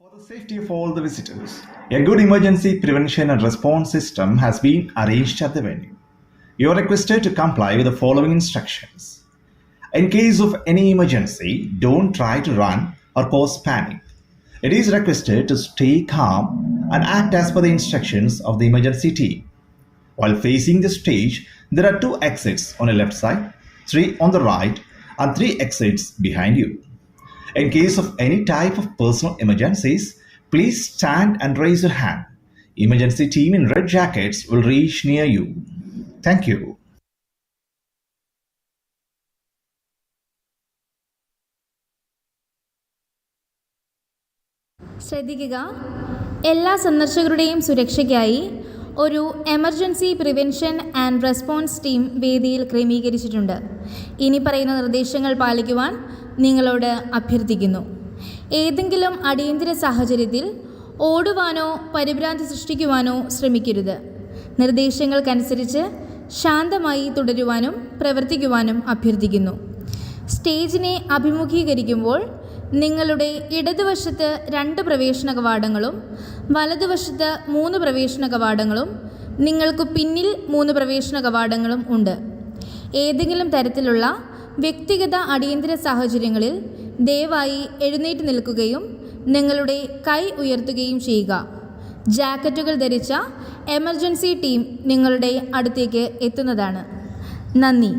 For the safety of all the visitors, a good emergency prevention and response system has been arranged at the venue. You are requested to comply with the following instructions. In case of any emergency, don't try to run or cause panic. It is requested to stay calm and act as per the instructions of the emergency team. While facing the stage, there are 2 exits on the left side, 3 on the right, and 3 exits behind you. In case of any type of personal emergencies, please stand and raise your hand. Emergency team in red jackets will reach near you. Thank you. ശ്രദ്ധിക്കുക, എല്ലാ സന്ദർശകരുടെയും സുരക്ഷയ്ക്കായി ഒരു emergency prevention and response team വേദിയിൽ ക്രമീകരിച്ചിട്ടുണ്ട്. ഇനി പറയുന്ന നിർദ്ദേശങ്ങൾ പാലിക്കുവാൻ നിങ്ങളോട് അഭ്യർത്ഥിക്കുന്നു. ഏതെങ്കിലും അടിയന്തര സാഹചര്യത്തിൽ ഓടുവാനോ പരിഭ്രാന്തി സൃഷ്ടിക്കുവാനോ ശ്രമിക്കരുത്. നിർദ്ദേശങ്ങൾക്കനുസരിച്ച് ശാന്തമായി തുടരുവാനും പ്രവർത്തിക്കുവാനും അഭ്യർത്ഥിക്കുന്നു. സ്റ്റേജിനെ അഭിമുഖീകരിക്കുമ്പോൾ നിങ്ങളുടെ ഇടതുവശത്ത് 2 പ്രവേശന കവാടങ്ങളും വലതുവശത്ത് 3 പ്രവേശന കവാടങ്ങളും നിങ്ങൾക്ക് പിന്നിൽ 3 പ്രവേശന കവാടങ്ങളും ഉണ്ട്. ഏതെങ്കിലും തരത്തിലുള്ള വ്യക്തിഗത അടിയന്തര സാഹചര്യങ്ങളിൽ ദയവായി എഴുന്നേറ്റ് നിൽക്കുകയും നിങ്ങളുടെ കൈ ഉയർത്തുകയും ചെയ്യുക. ജാക്കറ്റുകൾ ധരിച്ച എമർജൻസി ടീം നിങ്ങളുടെ അടുത്തേക്ക് എത്തുന്നതാണ്. നന്ദി.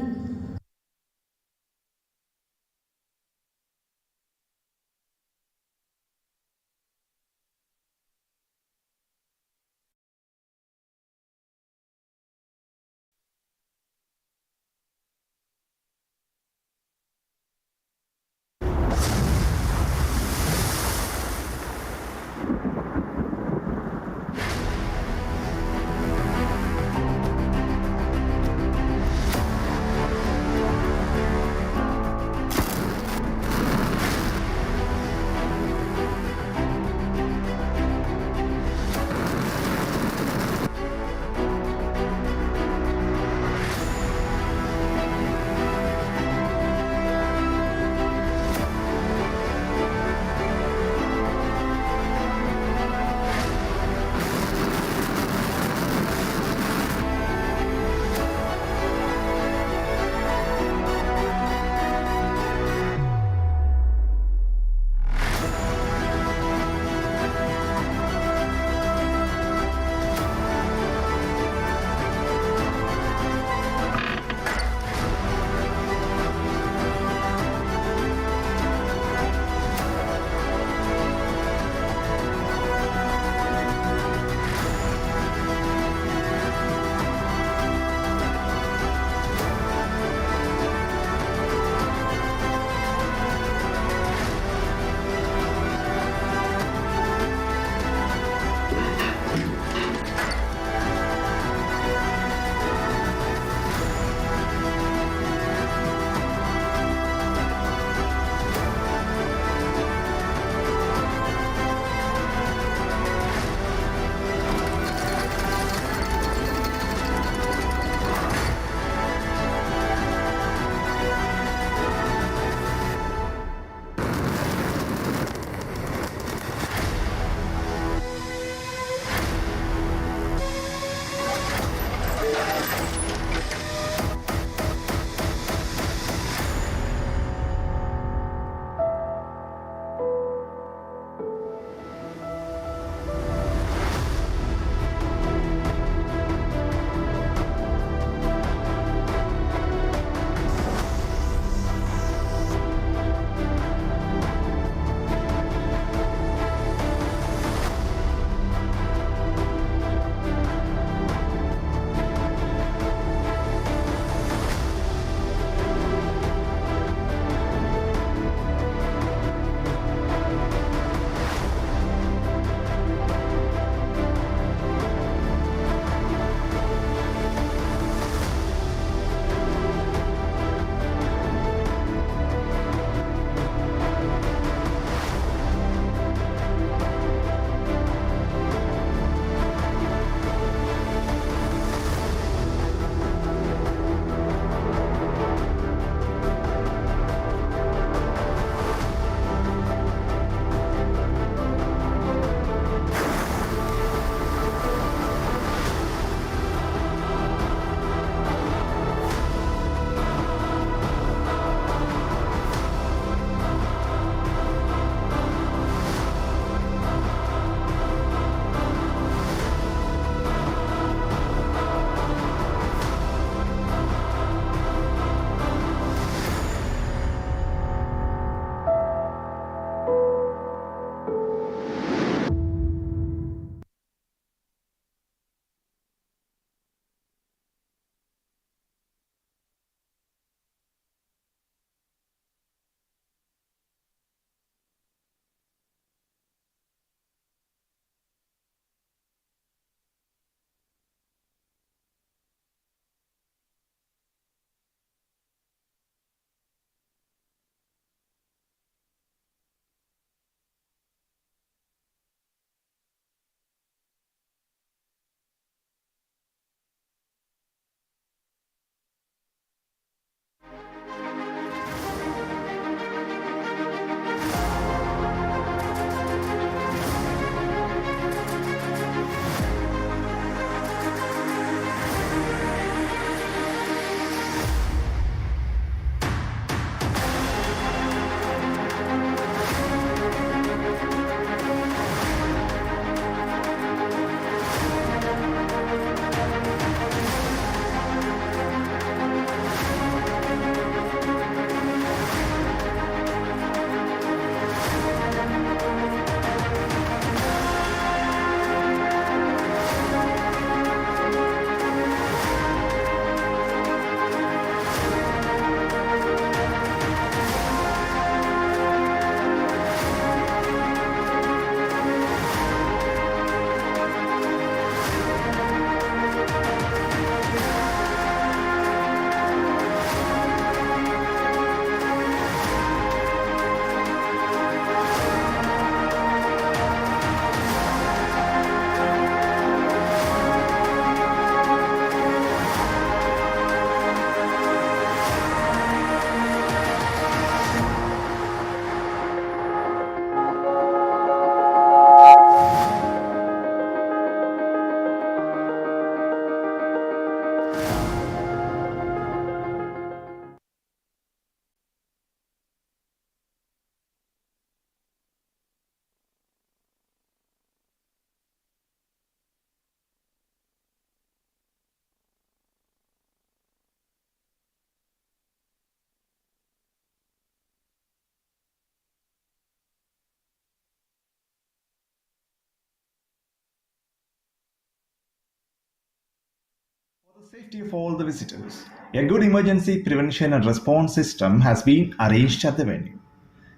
safety of all the visitors, a good emergency prevention and response system has been arranged at the venue.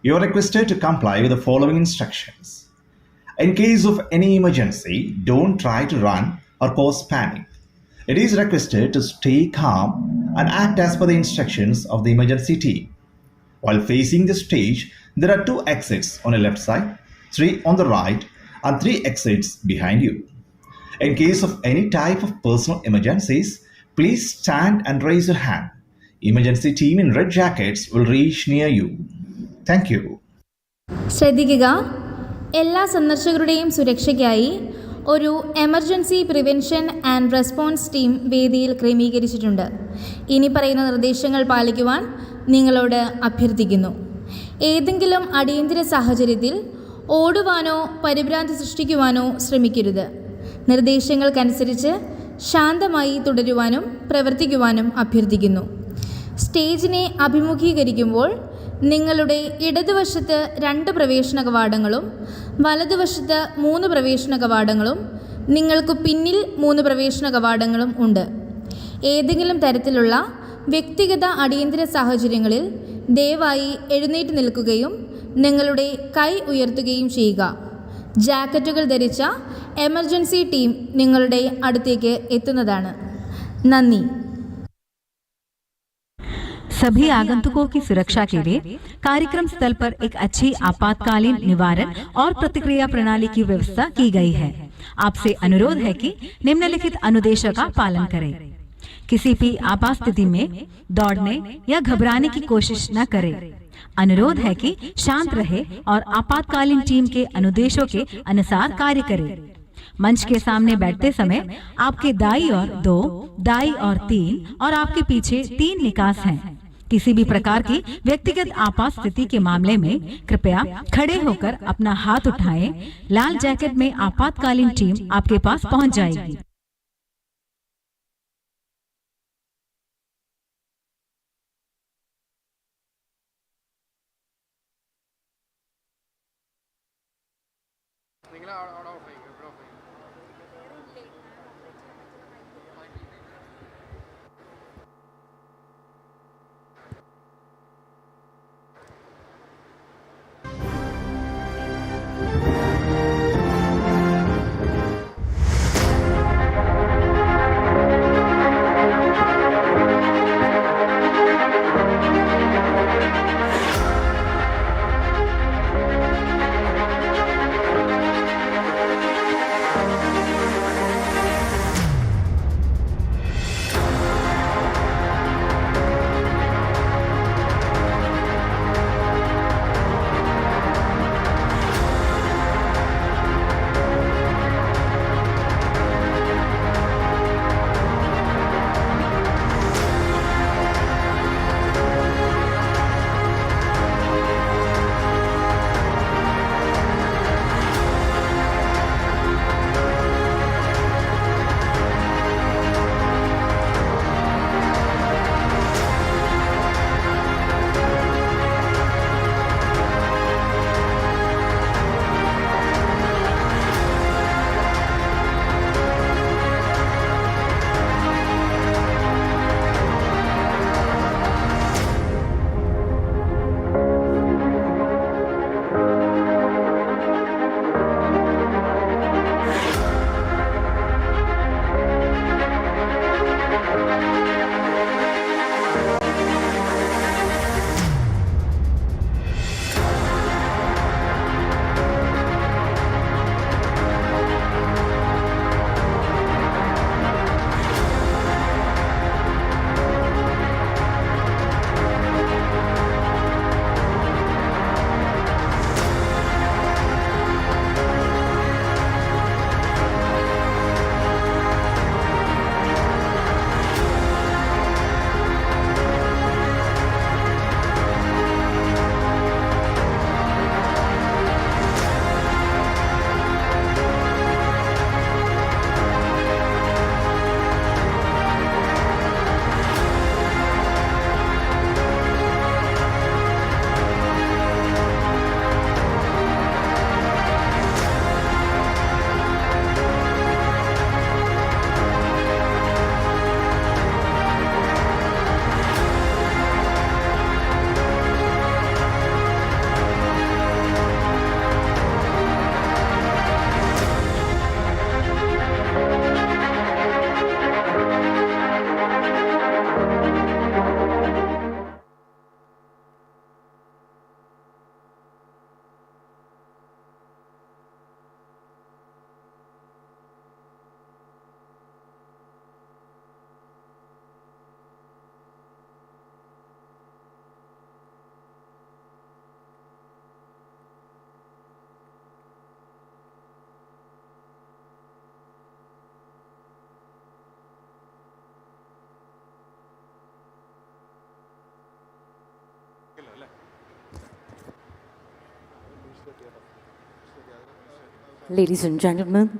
You are requested to comply with the following instructions. In case of any emergency, don't try to run or cause panic. It is requested to stay calm and act as per the instructions of the emergency team. While facing the stage, there are 2 exits on the left side, 3 on the right, and 3 exits behind you. In case of any type of personal emergencies, please stand and raise your hand. Emergency team in red jackets will reach near you. Thank you. ശ്രദ്ധിക്കുക, എല്ലാ സന്ദർശകരുടെയും സുരക്ഷയ്ക്കായി ഒരു emergency prevention and response team വേദിയിൽ ക്രമീകരിച്ചിട്ടുണ്ട്. ഇനി പറയുന്ന നിർദ്ദേശങ്ങൾ പാലിക്കുവാൻ നിങ്ങളോട് അഭ്യർത്ഥിക്കുന്നു. ഏതെങ്കിലും അടിയന്തര സാഹചര്യത്തിൽ ഓടുവാനോ പരിഭ്രാന്തി സൃഷ്ടിക്കുവാനോ ശ്രമിക്കരുത്. നിർദ്ദേശങ്ങൾക്കനുസരിച്ച് ശാന്തമായി തുടരുവാനും പ്രവർത്തിക്കുവാനും അഭ്യർത്ഥിക്കുന്നു. സ്റ്റേജിനെ അഭിമുഖീകരിക്കുമ്പോൾ നിങ്ങളുടെ ഇടതുവശത്ത് 2 പ്രവേശന കവാടങ്ങളും വലതുവശത്ത് 3 പ്രവേശന കവാടങ്ങളും നിങ്ങൾക്ക് പിന്നിൽ 3 പ്രവേശന കവാടങ്ങളും ഉണ്ട്. ഏതെങ്കിലും തരത്തിലുള്ള വ്യക്തിഗത അടിയന്തര സാഹചര്യങ്ങളിൽ ദയവായി എഴുന്നേറ്റ് നിൽക്കുകയും നിങ്ങളുടെ കൈ ഉയർത്തുകയും ചെയ്യുക. ജാക്കറ്റുകൾ ധരിച്ച എമർജൻസി ടീം നിങ്ങളുടെ അടുത്തേക്ക് എത്തുന്നതാണ്. നന്ദി. सभी आगंतुकों की सुरक्षा के लिए कार्यक्रम स्थल पर एक अच्छी आपातकालीन निवारण और प्रतिक्रिया प्रणाली की व्यवस्था की गई है. आपसे अनुरोध है कि निम्नलिखित अनुदेशों का पालन करें. किसी भी आपात स्थिति में दौड़ने या घबराने की कोशिश न करें. अनुरोध है कि शांत रहे और आपातकालीन टीम के अनुदेशों के अनुसार कार्य करें. मंच के सामने बैठते समय आपके दाई और 2, दाई और 3 और आपके पीछे 3 निकास हैं. किसी भी प्रकार की व्यक्तिगत आपात स्थिति के मामले में कृपया खड़े होकर अपना हाथ उठाएं. लाल जैकेट में आपातकालीन टीम आपके पास पहुंच जाएगी. Ladies and gentlemen,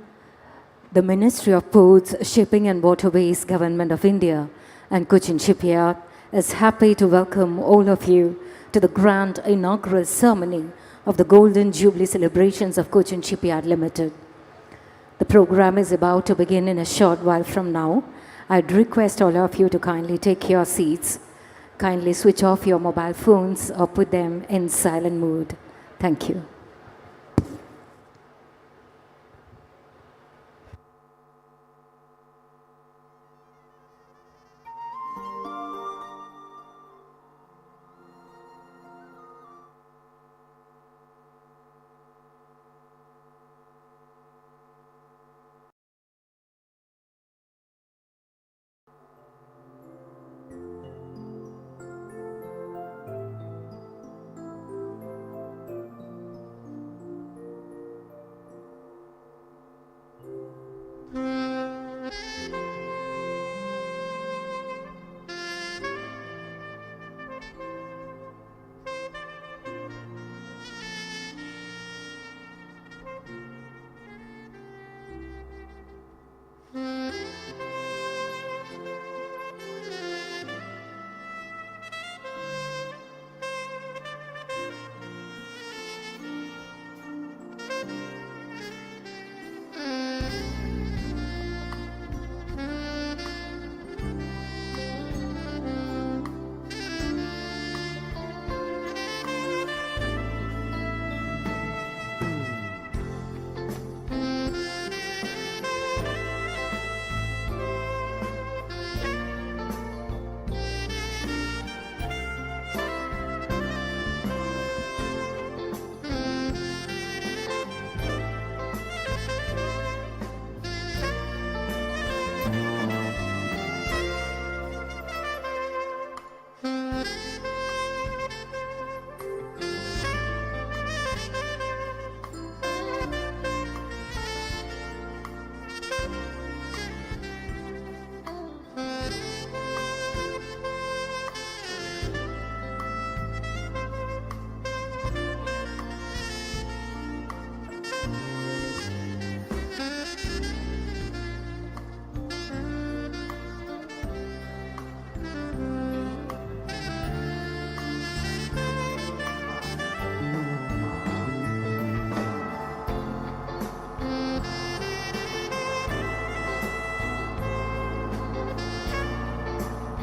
the Ministry of Ports, Shipping and Waterways, Government of India and Cochin Shipyard is happy to welcome all of you to the grand inaugural ceremony of the Golden Jubilee celebrations of Cochin Shipyard Limited. The program is about to begin in a short while from now. I'd request all of you to kindly take your seats. Kindly switch off your mobile phones or put them in silent mode. Thank you.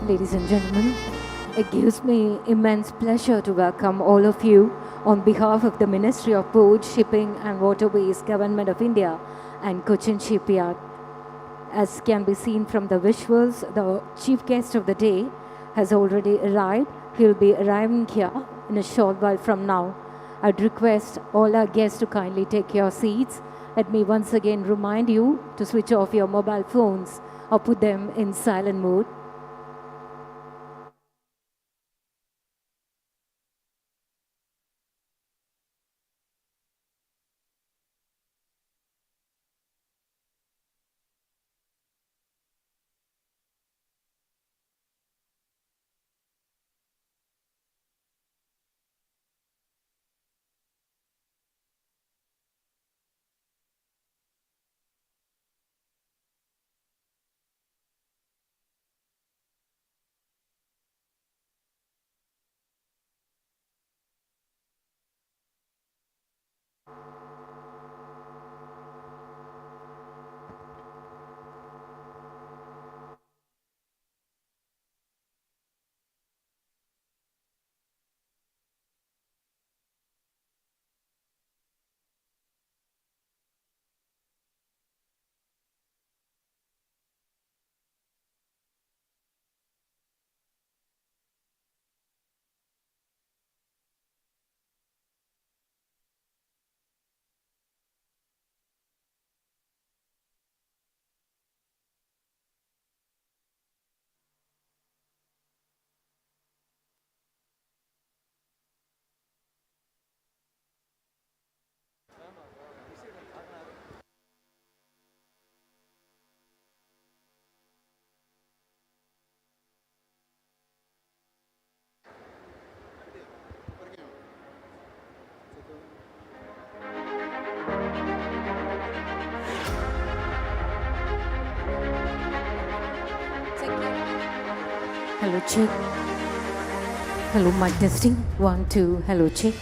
Ladies and gentlemen, it gives me immense pleasure to welcome all of you on behalf of the Ministry of Ports, Shipping and Waterways, Government of India and Cochin Shipyard. As can be seen from the visuals, the chief guest of the day has already arrived. He'll be arriving here in a short while from now. I'd request all our guests to kindly take your seats. Let me once again remind you to switch off your mobile phones or put them in silent mode. Hello, check. Hello, mic testing. 1, 2. Hello, check.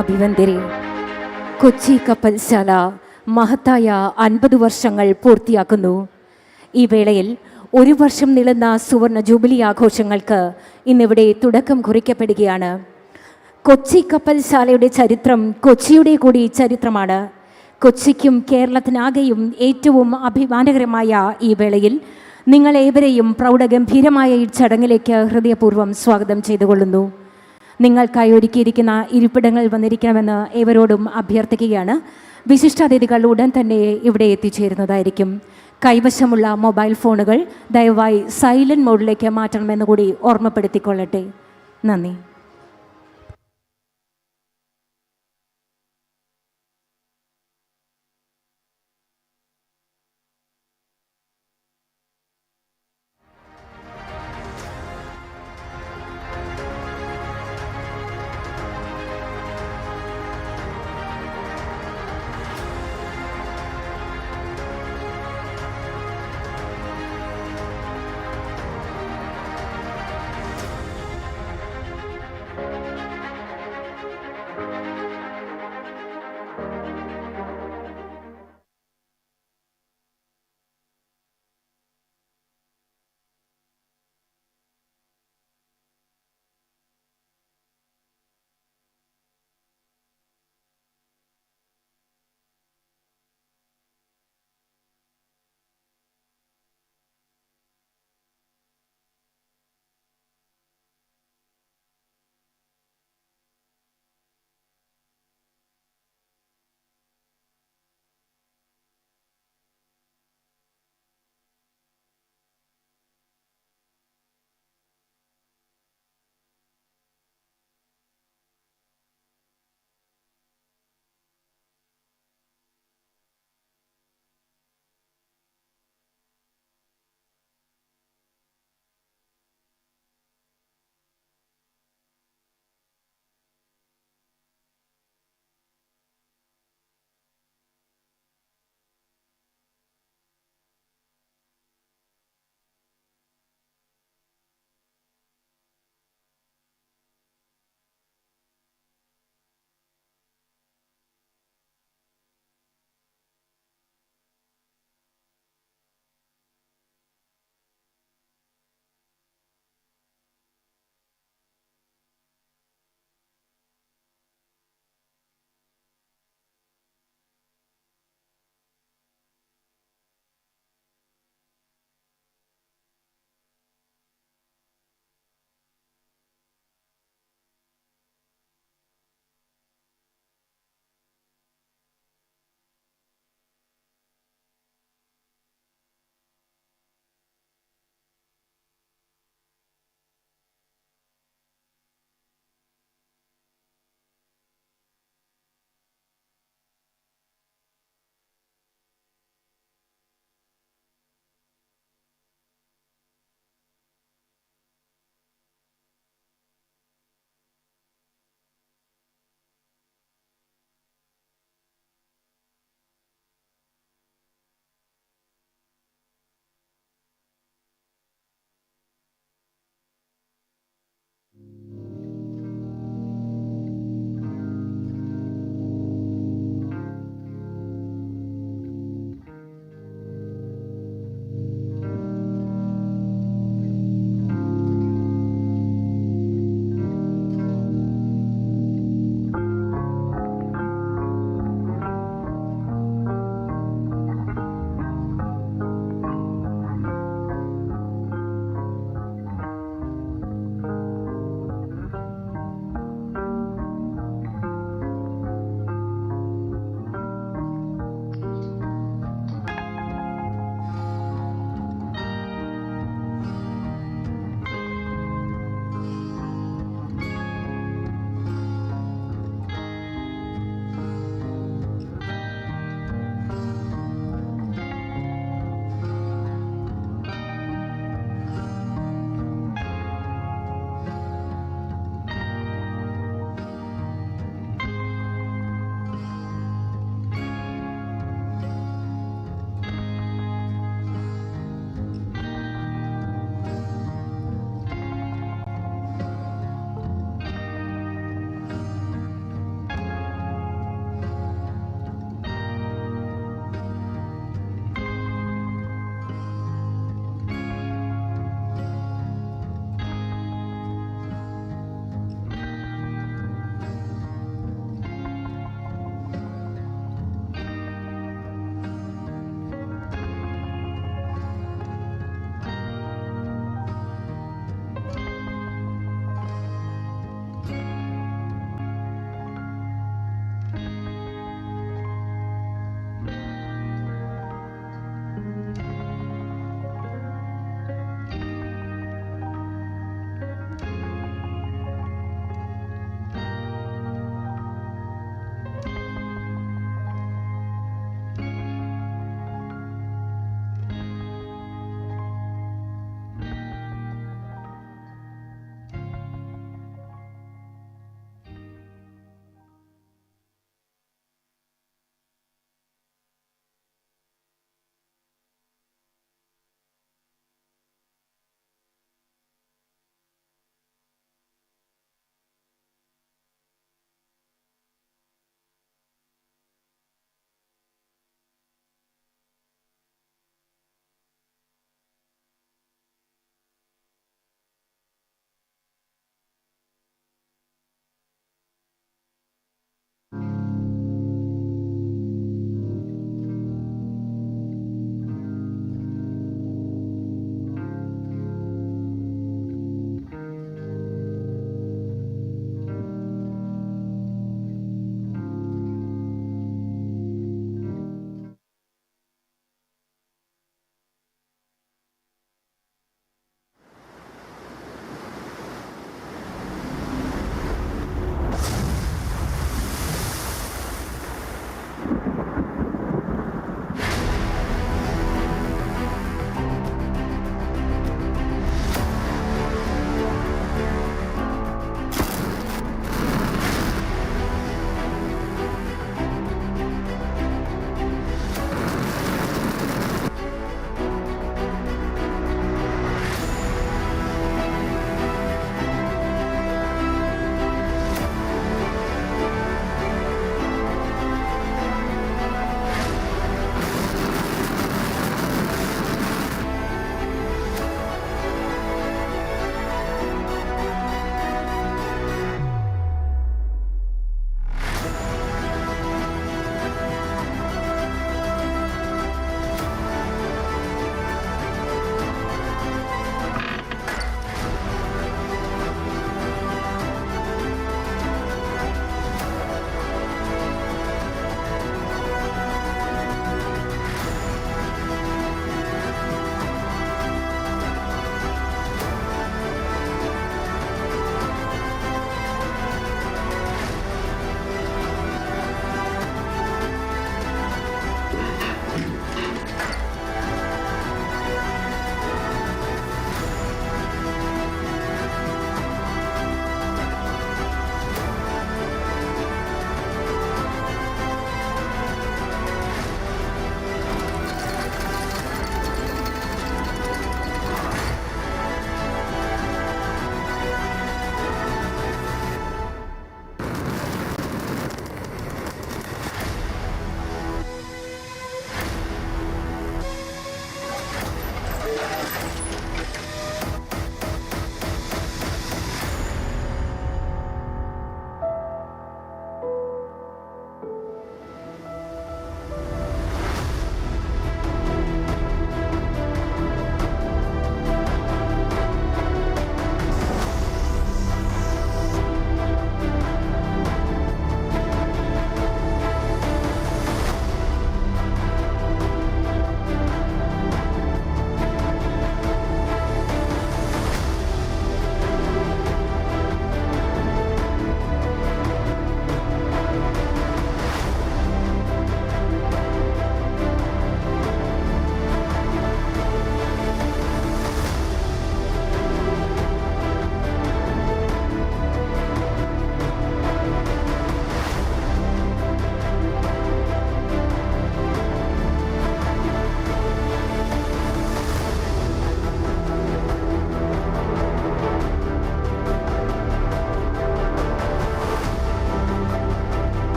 അഭിവന്ദരെ, Kochi കപ്പൽശാല മഹത്തായ 50 വർഷങ്ങൾ പൂർത്തിയാക്കുന്നു. ഈ വേളയിൽ 1 വർഷം നീളുന്ന സുവർണ jubilee ആഘോഷങ്ങൾക്ക് ഇന്നിവിടെ തുടക്കം കുറിക്കപ്പെടുകയാണ്. കൊച്ചി കപ്പൽശാലയുടെ ചരിത്രം കൊച്ചിയുടെ കൂടി ചരിത്രമാണ്. കൊച്ചിക്കും കേരളത്തിനാകെയും ഏറ്റവും അഭിമാനകരമായ ഈ വേളയിൽ നിങ്ങളേവരെയും പ്രൗഢഗംഭീരമായ ഈ ചടങ്ങിലേക്ക് ഹൃദയപൂർവ്വം സ്വാഗതം ചെയ്തുകൊള്ളുന്നു. നിങ്ങൾക്കായി ഒരുക്കിയിരിക്കുന്ന ഇരിപ്പിടങ്ങൾ വന്നിരിക്കണമെന്ന് ഏവരോടും അഭ്യർത്ഥിക്കുകയാണ്. വിശിഷ്ടാതിഥികൾ ഉടൻ തന്നെ ഇവിടെ എത്തിച്ചേരുന്നതായിരിക്കും. കൈവശമുള്ള മൊബൈൽ ഫോണുകൾ ദയവായി സൈലന്റ് മോഡിലേക്ക് മാറ്റണമെന്ന് കൂടി ഓർമ്മപ്പെടുത്തിക്കൊള്ളട്ടെ. നന്ദി.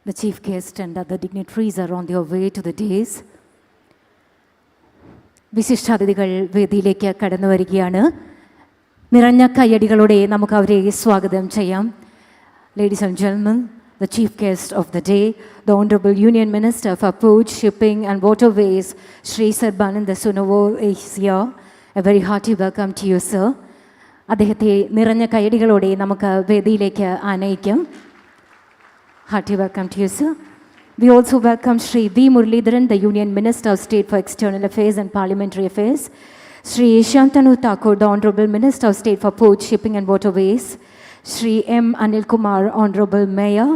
The chief guest and other dignitaries are on their way to the dais. വിശിഷ്ടാതിഥികൾ വേദിയിലേക്ക് കടന്നു വരികയാണ്. നിറഞ്ഞ കയ്യടികളോടെ നമുക്ക് അവരെ സ്വാഗതം ചെയ്യാം. Ladies and gentlemen, the chief guest of the day, the Honorable Union Minister for Port, Shipping and Waterways, Shri Sarbananda Sonowal is here. A very hearty welcome to you, sir. അദ്ദേഹത്തെ നിറഞ്ഞ കയ്യടികളോടെ നമുക്ക് വേദിയിലേക്ക് ആനയിക്കാം. Hearty welcome to you, sir. We also welcome Shri V. Muralidharan, the Union Minister of State for External Affairs and Parliamentary Affairs, Shri Shantanu Thakur, the Honorable Minister of State for Port, Shipping and Waterways, Shri M. Anil Kumar, Honorable Mayor,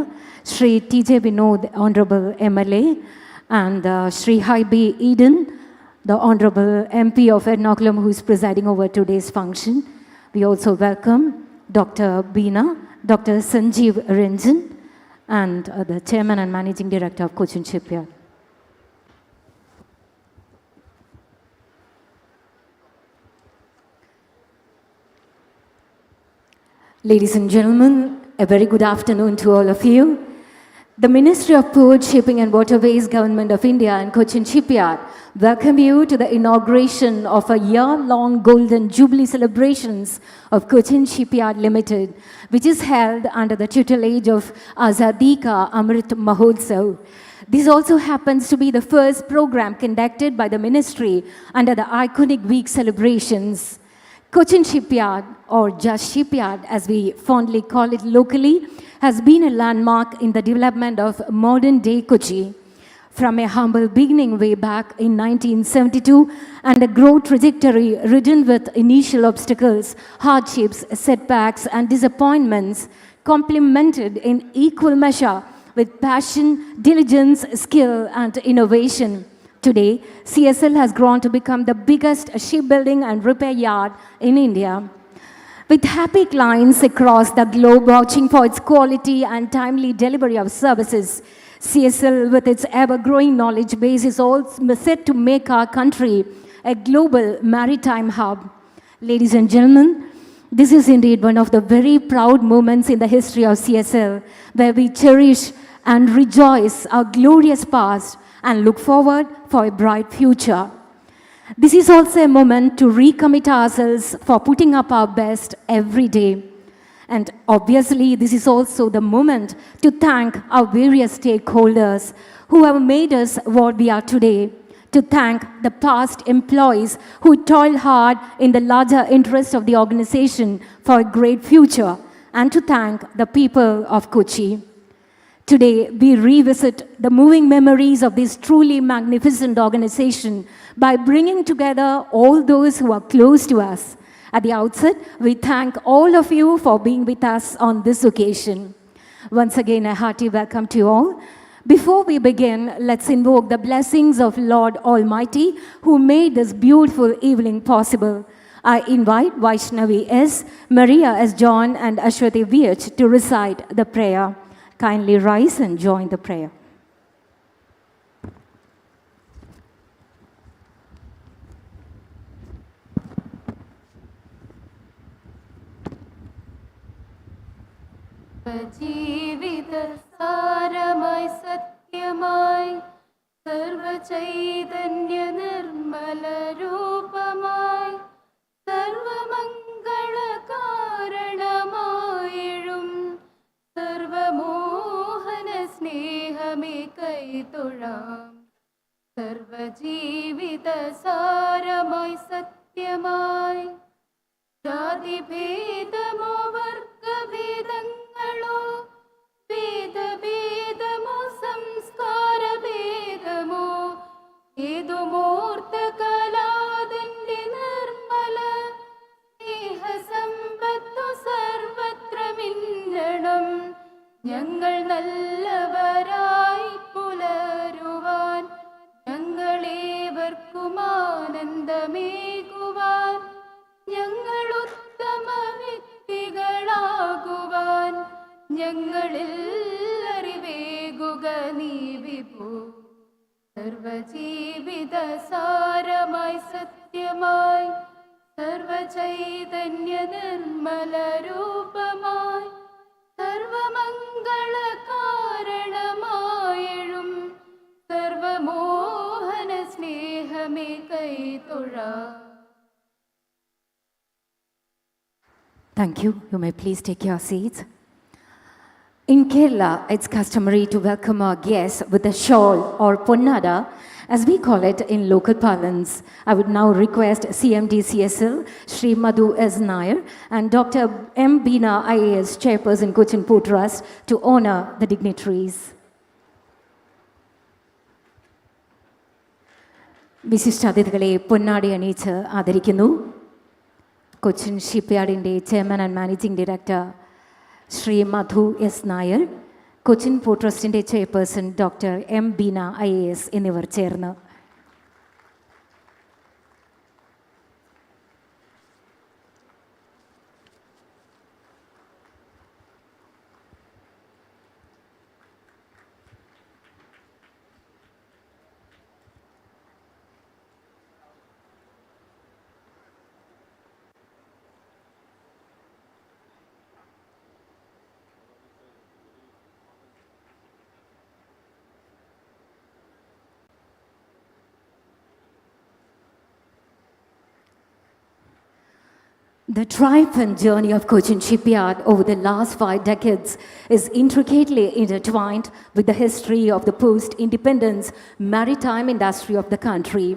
Shri T.J. Vinod, Honorable MLA, and Shri Haibi Eden, the Honorable MP of Ernakulam, who is presiding over today's function. We also welcome Dr. Beena, Dr. Sanjeev Ranjan, and the Chairman and Managing Director of Cochin Shipyard. Ladies and gentlemen, a very good afternoon to all of you. The Ministry of Port, Shipping and Waterways, Government of India and Cochin Shipyard welcome you to the inauguration of a year-long Golden Jubilee celebrations of Cochin Shipyard Limited, which is held under the tutelage of Azadi Ka Amrit Mahotsav. This also happens to be the first program conducted by the ministry under the iconic week celebrations. Cochin Shipyard, or just Shipyard as we fondly call it locally, has been a landmark in the development of modern-day Kochi. From a humble beginning way back in 1972 and a growth trajectory ridden with initial obstacles, hardships, setbacks and disappointments, complemented in equal measure with passion, diligence, skill and innovation. Today, CSL has grown to become the biggest shipbuilding and repair yard in India. With happy clients across the globe vouching for its quality and timely delivery of services, CSL, with its ever-growing knowledge base, is also set to make our country a global maritime hub. Ladies and gentlemen, this is indeed one of the very proud moments in the history of CSL, where we cherish and rejoice our glorious past and look forward for a bright future. This is also a moment to recommit ourselves for putting up our best every day. And obviously, this is also the moment to thank our various stakeholders who have made us what we are today, to thank the past employees who toiled hard in the larger interest of the organization for a great future, and to thank the people of Kochi. Today, we revisit the moving memories of this truly magnificent organization by bringing together all those who are close to us. At the outset, we thank all of you for being with us on this occasion. Once again, a hearty welcome to you all. Before we begin, let's invoke the blessings of Lord Almighty, who made this beautiful evening possible. I invite Vaishnavi S., Maria S. John, and Ashwati VH to recite the prayer. Kindly rise and join the prayer. ജീവിത സാരമായി സത്യമായി സർവചൈതന്യ നിർമ്മല രൂപമായി സർവമംഗള കാരണമായിഴും സർവമോഹന സ്നേഹമേ കൈതൊഴാം സർവജീവിത സാരമായി സത്യമായി ജാതിഭേദമോ വർഗഭേദങ്ങളോ വേദഭേദമോ സംസ്കാരഭേദമോ ഏതുമൂർത്ത കലാതിന്റെ നിർമ്മല സ്നേഹസമ്പത്തു സർവത്ര മിന്നണം ഞങ്ങൾ നല്ലവരായി പുലരുവാൻ ഞങ്ങളേവർക്കും ആനന്ദമേകുവാൻ ഞങ്ങൾ ഉത്തമ വ്യക്തികളാകുവാൻ ഞങ്ങളിൽ അറിവേകുക നീ വിഭു സർവജീവിത സാരമായി സത്യമായി സർവചൈതന്യ നിർമ്മല രൂപമായി സർവമംഗള കാരണമായി തൊഴാം. Thank you. You may please take your seats. In Kerala, it's customary to welcome our guests with a shawl or ponnada, as we call it in local parlance. I would now request CMD CSL, Shri Madhu S. Nair, and Dr. M. Beena IAS, Chairperson Cochin Port Trust, to honor the dignitaries. വിശിഷ്ടാതിഥികളെ പൊന്നാടി അണിയിച്ച് ആദരിക്കുന്നു. കൊച്ചിൻ ഷിപ്പ്യാർഡിൻ്റെ chairman and managing director Shri Madhu S Nair, Cochin port ട്രസ്റ്റിൻ്റെ chairperson doctor M Beena IAS എന്നിവർ ചേർന്ന്. The triumphant journey of Cochin Shipyard over the last 5 decades is intricately intertwined with the history of the post-independence maritime industry of the country.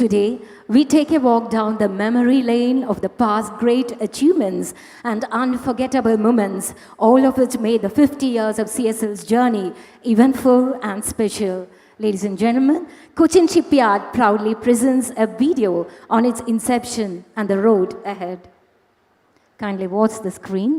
Today, we take a walk down the memory lane of the past great achievements and unforgettable moments, all of which made the 50 years of CSL's journey eventful and special. Ladies and gentlemen, Cochin Shipyard proudly presents a video on its inception and the road ahead. Kindly watch the screen.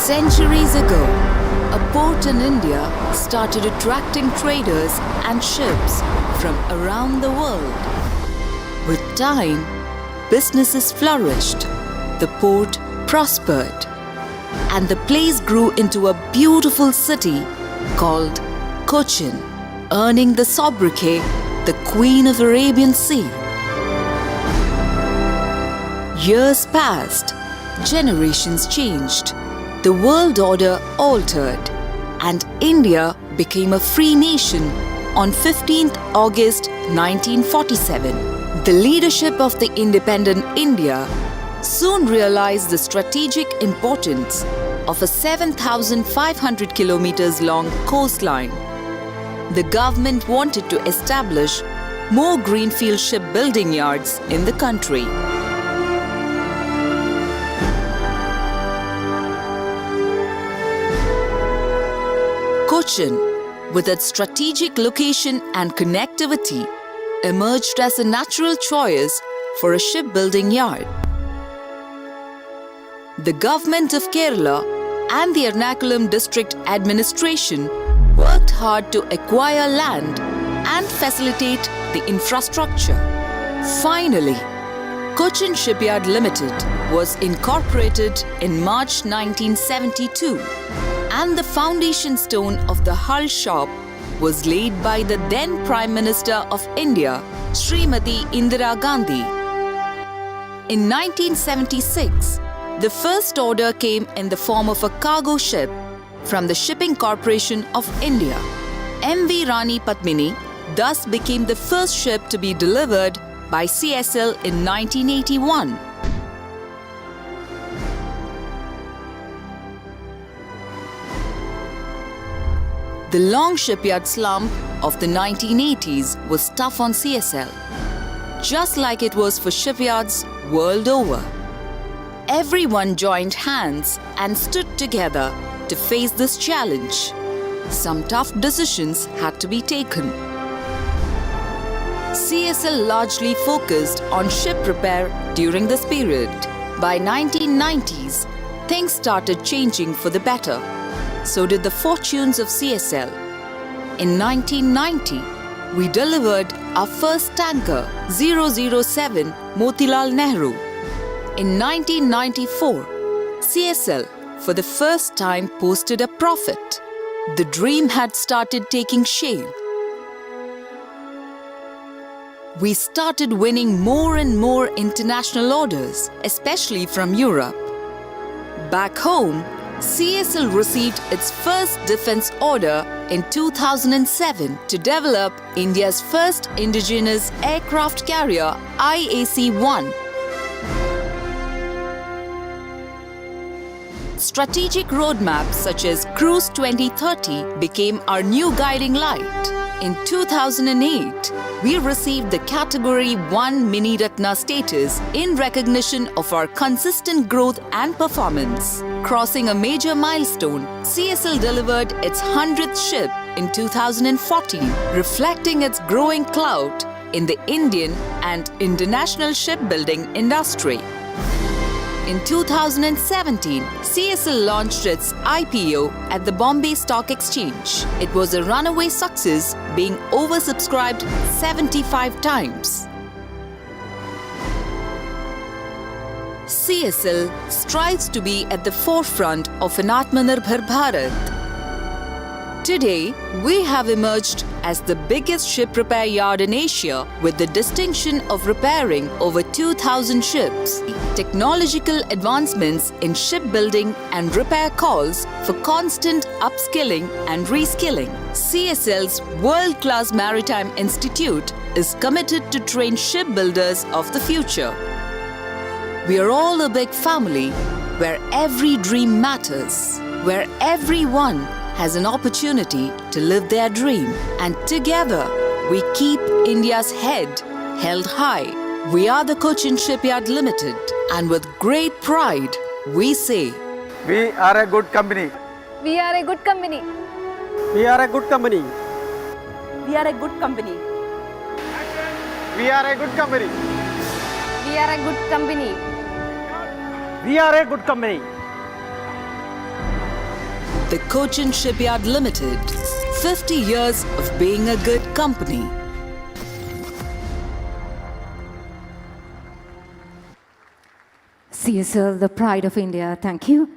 Centuries ago, a port in India started attracting traders and ships from around the world. With time, businesses flourished, the port prospered, and the place grew into a beautiful city called Cochin, earning the sobriquet the Queen of Arabian Sea. Years passed, generations changed, the world order altered, and India became a free nation on 15th August 1947. The leadership of the independent India soon realized the strategic importance of a 7,500 kilometers long coastline. The government wanted to establish more greenfield shipbuilding yards in the country. Cochin, with its strategic location and connectivity, emerged as a natural choice for a shipbuilding yard. The government of Kerala and the Ernakulam district administration worked hard to acquire land and facilitate the infrastructure. Finally, Cochin Shipyard Limited was incorporated in March 1972, and the foundation stone of the hull shop was laid by the then Prime Minister of India, Srimati Indira Gandhi. In 1976, the first order came in the form of a cargo ship from the Shipping Corporation of India. MV Rani Padmini thus became the first ship to be delivered by CSL in 1981. The long shipyard slump of the 1980s was tough on CSL, just like it was for shipyards world over. Everyone joined hands and stood together to face this challenge. Some tough decisions had to be taken. CSL largely focused on ship repair during this period. By 1990s, things started changing for the better. So did the fortunes of CSL. In 1990, we delivered our first tanker, 007 Motilal Nehru. In 1994, CSL for the first time posted a profit. The dream had started taking shape. We started winning more and more international orders, especially from Europe. Back home, CSL received its first defense order in 2007 to develop India's first indigenous aircraft carrier, IAC-1. Strategic roadmaps such as Cruise 2030 became our new guiding light. In 2008, we received the Category 1 Mini Ratna status in recognition of our consistent growth and performance. Crossing a major milestone, CSL delivered its 100th ship in 2014, reflecting its growing clout in the Indian and international shipbuilding industry. In 2017, CSL launched its IPO at the Bombay Stock Exchange. It was a runaway success, being oversubscribed 75 times. CSL strives to be at the forefront of an Atmanirbhar Bharat. Today, we have emerged as the biggest ship repair yard in Asia with the distinction of repairing over 2,000 ships. Technological advancements in shipbuilding and repair calls for constant upskilling and reskilling. CSL's world-class Maritime Institute is committed to train shipbuilders of the future. We are all a big family where every dream matters, where everyone has an opportunity to live their dream, and together we keep India's head held high. We are the Cochin Shipyard Limited, and with great pride we say, we are a good company. We are a good company. We are a good company. We are a good company. We are a good company. We are a good company. We are a good company. the Cochin Shipyard Limited, 50 years of being a good company. CSL, the pride of India, thank you.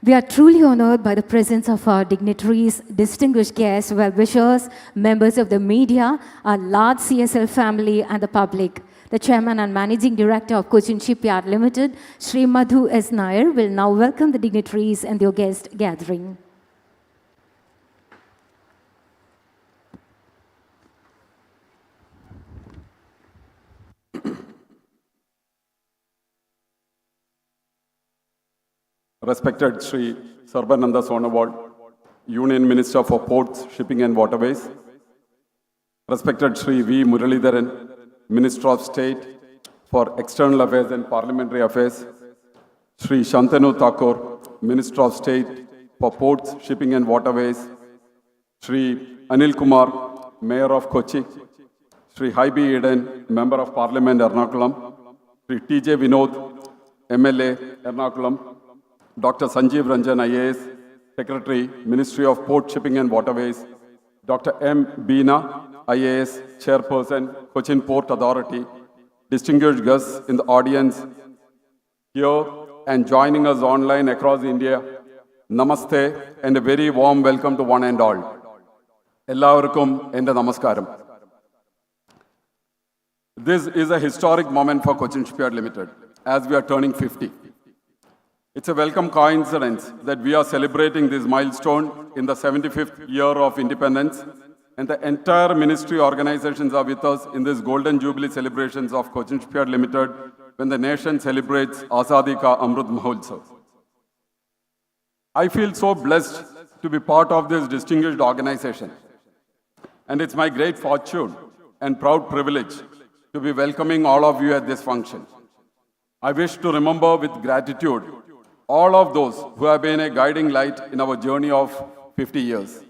We are truly honored by the presence of our dignitaries, distinguished guests, well-wishers, members of the media, our large CSL family and the public. The Chairman and Managing Director of Cochin Shipyard Limited, Shri Madhu S. Nair, will now welcome the dignitaries and their guest gathering. Respected Shri Sarbananda Sonowal, Union Minister for Ports, Shipping and Waterways. Respected Shri V. Muralidharan, Minister of State for External Affairs and Parliamentary Affairs. Shri Shantanu Thakur, Minister of State for Ports, Shipping and Waterways. Shri Anil Kumar, Mayor of Kochi. Shri Haibi Eden, Member of Parliament, Ernakulam. Shri T.J. Vinod, MLA, Ernakulam. Dr. Sanjeev Ranjan, IAS, Secretary, Ministry of Port, Shipping and Waterways. Dr. M. Beena, IAS, Chairperson, Cochin Port Authority. Distinguished guests in the audience here and joining us online across India. Namaste and a very warm welcome to one and all. Ellavarkum ende namaskaram. This is a historic moment for Cochin Shipyard Limited as we are turning 50. It's a welcome coincidence that we are celebrating this milestone in the 75th year of independence, and the entire ministry organizations are with us in this Golden Jubilee celebrations of Cochin Shipyard Limited when the nation celebrates Azadi Ka Amrit Mahotsav. I feel so blessed to be part of this distinguished organization, and it's my great fortune and proud privilege to be welcoming all of you at this function. I wish to remember with gratitude all of those who have been a guiding light in our journey of 50 years.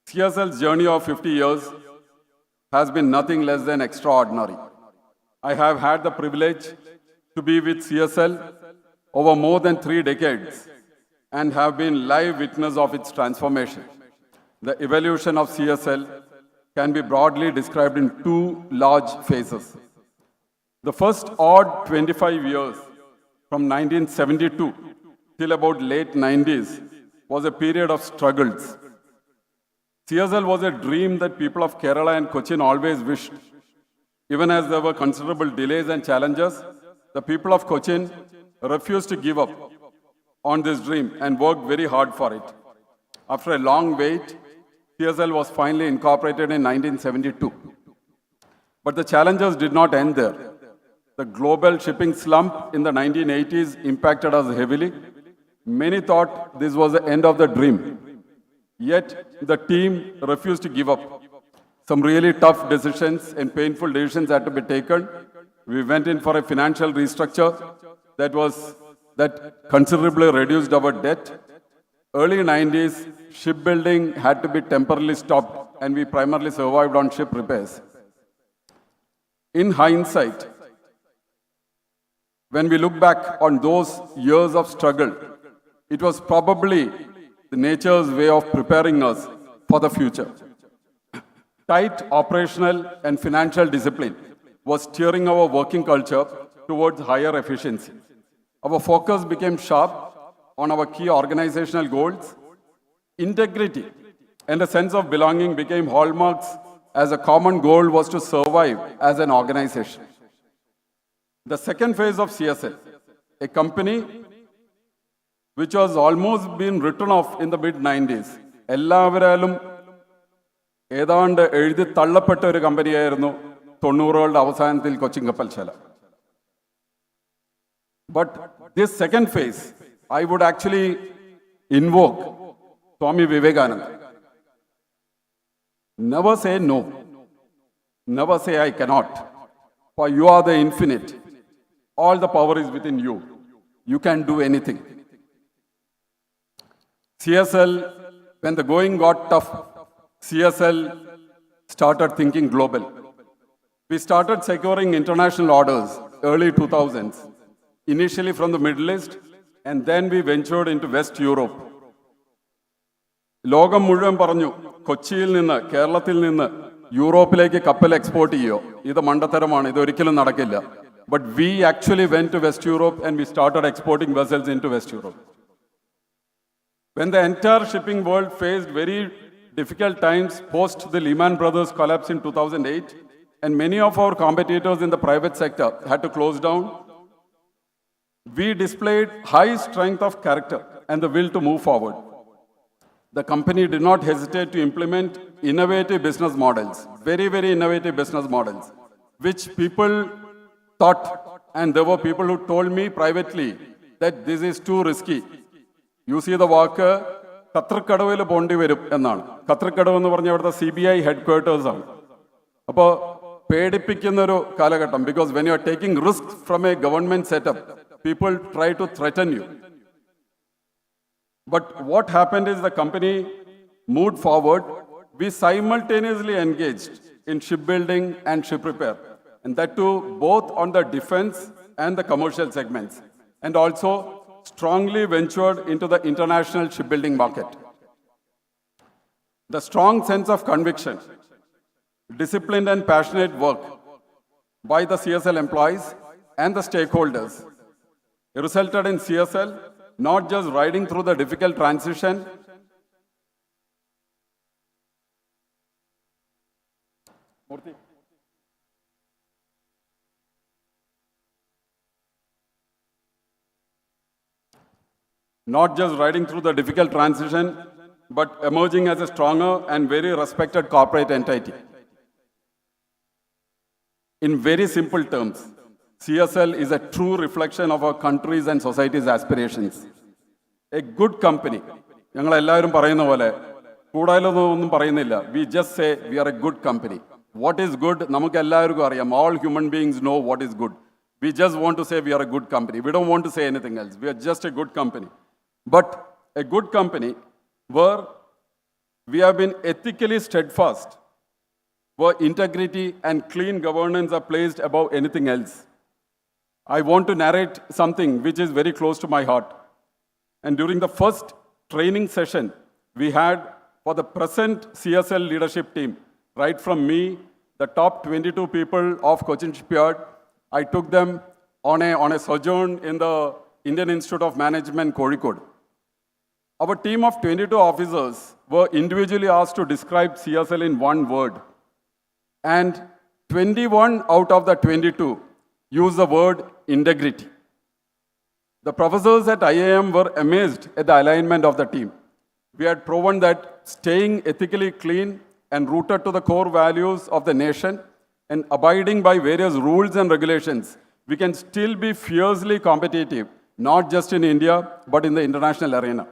CSL's journey of 50 years has been nothing less than extraordinary. I have had the privilege to be with CSL over more than 3 decades and have been live witness of its transformation. The evolution of CSL can be broadly described in 2 large phases. The first odd 25 years, from 1972 till about late 90s, was a period of struggles. CSL was a dream that people of Kerala and Cochin always wished. Even as there were considerable delays and challenges, the people of Cochin refused to give up on this dream and worked very hard for it. After a long wait, CSL was finally incorporated in 1972. But the challenges did not end there. The global shipping slump in the 1980s impacted us heavily. Many thought this was the end of the dream. Yet, the team refused to give up. Some really tough decisions and painful decisions had to be taken. We went in for a financial restructure that considerably reduced our debt. Early 90s, shipbuilding had to be temporarily stopped, and we primarily survived on ship repairs. In hindsight, when we look back on those years of struggle, it was probably the nature's way of preparing us for the future. Tight operational and financial discipline was steering our working culture towards higher efficiency. Our focus became sharp on our key organizational goals. Integrity and a sense of belonging became hallmarks, as a common goal was to survive as an organization. The second phase of CSL, a company which was almost been written off in the mid-90s. എല്ലാവരാലും ഏതാണ്ട് എഴുതി തള്ളപ്പെട്ട ഒരു കമ്പനിയായിരുന്നു 90കളുടെ അവസാനത്തിൽ Cochin കപ്പൽശാല. But this second phase, I would actually invoke Swami Vivekananda. Never say no. Never say I cannot. For you are the infinite. All the power is within you. You can do anything. CSL, when the going got tough, CSL started thinking global. We started securing international orders early 2000s, initially from the Middle East, and then we ventured into West Europe. ലോകം മുഴുവൻ പറഞ്ഞു, കൊച്ചിയിൽ നിന്ന്, കേരളത്തിൽ നിന്ന് യൂറോപ്പിലേക്ക് കപ്പൽ export ചെയ്യോ, ഇത് മണ്ടത്തരമാണ്, ഇതൊരിക്കലും നടക്കില്ല. But we actually went to West Europe and we started exporting vessels into West Europe. When the entire shipping world faced very difficult times post the Lehman Brothers collapse in 2008, and many of our competitors in the private sector had to close down, we displayed high strength of character and the will to move forward. The company did not hesitate to implement innovative business models, very, very innovative business models, which people thought, and there were people who told me privately that this is too risky. You see the വാക്ക് കത്രക്കടവിൽ പോണ്ടി വരും എന്നാണ്. കത്രക്കടവ് എന്ന് പറഞ്ഞാൽ അവിടുത്തെ CBI headquarters ആണ്. അപ്പോൾ പേടിപ്പിക്കുന്ന ഒരു കാലഘട്ടം, because when you are taking risks from a government setup, people try to threaten you. But what happened is the company moved forward. We simultaneously engaged in shipbuilding and ship repair, and that too both on the defense and the commercial segments, and also strongly ventured into the international shipbuilding market. The strong sense of conviction, disciplined and passionate work by the CSL employees and the stakeholders resulted in CSL not just riding through the difficult transition, not just riding through the difficult transition, but emerging as a stronger and very respected corporate entity. In very simple terms, CSL is a true reflection of our country's and society's aspirations. A good company, ഞങ്ങൾ എല്ലാവരും പറയുന്ന പോലെ കൂടുതലൊന്നും പറയുന്നില്ല. We just say we are a good company. What is good? നമുക്ക് എല്ലാവർക്കും അറിയാം. All human beings know what is good. We just want to say we are a good company. We don't want to say anything else. We are just a good company. But a good company where we have been ethically steadfast, where integrity and clean governance are placed above anything else. I want to narrate something which is very close to my heart. And during the first training session we had for the present CSL leadership team, right from me, the top 22 people of Cochin Shipyard, I took them on a sojourn in the Indian Institute of Management, Kochi. Our team of 22 officers were individually asked to describe CSL in one word. And 21 out of the 22 used the word integrity. The professors at IIM were amazed at the alignment of the team. We had proven that staying ethically clean and rooted to the core values of the nation and abiding by various rules and regulations, we can still be fiercely competitive, not just in India, but in the international arena.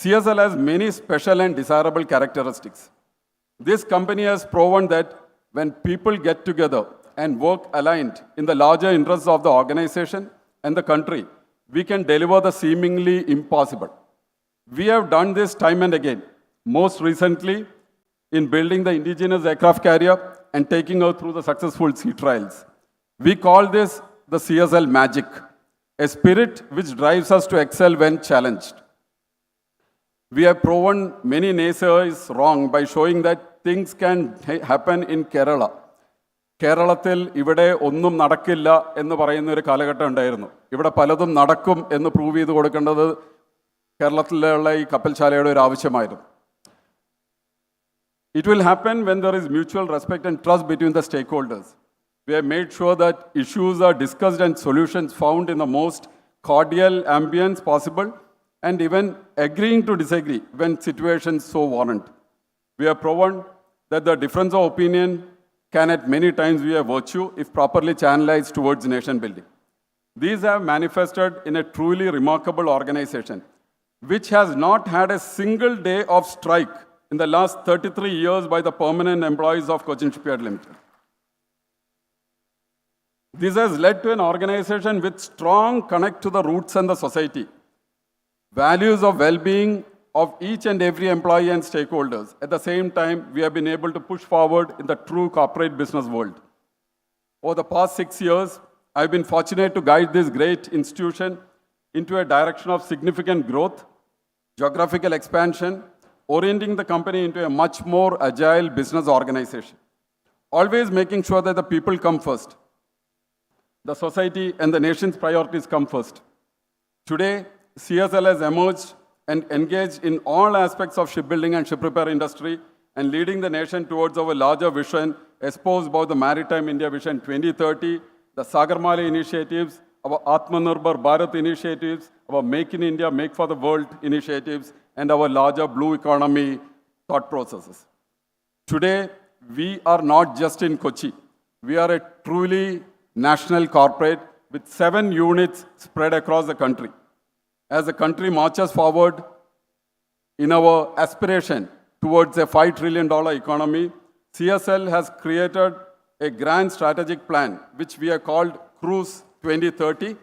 CSL has many special and desirable characteristics. This company has proven that when people get together and work aligned in the larger interests of the organization and the country, we can deliver the seemingly impossible. We have done this time and again, most recently in building the indigenous aircraft carrier and taking her through the successful sea trials. We call this the CSL magic, a spirit which drives us to excel when challenged. We have proven many naysayers wrong by showing that things can happen in Kerala. കേരളത്തിൽ ഇവിടെ ഒന്നും നടക്കില്ല എന്ന് പറയുന്ന ഒരു കാലഘട്ടം ഉണ്ടായിരുന്നു. ഇവിടെ പലതും നടക്കും എന്ന് പ്രൂവ് ചെയ്ത് കൊടുക്കേണ്ടത് കേരളത്തിലുള്ള ഈ കപ്പൽശാലയുടെ ഒരു ആവശ്യമായിരുന്നു. It will happen when there is mutual respect and trust between the stakeholders. We have made sure that issues are discussed and solutions found in the most cordial ambience possible, and even agreeing to disagree when situations so warrant. We have proven that the difference of opinion can at many times be a virtue if properly channelized towards nation building. These have manifested in a truly remarkable organization, which has not had a single day of strike in the last 33 years by the permanent employees of Cochin Shipyard Limited. This has led to an organization with strong connect to the roots and the society, values of well-being of each and every employee and stakeholders. At the same time, we have been able to push forward in the true corporate business world. Over the past 6 years, I've been fortunate to guide this great institution into a direction of significant growth, geographical expansion, orienting the company into a much more agile business organization. Always making sure that the people come first. The society and the nation's priorities come first. Today, CSL has emerged and engaged in all aspects of shipbuilding and ship repair industry and leading the nation towards our larger vision espoused by the Maritime India Vision 2030, the Sagarmala initiatives, our Atmanirbhar Bharat initiatives, our Make in India, Make for the World initiatives, and our larger blue economy thought processes. Today, we are not just in Kochi. We are a truly national corporate with 7 units spread across the country. As the country marches forward in our aspiration towards a $5 trillion economy, CSL has created a grand strategic plan, which we have called Cruise 2030.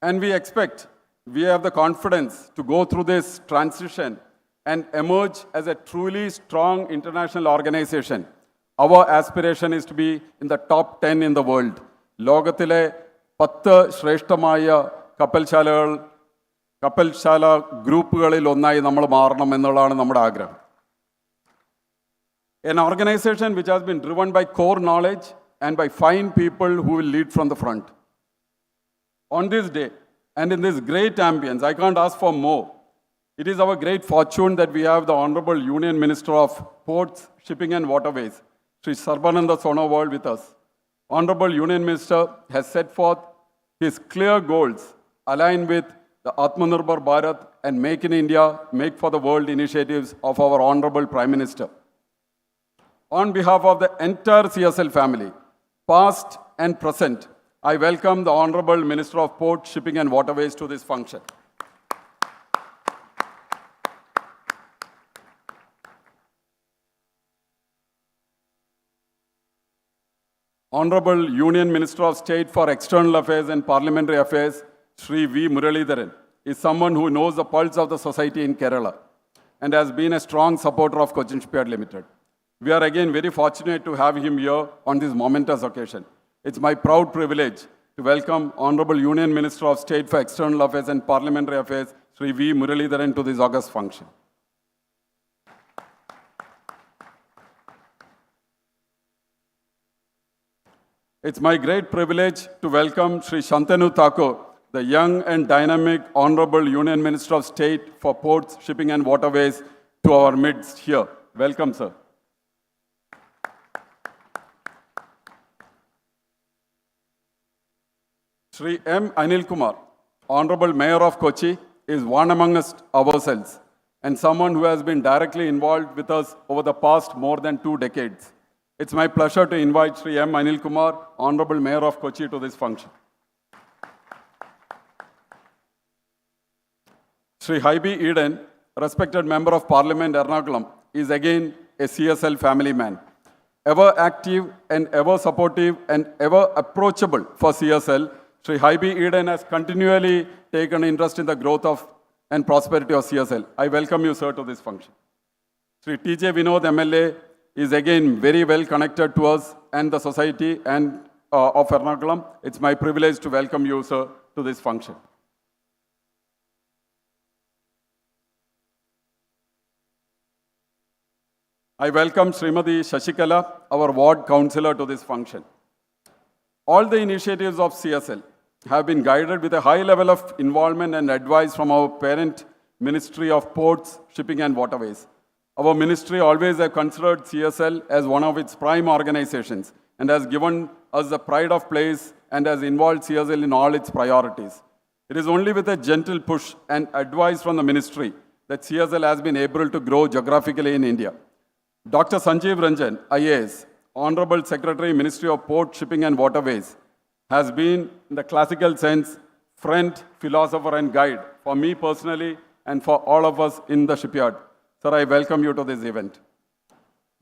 And we have the confidence to go through this transition and emerge as a truly strong international organization. Our aspiration is to be in the top 10 in the world. ലോകത്തിലെ 10 ശ്രേഷ്ഠമായ കപ്പൽശാല ഗ്രൂപ്പുകളിൽ ഒന്നായി നമ്മൾ മാറണം എന്നുള്ളതാണ് നമ്മുടെ ആഗ്രഹം. An organization which has been driven by core knowledge and by fine people who will lead from the front. On this day and in this great ambience, I can't ask for more. It is our great fortune that we have the Honorable Union Minister of Ports, Shipping and Waterways, Sri Sarbananda Sonowal, with us. Honorable Union Minister has set forth his clear goals aligned with the Atmanirbhar Bharat and Make in India, Make for the World initiatives of our Honorable Prime Minister. On behalf of the entire CSL family, past and present, I welcome the Honorable Minister of Port, Shipping and Waterways to this function. Honorable Union Minister of State for External Affairs and Parliamentary Affairs, Sri V. Muralidharan, is someone who knows the pulse of the society in Kerala and has been a strong supporter of Cochin Shipyard Limited. We are again very fortunate to have him here on this momentous occasion. It's my proud privilege to welcome Honorable Union Minister of State for External Affairs and Parliamentary Affairs, Sri V. Muralidharan, to this august function. It's my great privilege to welcome Sri Shantanu Thakur, the young and dynamic Honorable Union Minister of State for Ports, Shipping and Waterways, to our midst here. Welcome, sir. Sri M. Anil Kumar, Honorable Mayor of Kochi, is one amongst ourselves and someone who has been directly involved with us over the past more than 2 decades. It's my pleasure to invite Sri M. Anil Kumar, Honorable Mayor of Kochi, to this function. Sri Haibi Eden, respected Member of Parliament Ernakulam, is again a CSL family man. Ever active and ever supportive and ever approachable for CSL, Sri Haibi Eden has continually taken interest in the growth of and prosperity of CSL. I welcome you, sir, to this function. Sri T.J. Vinod MLA is again very well connected to us and the society and of Ernakulam. It's my privilege to welcome you, sir, to this function. I welcome Srimati Shashikala, our ward councillor, to this function. All the initiatives of CSL have been guided with a high level of involvement and advice from our parent Ministry of Ports, Shipping and Waterways. Our ministry always has considered CSL as one of its prime organizations and has given us the pride of place and has involved CSL in all its priorities. It is only with a gentle push and advice from the ministry that CSL has been able to grow geographically in India. Dr. Sanjeev Ranjan, IAS, Honorable Secretary, Ministry of Port, Shipping and Waterways, has been, in the classical sense, friend, philosopher and guide for me personally and for all of us in the shipyard. Sir, I welcome you to this event.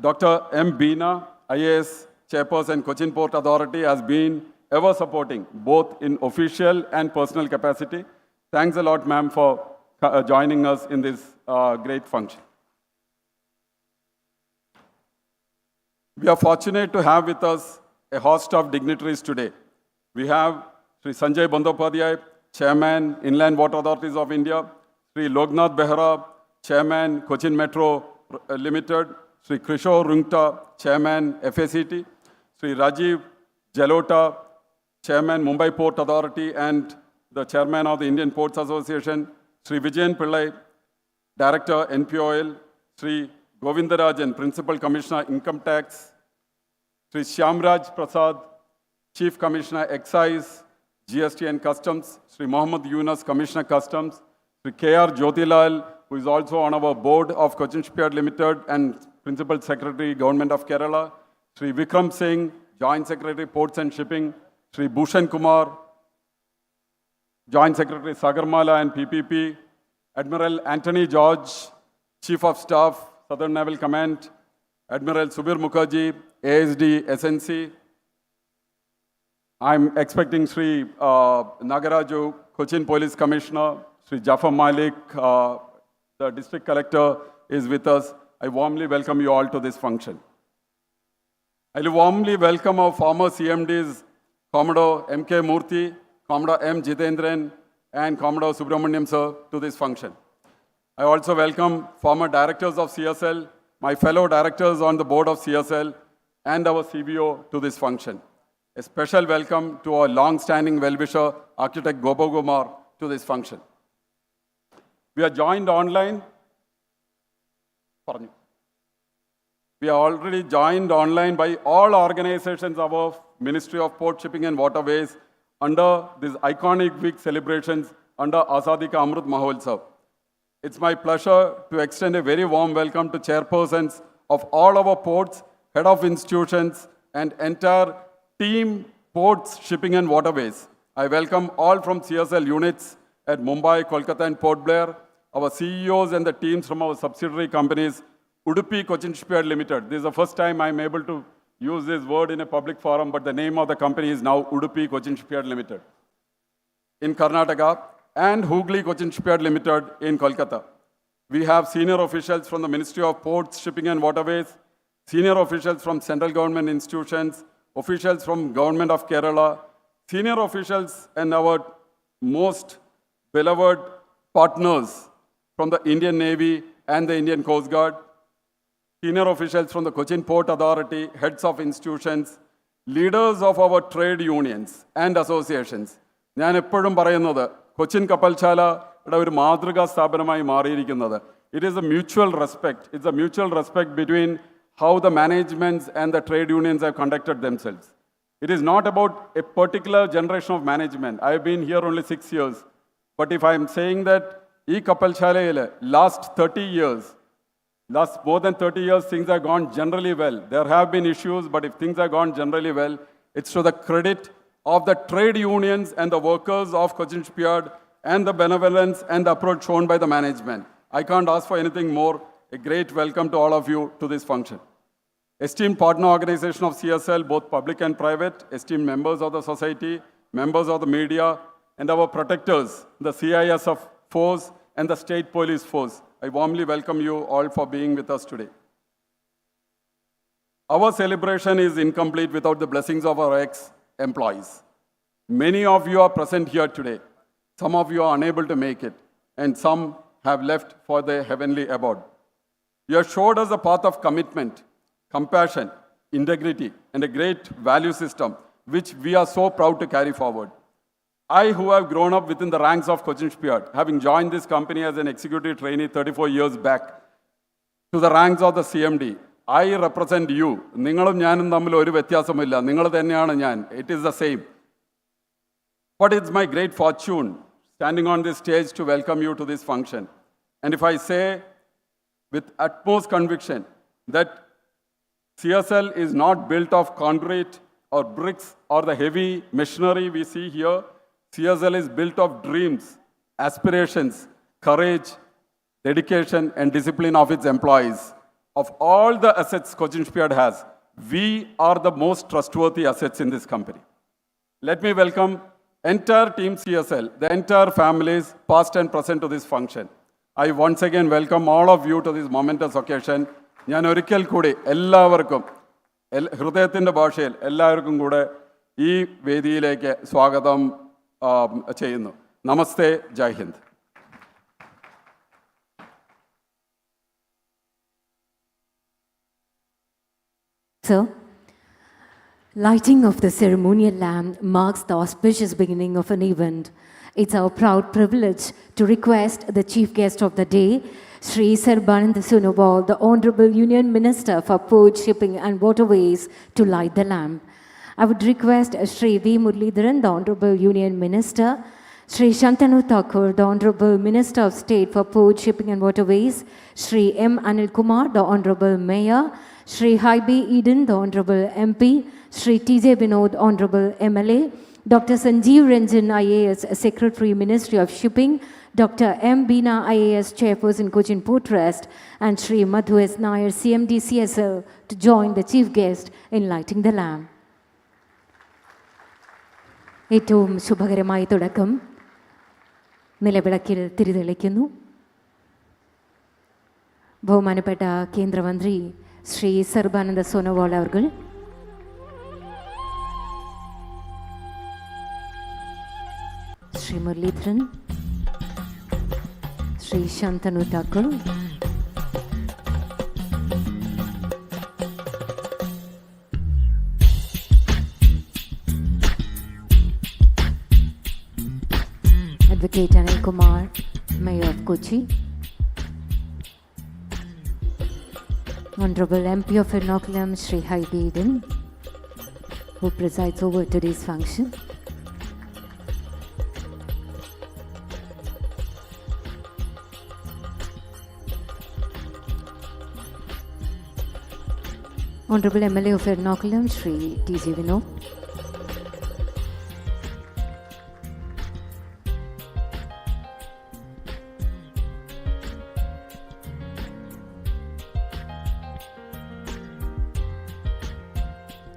Dr. M. Beena, IAS Chairperson, Cochin Port Authority, has been ever supporting, both in official and personal capacity. Thanks a lot, ma'am, for joining us in this great function. We are fortunate to have with us a host of dignitaries today. We have Sri Sanjay Bandyopadhyay, Chairman, Inland Water Authorities of India, Sri Loknath Behra, Chairman, Cochin Metro Limited, Sri Krishore Rungta, Chairman, FACT, Sri Rajiv Jalota, Chairman, Mumbai Port Authority and the Chairman of the Indian Ports Association, Sri Vijayan Pillai, Director, NPOL, Sri Govindarajan, Principal Commissioner, Income Tax, Sri Shyamraj Prasad, Chief Commissioner, Excise, GST and Customs, Sri Mohammad Yunus, Commissioner, Customs, Sri K.R. Jyotilal, who is also on our board of Cochin Shipyard Limited and Principal Secretary, Government of Kerala, Sri Vikram Singh, Joint Secretary, Ports and Shipping, Sri Bhushan Kumar, Joint Secretary, Sagarmala and PPP, Admiral Anthony George, Chief of Staff, Southern Naval Command, Admiral Subir Mukherjee, ASD, SNC. I'm expecting Sri Nagaraju, Cochin Police Commissioner, Sri Jafar Malik, the District Collector is with us. I warmly welcome you all to this function. I warmly welcome our former CMDs, Commodore M.K. Murthy, Commodore M. Jitendran, and Commodore Subramaniam sir to this function. I also welcome former directors of CSL, my fellow directors on the board of CSL, and our CBO to this function. A special welcome to our long-standing well-wisher, Architect Gopagumar, to this function. We are joined online. We are already joined online by all organizations of our Ministry of Port, Shipping and Waterways under these iconic week celebrations under Azadi Ka Amrit Mahotsav. It's my pleasure to extend a very warm welcome to chairpersons of all our ports, head of institutions, and entire team ports, shipping and waterways. I welcome all from CSL units at Mumbai, Kolkata, and Port Blair, our CEOs and the teams from our subsidiary companies, Udupi Cochin Shipyard Limited. This is the first time I'm able to use this word in a public forum, but the name of the company is now Udupi Cochin Shipyard Limited in Karnataka, and Hooghly Cochin Shipyard Limited in Kolkata. We have senior officials from the Ministry of Ports, Shipping and Waterways, senior officials from central government institutions, officials from Government of Kerala, senior officials and our most beloved partners from the Indian Navy and the Indian Coast Guard, senior officials from the Cochin Port Authority, heads of institutions, leaders of our trade unions and associations. ഞാൻ എപ്പോഴും പറയുന്നത് കൊച്ചിൻ കപ്പൽശാലയുടെ ഒരു മാതൃകാ സ്ഥാപനമായി മാറിയിരിക്കുന്നത്. It is a mutual respect. It's a mutual respect between how the managements and the trade unions have conducted themselves. It is not about a particular generation of management. I have been here only 6 years. But if I am saying that ഈ കപ്പൽശാലയിൽ last 30 years, more than 30 years, things have gone generally well. There have been issues, but if things have gone generally well, it's to the credit of the trade unions and the workers of Cochin Shipyard and the benevolence and the approach shown by the management. I can't ask for anything more. A great welcome to all of you to this function. Esteemed partner organization of CSL, both public and private, esteemed members of the society, members of the media, and our protectors, the CISF force and the state police force. I warmly welcome you all for being with us today. Our celebration is incomplete without the blessings of our ex-employees. Many of you are present here today. Some of you are unable to make it, and some have left for their heavenly abode. You have showed us a path of commitment, compassion, integrity, and a great value system, which we are so proud to carry forward. I, who have grown up within the ranks of Cochin Shipyard, having joined this company as an executive trainee 34 years back, to the ranks of the CMD, I represent you. നിങ്ങളും ഞാനും തമ്മിൽ ഒരു വ്യത്യാസമില്ല. നിങ്ങൾ തന്നെയാണ് ഞാൻ. It is the same. But it's my great fortune standing on this stage to welcome you to this function. And if I say with utmost conviction that CSL is not built of concrete or bricks or the heavy machinery we see here, CSL is built of dreams, aspirations, courage, dedication, and discipline of its employees. Of all the assets Cochin Shipyard has, we are the most trustworthy assets in this company. Let me welcome entire team CSL, the entire families, past and present, to this function. I once again welcome all of you to this momentous occasion. ഞാൻ ഒരിക്കൽ കൂടി എല്ലാവർക്കും ഹൃദയത്തിൻ്റെ ഭാഷയിൽ എല്ലാവർക്കും കൂടെ ഈ വേദിയിലേക്ക് സ്വാഗതം ചെയ്യുന്നു. നമസ്തേ, ജയ് Hind. Sir, lighting of the ceremonial lamp marks the auspicious beginning of an event. It's our proud privilege to request the chief guest of the day, Sri Sarbananda Sonowal, the Honorable Union Minister for Port, Shipping and Waterways, to light the lamp. I would request Sri V. Muralidharan, the Honorable Union Minister, Sri Shantanu Thakur, the Honorable Minister of State for Port, Shipping and Waterways, Sri M. Anil Kumar, the Honorable Mayor, Sri Haibi Eden, the Honorable MP, Sri T.J. Vinod, Honorable MLA, Dr. Sanjeev Ranjan, IAS, Secretary, Ministry of Shipping, Dr. M. Beena, IAS, Chairperson, Cochin Port Trust, and Sri Madhu S. Nair, CMD, CSL, to join the chief guest in lighting the lamp. ഏറ്റവും ശുഭകരമായ തുടക്കം നിലവിളക്കിൽ തിരിതെളിക്കുന്നു. ബഹുമാനപ്പെട്ട കേന്ദ്രമന്ത്രി ശ്രീ സർബാനന്ദ സോനോവാൾ അവർ, Shri Muraleedharan, Shri Shantanu Thakur, Advocate Anil Kumar, Mayor of Kochi, Honorable MP of Ernakulam, Sri Haibi Eden, who presides over today's function, Honorable MLA of Ernakulam, Shri T.C. Vinod.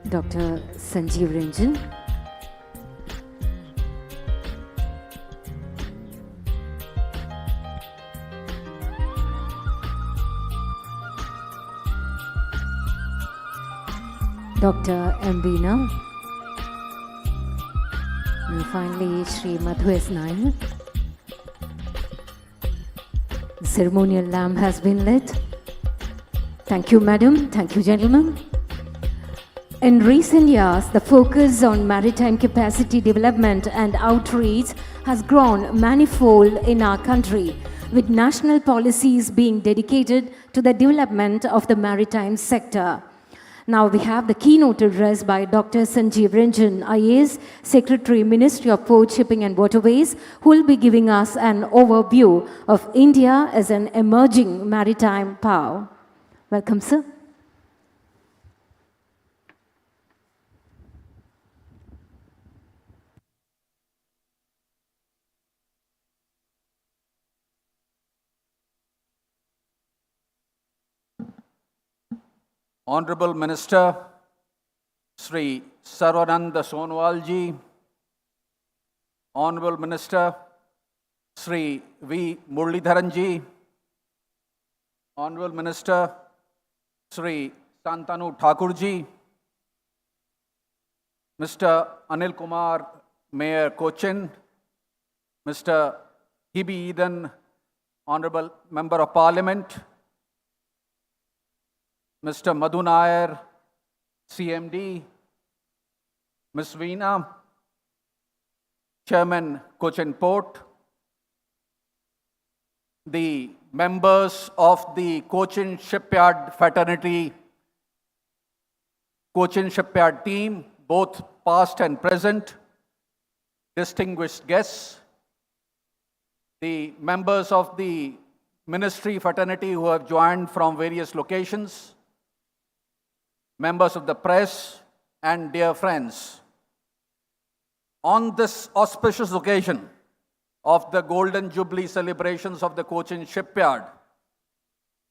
Dr. Sanjeev Ranjan. Dr. M. Veena. And finally, Shri Madhu S. Nair. The ceremonial lamp has been lit. Thank you, madam. Thank you, gentlemen. In recent years, the focus on maritime capacity development and outreach has grown manifold in our country, with national policies being dedicated to the development of the maritime sector. Now we have the keynote address by Dr. Sanjeev Ranjan, IAS, Secretary, Ministry of Ports, Shipping and Waterways, who will be giving us an overview of India as an emerging maritime power. Welcome, sir. Honorable Minister Sri Sarvananda Sonowal ji, Honorable Minister Sri V. Muralidharan ji, Honorable Minister Sri Santanu Thakur ji, Mr. Anil Kumar, Mayor Cochin, Mr. Hibi Eden, Honorable Member of Parliament, Mr. Madhu Nair, CMD, Ms. Veena, Chairman Cochin Port, the members of the Cochin Shipyard fraternity, Cochin Shipyard team, both past and present, distinguished guests, the members of the ministry fraternity who have joined from various locations, members of the press, and dear friends. On this auspicious occasion of the Golden Jubilee celebrations of the Cochin Shipyard,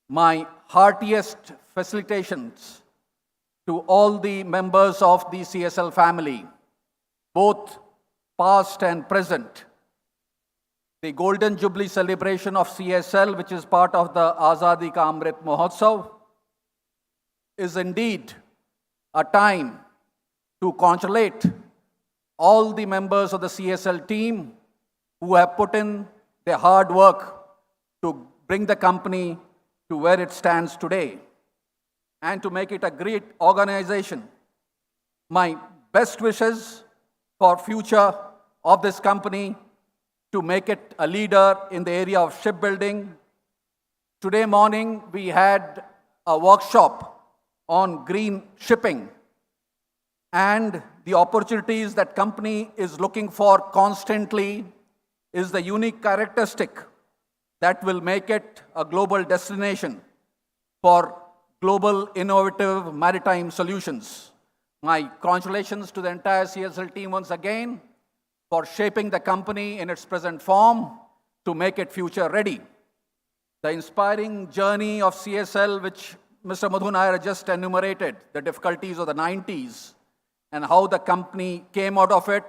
my heartiest felicitations to all the members of the CSL family, both past and present. The Golden Jubilee celebration of CSL, which is part of the Azadi Ka Amrit Mahotsav, is indeed a time to congratulate all the members of the CSL team who have put in their hard work to bring the company to where it stands today and to make it a great organization. My best wishes for future of this company to make it a leader in the area of shipbuilding. Today morning, we had a workshop on green shipping and the opportunities that company is looking for constantly is the unique characteristic that will make it a global destination for global innovative maritime solutions. My congratulations to the entire CSL team once again for shaping the company in its present form to make it future ready. The inspiring journey of CSL, which Mr. Madhu Nair just enumerated, the difficulties of the 90s and how the company came out of it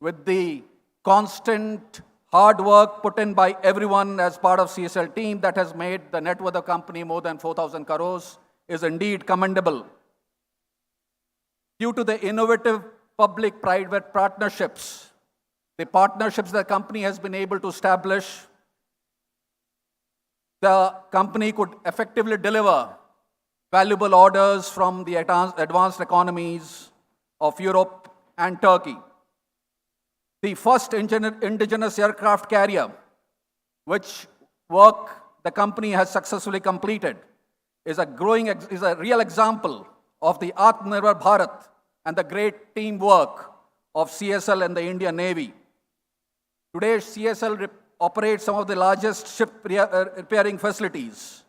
with the constant hard work put in by everyone as part of CSL team that has made the net worth of the company more than 4,000 crores is indeed commendable. Due to the innovative public-private partnerships, the partnerships the company has been able to establish, the company could effectively deliver valuable orders from the advanced economies of Europe and Turkey. The first indigenous aircraft carrier, which work the company has successfully completed, is a real example of the Atmanirbhar Bharat and the great teamwork of CSL and the Indian Navy. Today, CSL operates some of the largest ship repairing facilities.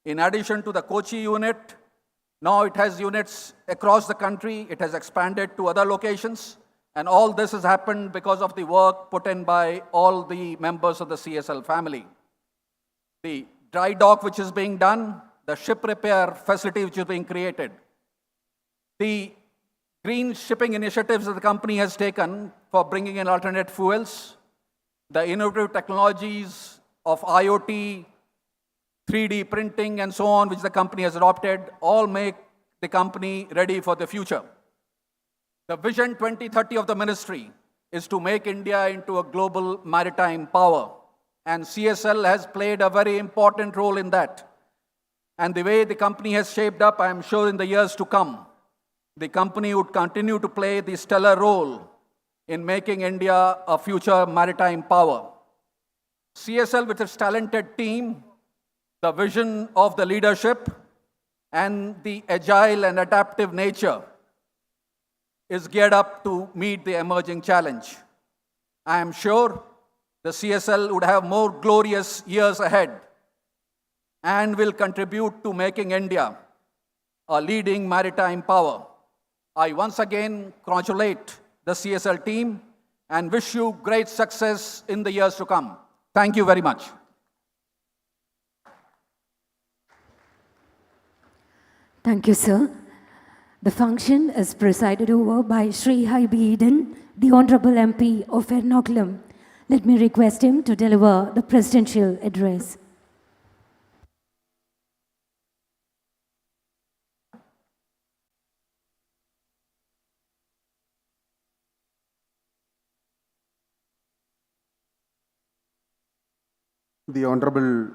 In addition to the Kochi unit, Now it has units across the country. It has expanded to other locations. And all this has happened because of the work put in by all the members of the CSL family. The dry dock which is being done, the ship repair facility which is being created, the green shipping initiatives that the company has taken for bringing in alternate fuels, the innovative technologies of IoT, 3D printing, and so on, which the company has adopted, all make the company ready for the future. The Vision 2030 of the ministry is to make India into a global maritime power, and CSL has played a very important role in that. And the way the company has shaped up, I am sure in the years to come, the company would continue to play the stellar role in making India a future maritime power. CSL, with its talented team, the vision of the leadership, and the agile and adaptive nature, is geared up to meet the emerging challenge. I am sure the CSL would have more glorious years ahead and will contribute to making India a leading maritime power. I once again congratulate the CSL team and wish you great success in the years to come. Thank you very much. Thank you, sir. The function is presided over by Sri Haibi Eden, the Honorable MP of Ernakulam. Let me request him to deliver the presidential address. The Honorable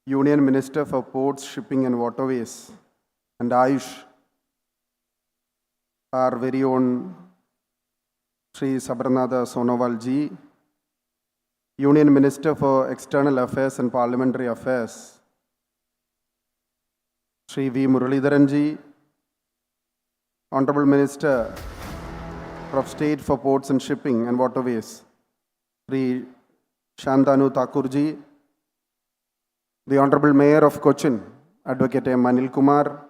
Union Minister for Ports, Shipping and Waterways and Ayush, our very own Sri Sabranatha Sonowal ji, Union Minister for External Affairs and Parliamentary Affairs, Sri V. Muralidharan ji, Honorable Minister of State for Ports and Shipping and Waterways, Sri Shantanu Thakur ji, the Honorable Mayor of Cochin, Advocate M. Anil Kumar,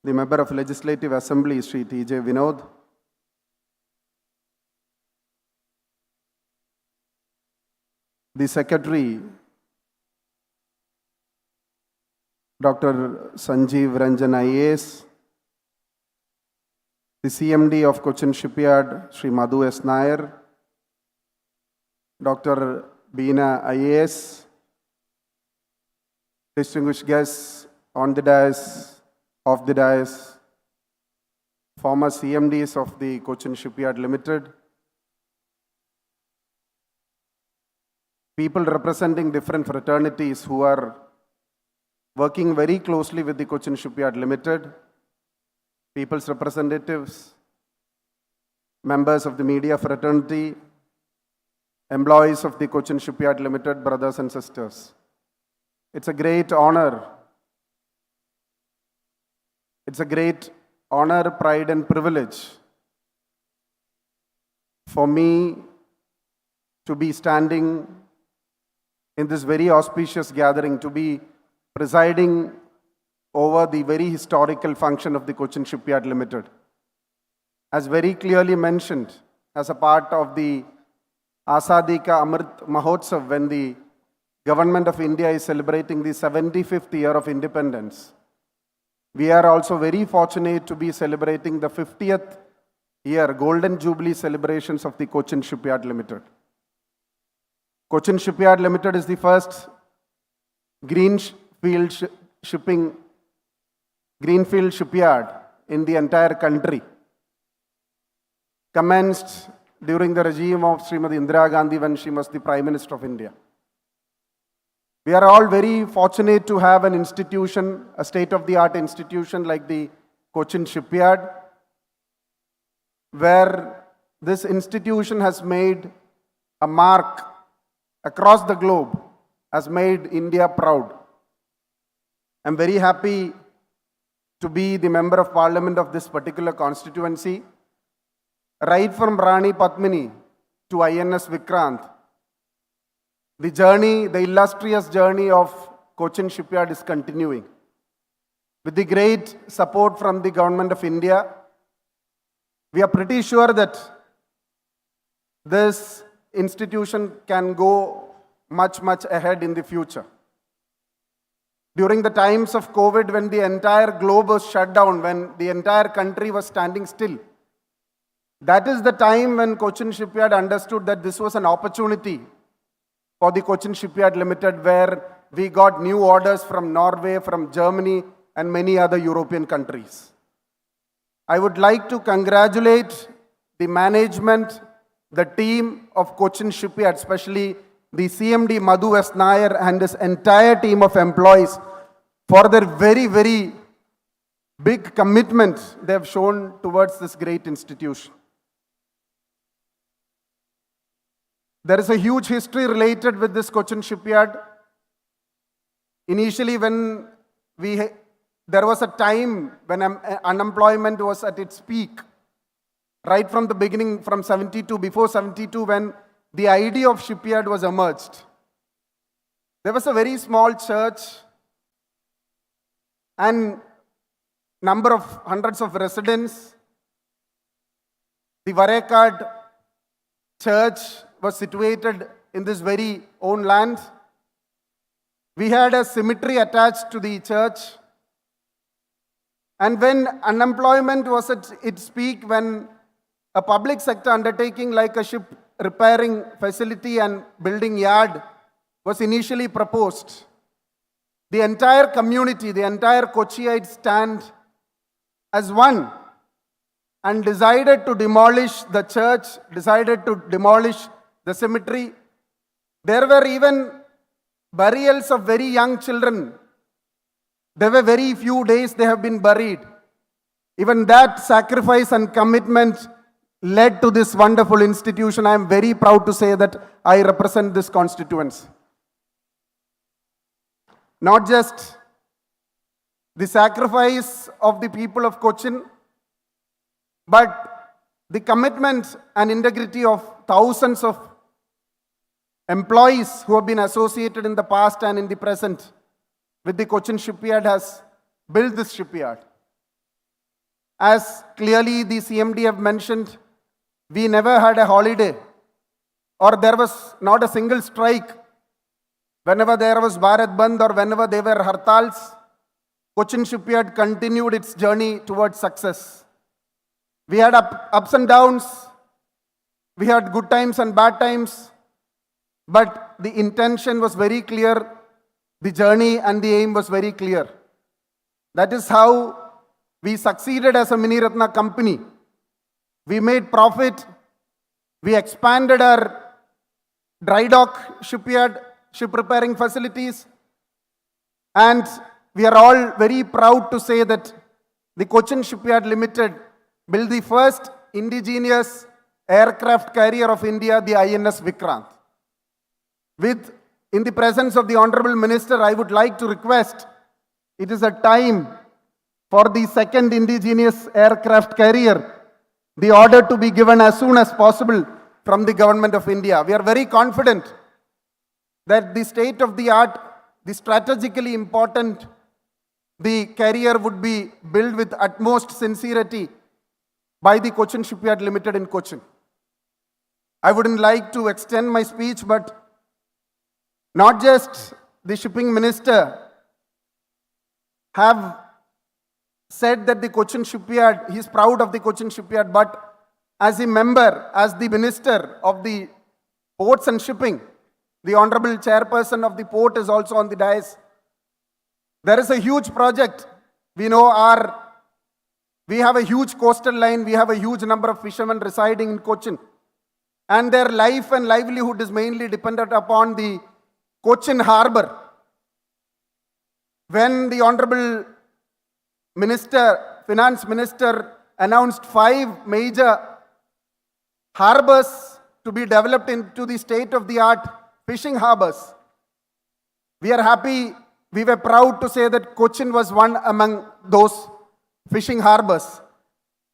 the Member of Legislative Assembly, Sri T.J. Vinod, the Secretary, Dr. Sanjeev Ranjan IAS, the CMD of Cochin Shipyard, Sri Madhu S. Nair, Dr. Beena IAS, distinguished guests on the dais, off the dais, former CMDs of the Cochin Shipyard Limited, people representing different fraternities who are working very closely with the Cochin Shipyard Limited, people's representatives, members of the media fraternity, employees of the Cochin Shipyard Limited, brothers and sisters. It's a great honor. It's a great honor, pride, and privilege for me to be standing in this very auspicious gathering, to be presiding over the very historical function of the Cochin Shipyard Limited. As very clearly mentioned, as a part of the Azadi Ka Amrit Mahotsav, when the Government of India is celebrating the 75th year of independence, we are also very fortunate to be celebrating the 50th year Golden Jubilee celebrations of the Cochin Shipyard Limited. Cochin Shipyard Limited is the first greenfield shipyard in the entire country, commenced during the regime of Srimati Indira Gandhi when she was the Prime Minister of India. We are all very fortunate to have an institution, a state-of-the-art institution like the Cochin Shipyard, where this institution has made a mark across the globe, has made India proud. I'm very happy to be the Member of Parliament of this particular constituency. Right from Rani Padmini to INS Vikrant, the journey, the illustrious journey of Cochin Shipyard is continuing. with the great support from the Government of India, we are pretty sure that this institution can go much, much ahead in the future. During the times of COVID, when the entire globe was shut down, when the entire country was standing still, that is the time when Cochin Shipyard understood that this was an opportunity for the Cochin Shipyard Limited, where we got new orders from Norway, from Germany, and many other European countries. I would like to congratulate the management, the team of Cochin Shipyard, especially the CMD Madhu S. Nair and his entire team of employees for their very, very big commitment they have shown towards this great institution. There is a huge history related with this Cochin Shipyard. Initially, when there was a time when unemployment was at its peak, right from the beginning, from 72, before 72, when the idea of shipyard was emerged. There was a very small church and number of hundreds of residents. The Varekad church was situated in this very own land. We had a cemetery attached to the church. And when unemployment was at its peak, when a public sector undertaking like a ship repairing facility and building yard was initially proposed, the entire community, the entire Kochiites stand as one and decided to demolish the church, decided to demolish the cemetery. There were even burials of very young children. There were very few days they have been buried. Even that sacrifice and commitment led to this wonderful institution. I am very proud to say that I represent this constituency. Not just the sacrifice of the people of Cochin, but the commitment and integrity of thousands of employees who have been associated in the past and in the present with the Cochin Shipyard has built this shipyard. As clearly the CMD have mentioned, we never had a holiday, or there was not a single strike. Whenever there was Bharat Bandh or whenever there were hartals, Cochin Shipyard continued its journey towards success. We had ups and downs, we had good times and bad times, but the intention was very clear, the journey and the aim was very clear. That is how we succeeded as a Mini Ratna company. We made profit, we expanded our dry dock shipyard, ship repairing facilities, and we are all very proud to say that the Cochin Shipyard Limited built the first indigenous aircraft carrier of India, the INS Vikrant. In the presence of the Honorable Minister, I would like to request, it is a time for the second indigenous aircraft carrier, the order to be given as soon as possible from the Government of India. We are very confident that the state of the art, the strategically important, the carrier would be built with utmost sincerity by the Cochin Shipyard Limited in Cochin. I wouldn't like to extend my speech, but not just the shipping minister have said that the Cochin Shipyard, he is proud of the Cochin Shipyard, but as a member, as the minister of the ports and shipping, the honorable chairperson of the port is also on the dais. There is a huge project. We know we have a huge coastal line, we have a huge number of fishermen residing in Cochin, and their life and livelihood is mainly dependent upon the Cochin Harbour. When the Honorable Finance Minister announced 5 major harbours to be developed into the state-of-the-art fishing harbours, we are happy, we were proud to say that Cochin was one among those fishing harbours.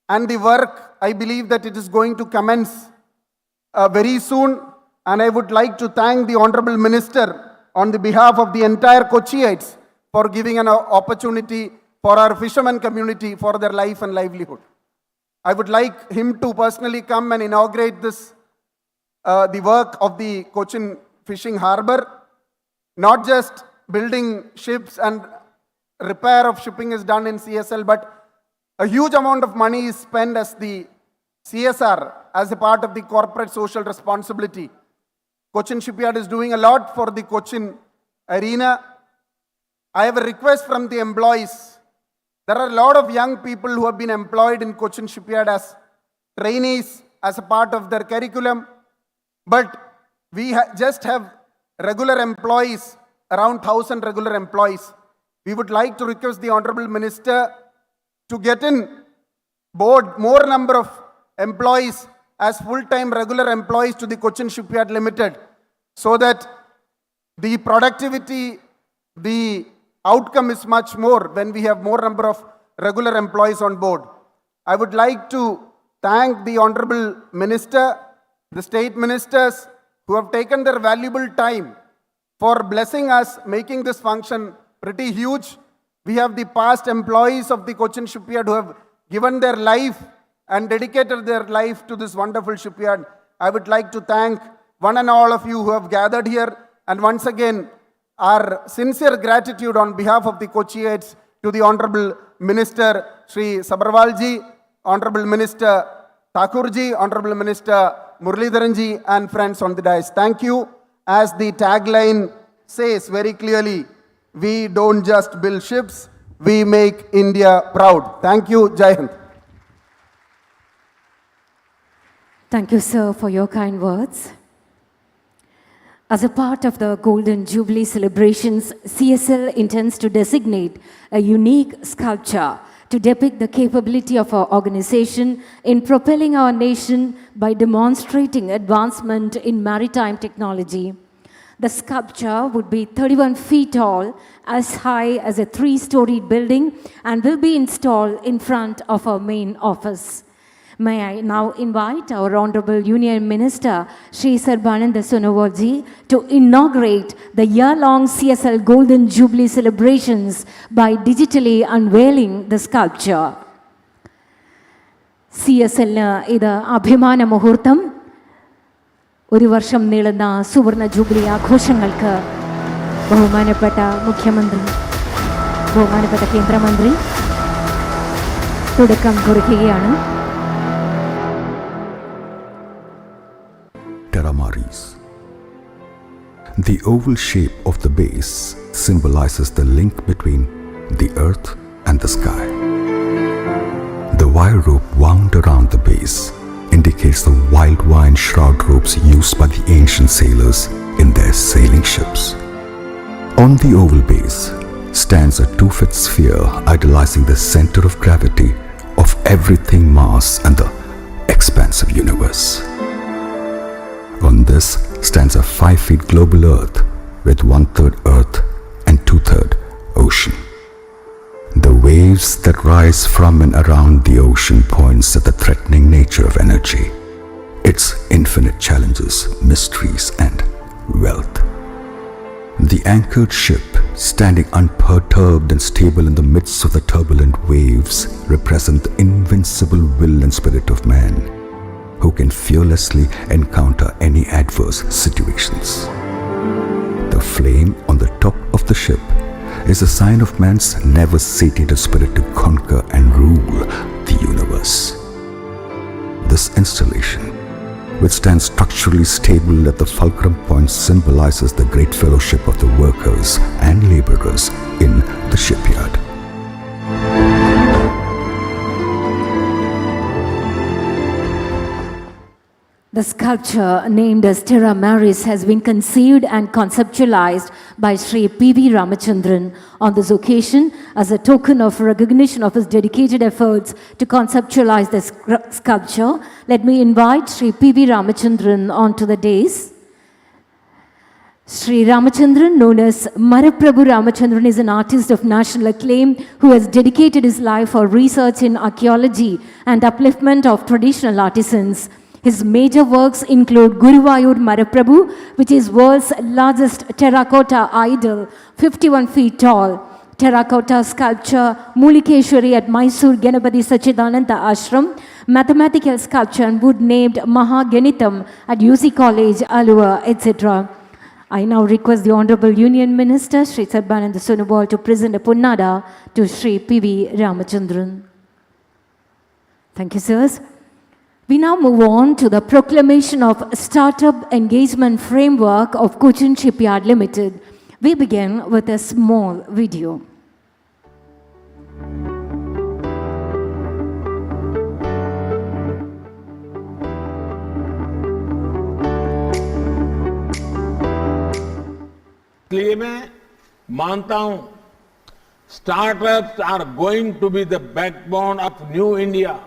And the work, I believe that it is going to commence very soon. And I would like to thank the Honorable Minister on the behalf of the entire Kochiites for giving an opportunity for our fishermen community for their life and livelihood. I would like him to personally come and inaugurate this, the work of the Cochin fishing harbor. Not just building ships and repair of shipping is done in CSL, but a huge amount of money is spent as the CSR, as a part of the corporate social responsibility. Cochin Shipyard is doing a lot for the Cochin arena. I have a request from the employees. There are a lot of young people who have been employed in Cochin Shipyard as trainees, as a part of their curriculum. But we just have regular employees, around 1,000 regular employees. We would like to request the Honorable Minister to get in board more number of employees as full-time regular employees to the Cochin Shipyard Limited, so that the productivity, the outcome is much more when we have more number of regular employees on board. I would like to thank the Honorable Minister, the state ministers who have taken their valuable time for blessing us, making this function pretty huge. We have the past employees of the Cochin Shipyard who have given their life and dedicated their life to this wonderful shipyard. I would like to thank one and all of you who have gathered here, and once again, our sincere gratitude on behalf of the Kochiites to the Honorable Minister Shri Sabarwalji, Honorable Minister Thakurji, Honorable Minister Muralidharanji, and friends on the dais. Thank you. As the tagline says very clearly, we don't just build ships, we make India proud. Thank you. Jai Hind. Thank you, sir, for your kind words. As a part of the Golden Jubilee celebrations, CSL intends to designate a unique sculpture to depict the capability of our organization in propelling our nation by demonstrating advancement in maritime technology. The sculpture would be 31 feet tall, as high as a 3-storied building, and will be installed in front of our main office. May I now invite our Honorable Union Minister, Shri Sarbananda Sonowalji, to inaugurate the year-long CSL Golden Jubilee celebrations by digitally unveiling the sculpture. CSL ida Abhimana Muhurtam, ഒരു വർഷം നീളുന്ന സുവർണ jubilee ആഘോഷങ്ങൾക്ക് ബഹുമാനപ്പെട്ട മുഖ്യമന്ത്രി, ബഹുമാനപ്പെട്ട കേന്ദ്രമന്ത്രി തുടക്കം കുറിക്കുകയാണ്. Terramaris. The oval shape of the base symbolizes the link between the earth and the sky. The wire rope wound around the base indicates the wild vine shroud ropes used by the ancient sailors in their sailing ships. On the oval base stands a 2-foot sphere idolizing the center of gravity of everything mass and the expansive universe. On this stands a 5-foot global earth with 1/3 earth and 2/3 ocean. The waves that rise from and around the ocean points at the threatening nature of energy, its infinite challenges, mysteries, and wealth. The anchored ship, standing unperturbed and stable in the midst of the turbulent waves, represent the invincible will and spirit of man, who can fearlessly encounter any adverse situations. The flame on the top of the ship is a sign of man's never-satiated spirit to conquer and rule the universe. This installation, which stands structurally stable at the fulcrum point, symbolizes the great fellowship of the workers and laborers in the shipyard. The sculpture named as Terramaris has been conceived and conceptualized by Sri P.V. Ramachandran on this occasion as a token of recognition of his dedicated efforts to conceptualize the sculpture. Let me invite Sri P.V. Ramachandran onto the dais. Sri Ramachandran, known as Maraprabhu Ramachandran, is an artist of national acclaim who has dedicated his life for research in archaeology and upliftment of traditional artisans. His major works include Guruvayur Maraprabhu, which is world's largest terracotta idol, 51 feet tall. terracotta sculpture, Mulikeshwari at Mysore Ganapati Sachidananda Ashram, mathematical sculpture and wood named Mahagenitam at UC College, Alua, etc. I now request the Honorable Union Minister, Sri Sarbananda Sonowal, to present a Punnada to Sri P.V. Ramachandran. Thank you, sirs. We now move on to the proclamation of Startup Engagement Framework of Cochin Shipyard Limited. We begin with a small video. इसलिए मैं मानता हूं startups are going to be the backbone of new India.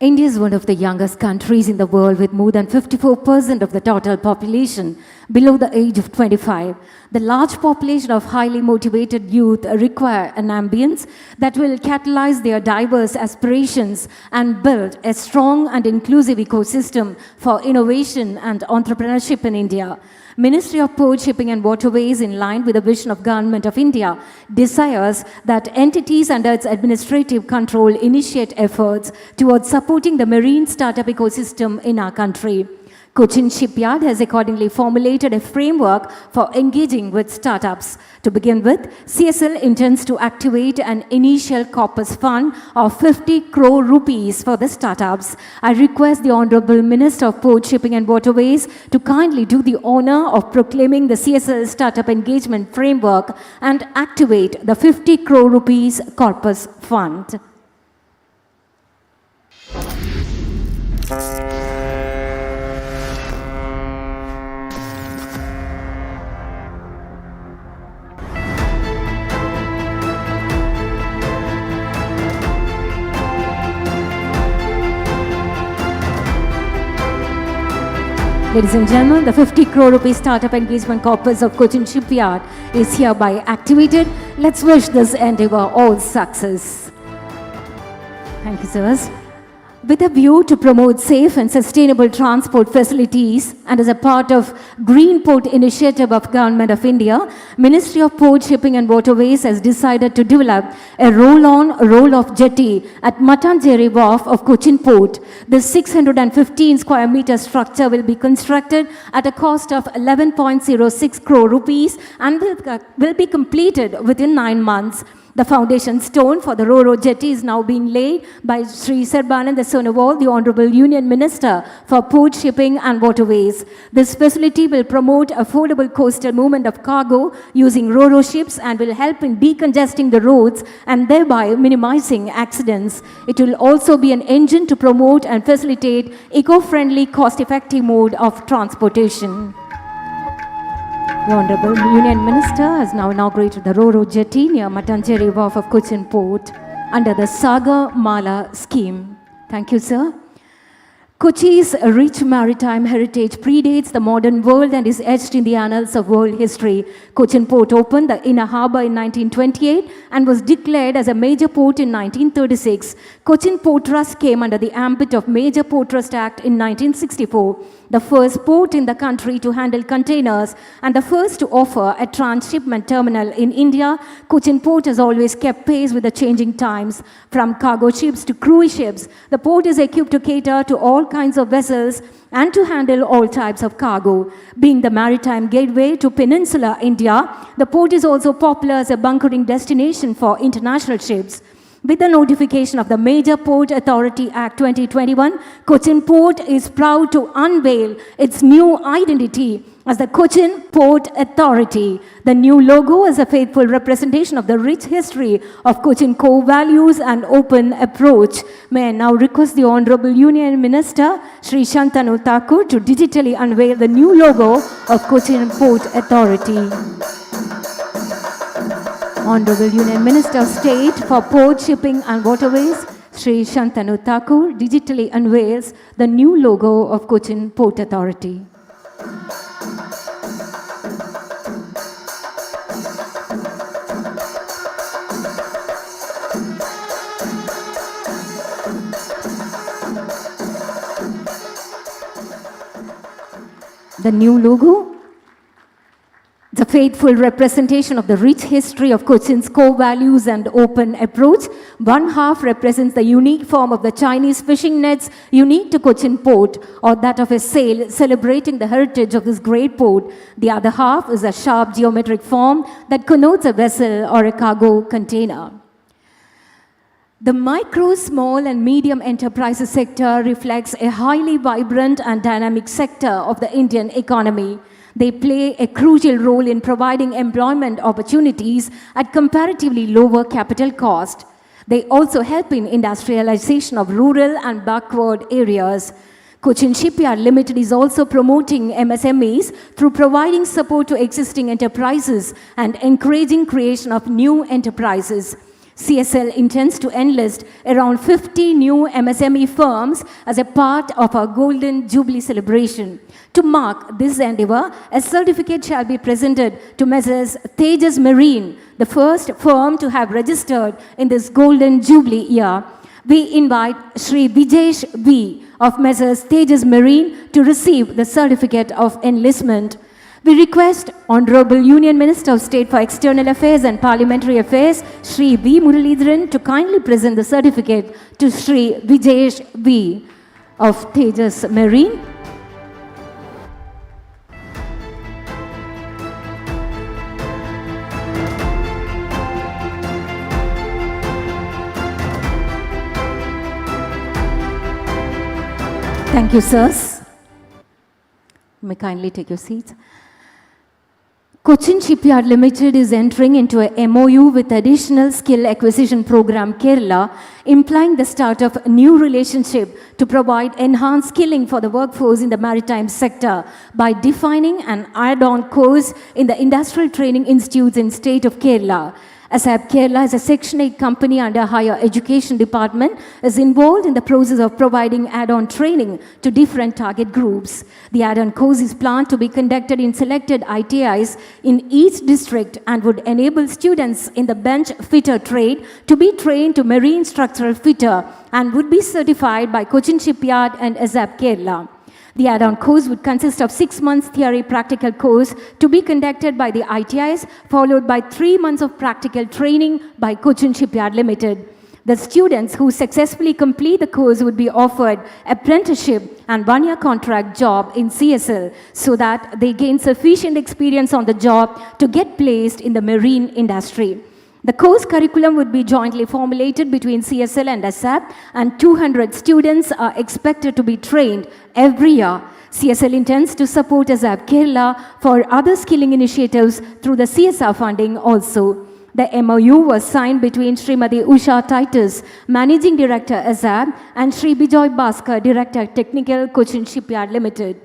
India is one of the youngest countries in the world with more than 54% of the total population below the age of 25. The large population of highly motivated youth require an ambience that will catalyze their diverse aspirations and build a strong and inclusive ecosystem for innovation and entrepreneurship in India. Ministry of Port, Shipping and Waterways, in line with the vision of Government of India, desires that entities under its administrative control initiate efforts towards supporting the marine startup ecosystem in our country. Cochin Shipyard has accordingly formulated a framework for engaging with startups. To begin with, CSL intends to activate an initial corpus fund of 50 crore rupees for the startups. I request the Honorable Minister of Port, Shipping and Waterways to kindly do the honor of proclaiming the CSL Startup Engagement Framework and activate the 50 crore rupees corpus fund. Ladies and gentlemen, the 50 crore rupees startup engagement corpus of Cochin Shipyard is hereby activated. Let's wish this endeavor all success. Thank you, sirs. With a view to promote safe and sustainable transport facilities and as a part of Green Port Initiative of Government of India, Ministry of Port, Shipping and Waterways has decided to develop a roll-on, roll-off jetty at Matanjeri Wharf of Cochin Port. This 615 square meter structure will be constructed at a cost of 11.06 crore rupees and will be completed within 9 months. The foundation stone for the Ro-Ro jetty is now being laid by Sri Sarbananda Sonowal, the Honorable Union Minister for Port, Shipping and Waterways. This facility will promote affordable coastal movement of cargo using Ro-Ro ships and will help in decongesting the roads and thereby minimizing accidents. It will also be an engine to promote and facilitate eco-friendly, cost-effective mode of transportation. The Honorable Union Minister has now inaugurated the Ro-Ro jetty near Matanjeri Wharf of Cochin Port under the Sagar Mala scheme. Thank you, sir. Kochi's rich maritime heritage predates the modern world and is etched in the annals of world history. Cochin Port opened the inner harbour in 1928 and was declared as a major port in 1936. Cochin Port Trust came under the ambit of Major Port Trust Act in 1964. The first port in the country to handle containers and the first to offer a transshipment terminal in India, Cochin Port has always kept pace with the changing times. From cargo ships to cruise ships, the port is equipped to cater to all kinds of vessels and to handle all types of cargo. Being the maritime gateway to peninsular India, the port is also popular as a bunkering destination for international ships. With the notification of the Major Port Authority Act 2021, Cochin Port is proud to unveil its new identity as the Cochin Port Authority. The new logo is a faithful representation of the rich history of Cochin core values and open approach. May I now request the Honorable Union Minister, Sri Shantanu Thakur, to digitally unveil the new logo of Cochin Port Authority. Honorable Union Minister of State for Port, Shipping and Waterways, Shri Shantanu Thakur digitally unveils the new logo of Cochin Port Authority. The new logo, the faithful representation of the rich history of Cochin's core values and open approach. One half represents the unique form of the Chinese fishing nets unique to Cochin Port, or that of a sail celebrating the heritage of this great port. The other half is a sharp geometric form that connotes a vessel or a cargo container. The micro, small and medium enterprises sector reflects a highly vibrant and dynamic sector of the Indian economy. They play a crucial role in providing employment opportunities at comparatively lower capital cost. They also help in industrialization of rural and backward areas. Cochin Shipyard Limited is also promoting MSMEs through providing support to existing enterprises and encouraging creation of new enterprises. CSL intends to enlist around 50 new MSME firms as a part of our Golden Jubilee celebration. To mark this endeavor, a certificate shall be presented to Messrs. Tejas Marine, the first firm to have registered in this Golden Jubilee year. We invite Shri Vijesh V of Messrs. Tejas Marine to receive the certificate of enlistment. We request Honorable Union Minister of State for External Affairs and Parliamentary Affairs, Shri V. Muralidharan, to kindly present the certificate to Shri Vijesh V of Tejas Marine. Thank you, sirs. You may kindly take your seats. Cochin Shipyard Limited is entering into a MOU with Additional Skill Acquisition Program Kerala, implying the start of a new relationship to provide enhanced skilling for the workforce in the maritime sector by defining an add-on course in the industrial training institutes in state of Kerala. ASAP Kerala, as a Section 8 company under Higher Education Department, is involved in the process of providing add-on training to different target groups. The add-on course is planned to be conducted in selected ITIs in each district and would enable students in the bench fitter trade to be trained to marine structural fitter and would be certified by Cochin Shipyard and ASAP Kerala. The add-on course would consist of 6 months theory practical course to be conducted by the ITIs, followed by 3 months of practical training by Cochin Shipyard Limited. The students who successfully complete the course would be offered apprenticeship and 1-year contract job in CSL so that they gain sufficient experience on the job to get placed in the marine industry. The course curriculum would be jointly formulated between CSL and ASAP, and 200 students are expected to be trained every year. CSL intends to support ASAP Kerala for other skilling initiatives through the CSR funding also. The MOU was signed between Srimati Usha Titus, Managing Director ASAP, and Shri Bijoy Bhaskar, Director Technical, Cochin Shipyard Limited.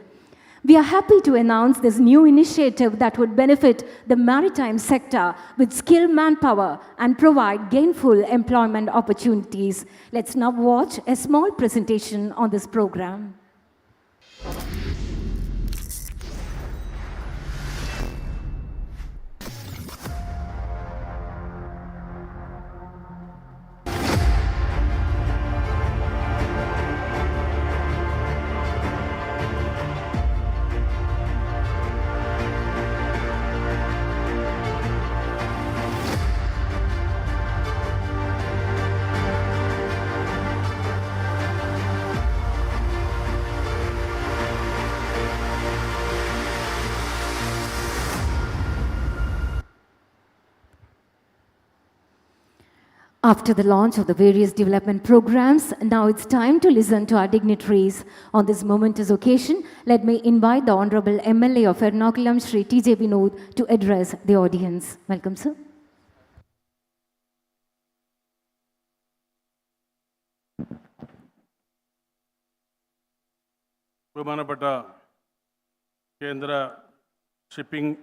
We are happy to announce this new initiative that would benefit the maritime sector with skilled manpower and provide gainful employment opportunities. Let's now watch a small presentation on this program. After the launch of the various development programs, now it's time to listen to our dignitaries. On this momentous occasion, let me invite the Honorable MLA of Ernakulam, Shri T.J. Vinod, to address the audience. Welcome, sir. ബഹുമാനപ്പെട്ട കേന്ദ്ര shipping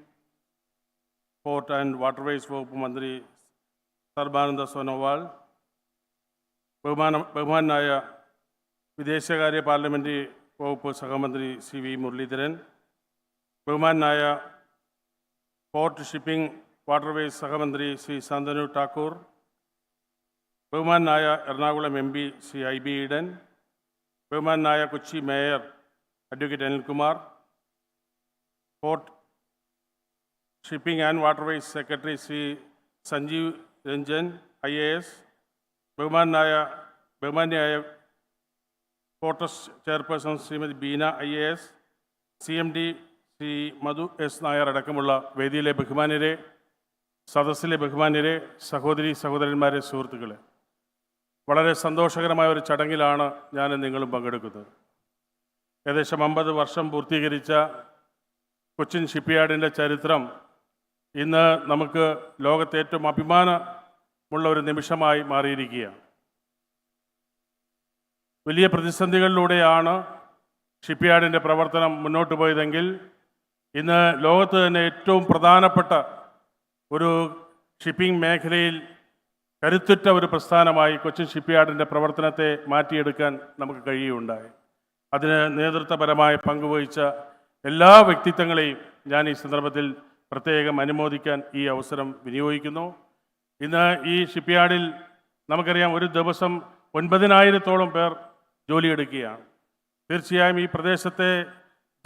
port and waterways വകുപ്പ് മന്ത്രി സർബാനന്ദ സോനോവാൾ, ബഹുമാനായ വിദേശകാര്യ parliamentary വകുപ്പ് സഹമന്ത്രി Shri V Muraleedharan, ബഹുമാനായ port shipping waterways സഹമന്ത്രി ശ്രീ ശാന്തനു ഠാക്കൂർ, ബഹുമാനായ Ernakulam M P Shri I B Eden, ബഹുമാനായ Kochi mayor advocate Anilkumar, port shipping and waterways secretary Shri Sanjeev Ranjan IAS, ബഹുമാന്യായ ports chairperson Shrimati Beena IAS, CMD Shri Madhu S Nair അടക്കമുള്ള വേദിയിലെ ബഹുമാന്യരെ, സദസ്സിലെ ബഹുമാന്യരെ, സഹോദരന്മാരെ, സുഹൃത്തുക്കളെ, വളരെ സന്തോഷകരമായ ഒരു ചടങ്ങിലാണ് ഞാൻ നിങ്ങളും പങ്കെടുക്കുന്നത്. ഏകദേശം 50 വർഷം പൂർത്തീകരിച്ച കൊച്ചിൻ ഷിപ്പ്യാർഡിൻ്റെ ചരിത്രം ഇന്ന് നമുക്ക് ലോകത്തെ ഏറ്റവും അഭിമാനമുള്ള ഒരു നിമിഷമായി മാറിയിരിക്കുകയാണ്. വലിയ പ്രതിസന്ധികളിലൂടെയാണ് ഷിപ്പ്യാർഡിൻ്റെ പ്രവർത്തനം മുന്നോട്ട് പോയതെങ്കിൽ ഇന്ന് ലോകത്ത് തന്നെ ഏറ്റവും പ്രധാനപ്പെട്ട ഒരു ഷിപ്പിംഗ് മേഖലയിൽ കരുത്തുറ്റ ഒരു പ്രസ്ഥാനമായി കൊച്ചിൻ ഷിപ്പ്യാർഡിൻ്റെ പ്രവർത്തനത്തെ മാറ്റിയെടുക്കാൻ നമുക്ക് കഴിയുകയുണ്ടായി. അതിന് നേതൃത്വപരമായി പങ്കുവഹിച്ച എല്ലാ വ്യക്തിത്വങ്ങളെയും ഞാൻ ഈ സന്ദർഭത്തിൽ പ്രത്യേകം അനുമോദിക്കാൻ ഈ അവസരം വിനിയോഗിക്കുന്നു. ഇന്ന് ഈ ഷിപ്പ്യാർഡിൽ നമുക്കറിയാം, ഒരു ദിവസം 9,000-ഓളം പേർ ജോലിയെടുക്കുകയാണ്. തീർച്ചയായും ഈ പ്രദേശത്തെ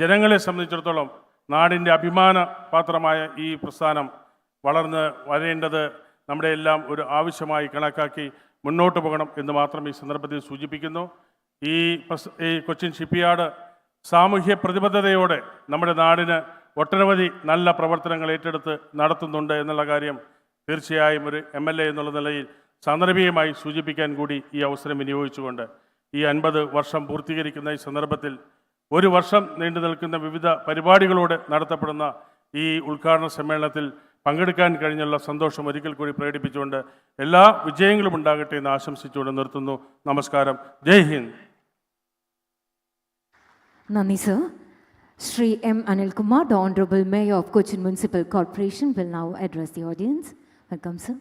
ജനങ്ങളെ സംബന്ധിച്ചിടത്തോളം നാടിൻ്റെ അഭിമാന പാത്രമായ ഈ പ്രസ്ഥാനം വളർന്ന് വരേണ്ടത് നമ്മുടെ എല്ലാം ഒരു ആവശ്യമായി കണക്കാക്കി മുന്നോട്ട് പോകണം എന്ന് മാത്രം ഈ സന്ദർഭത്തിൽ സൂചിപ്പിക്കുന്നു. ഈ കൊച്ചിൻ ഷിപ്പ്യാർഡ് സാമൂഹ്യ പ്രതിബദ്ധതയോടെ നമ്മുടെ നാടിന് ഒട്ടനവധി നല്ല പ്രവർത്തനങ്ങൾ ഏറ്റെടുത്ത് നടത്തുന്നുണ്ട് എന്നുള്ള കാര്യം തീർച്ചയായും ഒരു MLA എന്നുള്ള നിലയിൽ സാന്ദർഭികമായി സൂചിപ്പിക്കാൻ കൂടി ഈ അവസരം വിനിയോഗിച്ചുകൊണ്ട് ഈ 50 വർഷം പൂർത്തീകരിക്കുന്ന ഈ സന്ദർഭത്തിൽ ഒരു വർഷം നീണ്ടു നിൽക്കുന്ന വിവിധ പരിപാടികളോടെ നടത്തപ്പെടുന്ന ഈ ഉദ്ഘാടന സമ്മേളനത്തിൽ പങ്കെടുക്കാൻ കഴിഞ്ഞുള്ള സന്തോഷം ഒരിക്കൽ കൂടി പ്രകടിപ്പിച്ചുകൊണ്ട് എല്ലാ വിജയങ്ങളും ഉണ്ടാകട്ടെ എന്ന് ആശംസിച്ചുകൊണ്ട് നിർത്തുന്നു. നമസ്കാരം. ജയ് Hind. Nani sir. Shri M. Anil Kumar, the Honorable Mayor of Cochin Municipal Corporation, will now address the audience. Welcome, sir.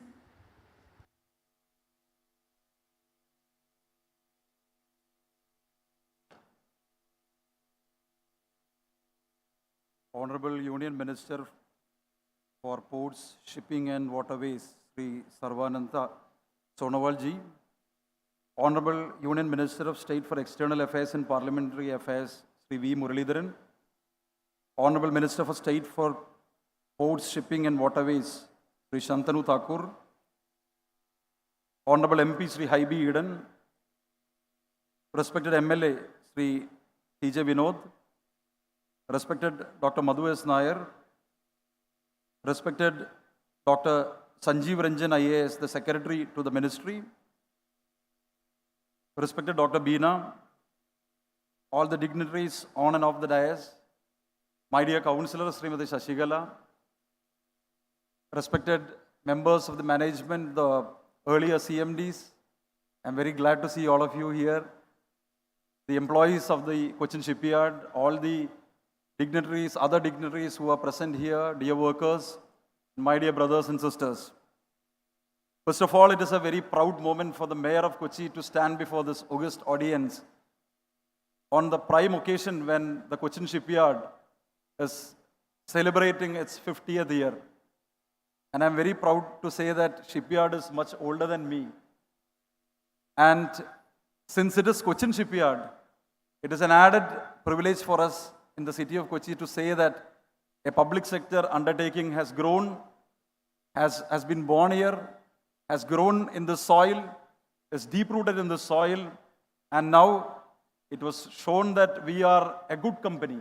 Honorable Union Minister for Ports, Shipping and Waterways, Sri Sarvananda Sonowal ji, Honorable Union Minister of State for External Affairs and Parliamentary Affairs, Sri V. Muralidharan, Honorable Minister for State for Ports, Shipping and Waterways, Sri Shantanu Thakur, Honorable MP Sri Ib Eden, respected MLA Sri TJ Vinod, respected Dr. Madhu S. Nair, respected Dr. Sanjeev Ranjan IAS, the Secretary to the Ministry, respected Dr. Beena, all the dignitaries on and off the dais, my dear Councillor Srimati Shashigala, respected members of the management, the earlier CMDs, I'm very glad to see all of you here, the employees of the Cochin Shipyard, all the dignitaries, other dignitaries who are present here, dear workers, my dear brothers and sisters. First of all, it is a very proud moment for the Mayor of Kochi to stand before this august audience on the prime occasion when the Cochin Shipyard is celebrating its 50th year. And I'm very proud to say that Shipyard is much older than me. And since it is Cochin Shipyard, it is an added privilege for us in the city of Kochi to say that a public sector undertaking has grown, has been born here, has grown in the soil, is deep-rooted in the soil, and now it was shown that we are a good company.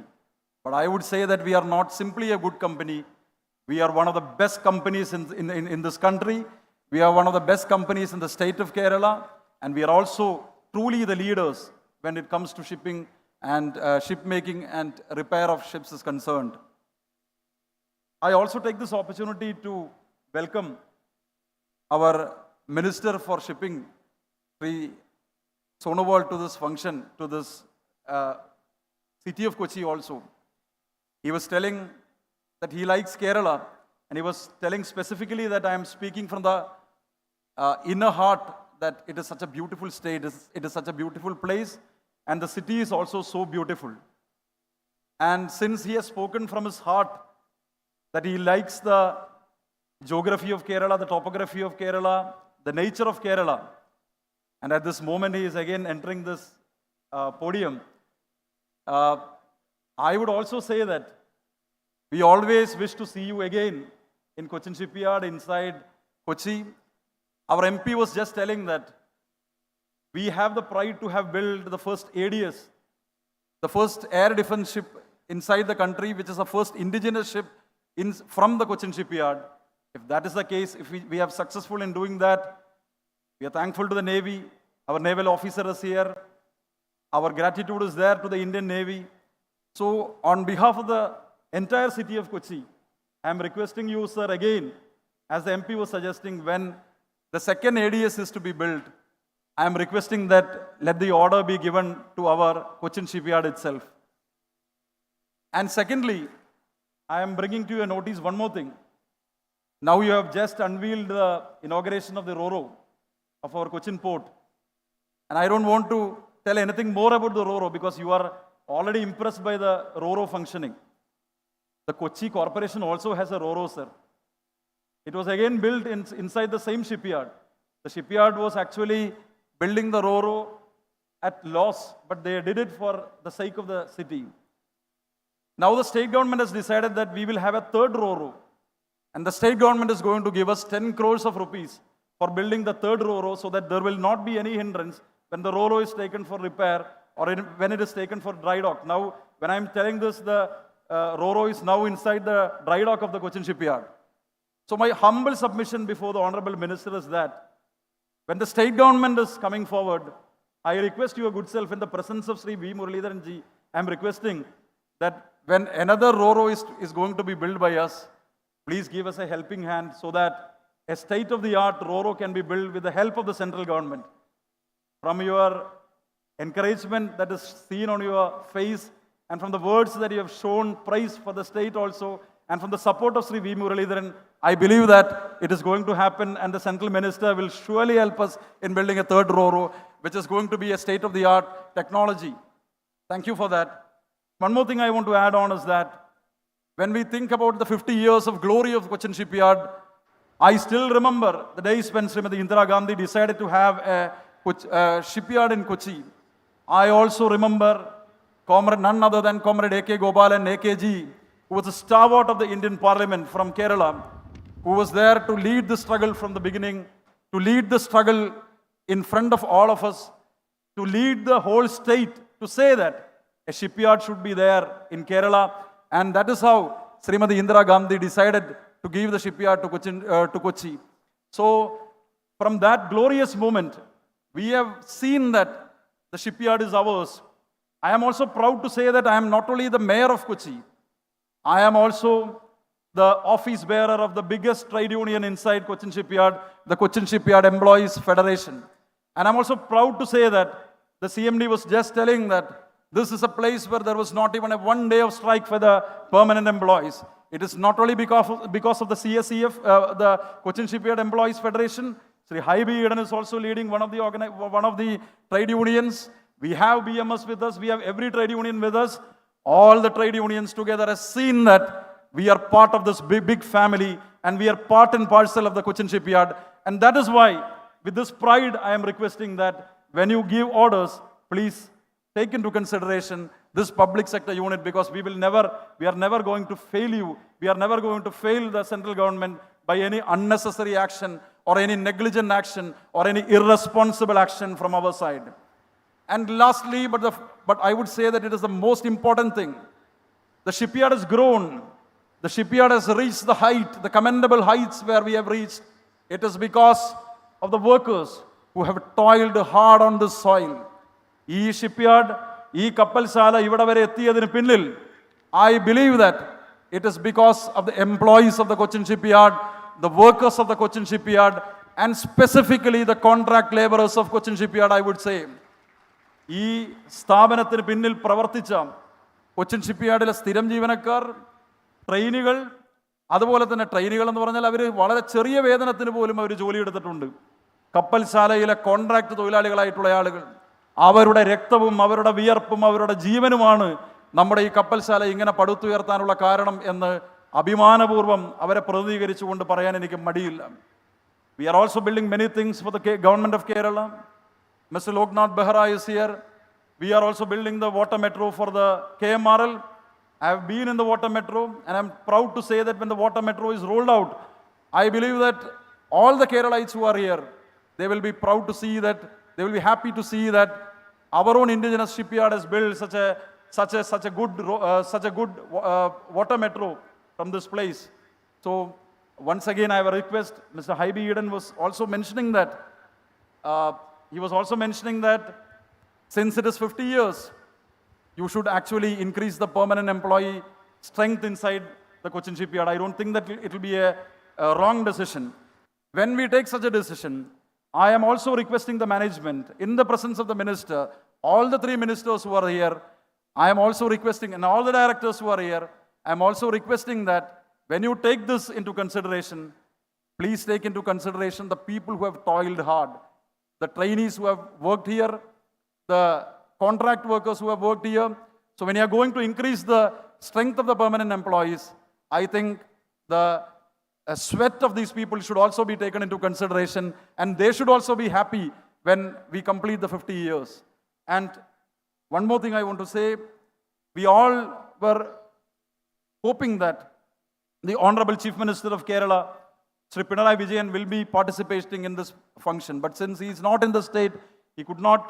But I would say that we are not simply a good company, we are one of the best companies in this country, we are one of the best companies in the state of Kerala, and we are also truly the leaders when it comes to shipping and ship making and repair of ships is concerned. I also take this opportunity to welcome our Minister for Shipping, Sri Sonowal, to this function, to this city of Kochi also. He was telling that he likes Kerala, and he was telling specifically that I am speaking from the inner heart, that it is such a beautiful state, it is such a beautiful place, and the city is also so beautiful. And since he has spoken from his heart that he likes the geography of Kerala, the topography of Kerala, the nature of Kerala, and at this moment he is again entering this podium, I would also say that we always wish to see you again in Cochin Shipyard inside Kochi. Our MP was just telling that we have the pride to have built the first ADS, the first air defense ship inside the country, which is the first indigenous ship from the Cochin Shipyard. If that is the case, if we are successful in doing that, we are thankful to the Navy. Our naval officer is here. Our gratitude is there to the Indian Navy. So on behalf of the entire city of Kochi, I am requesting you, sir, again, as the MP was suggesting, when the second ADS is to be built, I am requesting that let the order be given to our Cochin Shipyard itself. And secondly, I am bringing to your notice one more thing. Now you have just unveiled the inauguration of the RoRo of our Cochin port. And I don't want to tell anything more about the RoRo because you are already impressed by the RoRo functioning. The Kochi Corporation also has a RoRo, sir. It was again built inside the same shipyard. The shipyard was actually building the RoRo at loss, but they did it for the sake of the city. Now the state government has decided that we will have a third RoRo. And the state government is going to give us 10 crores of rupees for building the third RoRo so that there will not be any hindrance when the RoRo is taken for repair or when it is taken for dry dock. Now, when I am telling this, the RoRo is now inside the dry dock of the Cochin Shipyard. So my humble submission before the Honorable Minister is that when the state government is coming forward, I request your good self in the presence of Sri V. Muralidharan ji, I am requesting that when another RoRo is going to be built by us, please give us a helping hand so that a state-of-the-art RoRo can be built with the help of the central government. From your encouragement that is seen on your face and from the words that you have shown praise for the state also and from the support of Sri V. Muralidharan, I believe that it is going to happen and the central minister will surely help us in building a third RoRo, which is going to be a state-of-the-art technology. Thank you for that. One more thing I want to add on is that when we think about the 50 years of glory of Cochin Shipyard, I still remember the days when Srimati Indira Gandhi decided to have a shipyard in Kochi. I also remember none other than Comrade A.K. Gopalan, AKG, who was a stalwart of the Indian Parliament from Kerala, who was there to lead the struggle from the beginning, to lead the struggle in front of all of us, to lead the whole state, to say that a shipyard should be there in Kerala. And that is how Srimati Indira Gandhi decided to give the shipyard to Kochi. So, from that glorious moment, we have seen that the shipyard is ours. I am also proud to say that I am not only the mayor of Kochi, I am also the office bearer of the biggest trade union inside Cochin Shipyard, the Cochin Shipyard Employees Federation. And I'm also proud to say that the CMD was just telling that this is a place where there was not even a 1 day of strike for the permanent employees. It is not only because of the CSEF, the Cochin Shipyard Employees Federation. Sri Haibi Eden is also leading one of the trade unions. We have BMS with us. We have every trade union with us. All the trade unions together have seen that we are part of this big family and we are part and parcel of the Cochin Shipyard. And that is why, with this pride, I am requesting that when you give orders, please take into consideration this public sector unit because we are never going to fail you. We are never going to fail the central government by any unnecessary action or any negligent action or any irresponsible action from our side. And lastly, but I would say that it is the most important thing. The shipyard has grown. The shipyard has reached the height, the commendable heights where we have reached. It is because of the workers who have toiled hard on this soil. Ee shipyard, ee kappalshala ivada vare ettiyadinu pinnil, I believe that it is because of the employees of the Cochin Shipyard, the workers of the Cochin Shipyard, and specifically the contract laborers of Cochin Shipyard, I would say. ഈ സ്ഥാപനത്തിന് പിന്നിൽ പ്രവർത്തിച്ച കൊച്ചിൻ ഷിപ്പ്യാർഡിലെ സ്ഥിരം ജീവനക്കാർ, ട്രെയിനികൾ, അതുപോലെ തന്നെ ട്രെയിനികൾ എന്ന് പറഞ്ഞാൽ അവർ വളരെ ചെറിയ വേതനത്തിന് പോലും അവർ ജോലിയെടുത്തിട്ടുണ്ട്. കപ്പൽശാലയിലെ കോൺട്രാക്ട് തൊഴിലാളികളായിട്ടുള്ള ആളുകൾ, അവരുടെ രക്തവും അവരുടെ വിയർപ്പും അവരുടെ ജീവനുമാണ് നമ്മുടെ ഈ കപ്പൽശാല ഇങ്ങനെ പടുത്തുയർത്താനുള്ള കാരണം എന്ന് അഭിമാനപൂർവ്വം അവരെ പ്രതിനിധീകരിച്ചുകൊണ്ട് പറയാൻ എനിക്ക് മടിയില്ല. We are also building many things for the government of Kerala. Mr. Loknath Behra is here. We are also building the water metro for the KMRL. I have been in the water metro and I'm proud to say that when the water metro is rolled out, I believe that all the Keralites who are here, they will be proud to see that, they will be happy to see that our own indigenous shipyard has built such a good water metro from this place. So once again, I have a request. Mr. Haibi Eden was also mentioning that. He was also mentioning that since it is 50 years, you should actually increase the permanent employee strength inside the Cochin Shipyard. I don't think that it will be a wrong decision. When we take such a decision, I am also requesting the management, in the presence of the minister, all the 3 ministers who are here, I am also requesting, and all the directors who are here, I am also requesting that when you take this into consideration, please take into consideration the people who have toiled hard, the trainees who have worked here, the contract workers who have worked here. So when you are going to increase the strength of the permanent employees, I think the sweat of these people should also be taken into consideration, and they should also be happy when we complete the 50 years. And one more thing I want to say, we all were hoping that the Honorable Chief Minister of Kerala, Sri Pinarayi Vijayan, will be participating in this function. But since he is not in the state, he could not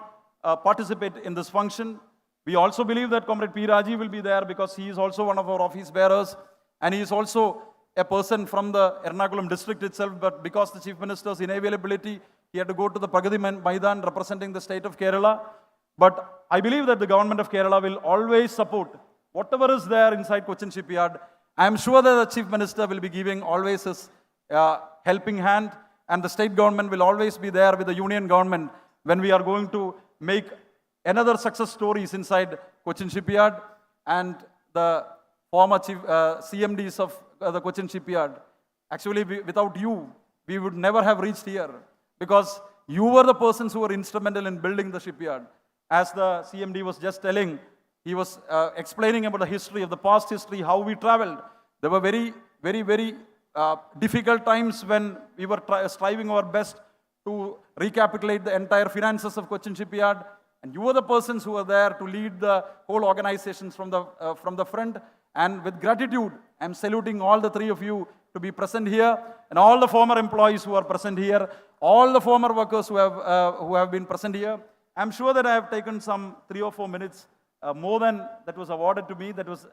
participate in this function. We also believe that Comrade P. Raji will be there because he is also one of our office bearers, and he is also a person from the Ernakulam district itself. But because the Chief Minister's inavailability, he had to go to the Pragati Maidan representing the state of Kerala. But I believe that the government of Kerala will always support whatever is there inside Cochin Shipyard. I am sure that the Chief Minister will be giving always his helping hand, and the state government will always be there with the union government when we are going to make another success stories inside Cochin Shipyard. And the former CMDs of the Cochin Shipyard, actually without you, we would never have reached here, because you were the persons who were instrumental in building the shipyard. As the CMD was just telling, he was explaining about the history of the past history, how we traveled. There were very difficult times when we were striving our best to recapitulate the entire finances of Cochin Shipyard. And you were the persons who were there to lead the whole organizations from the front. And with gratitude, I am saluting all the 3 of you to be present here, and all the former employees who are present here, all the former workers who have been present here. I am sure that I have taken some 3 or 4 minutes more than that was awarded to me, that was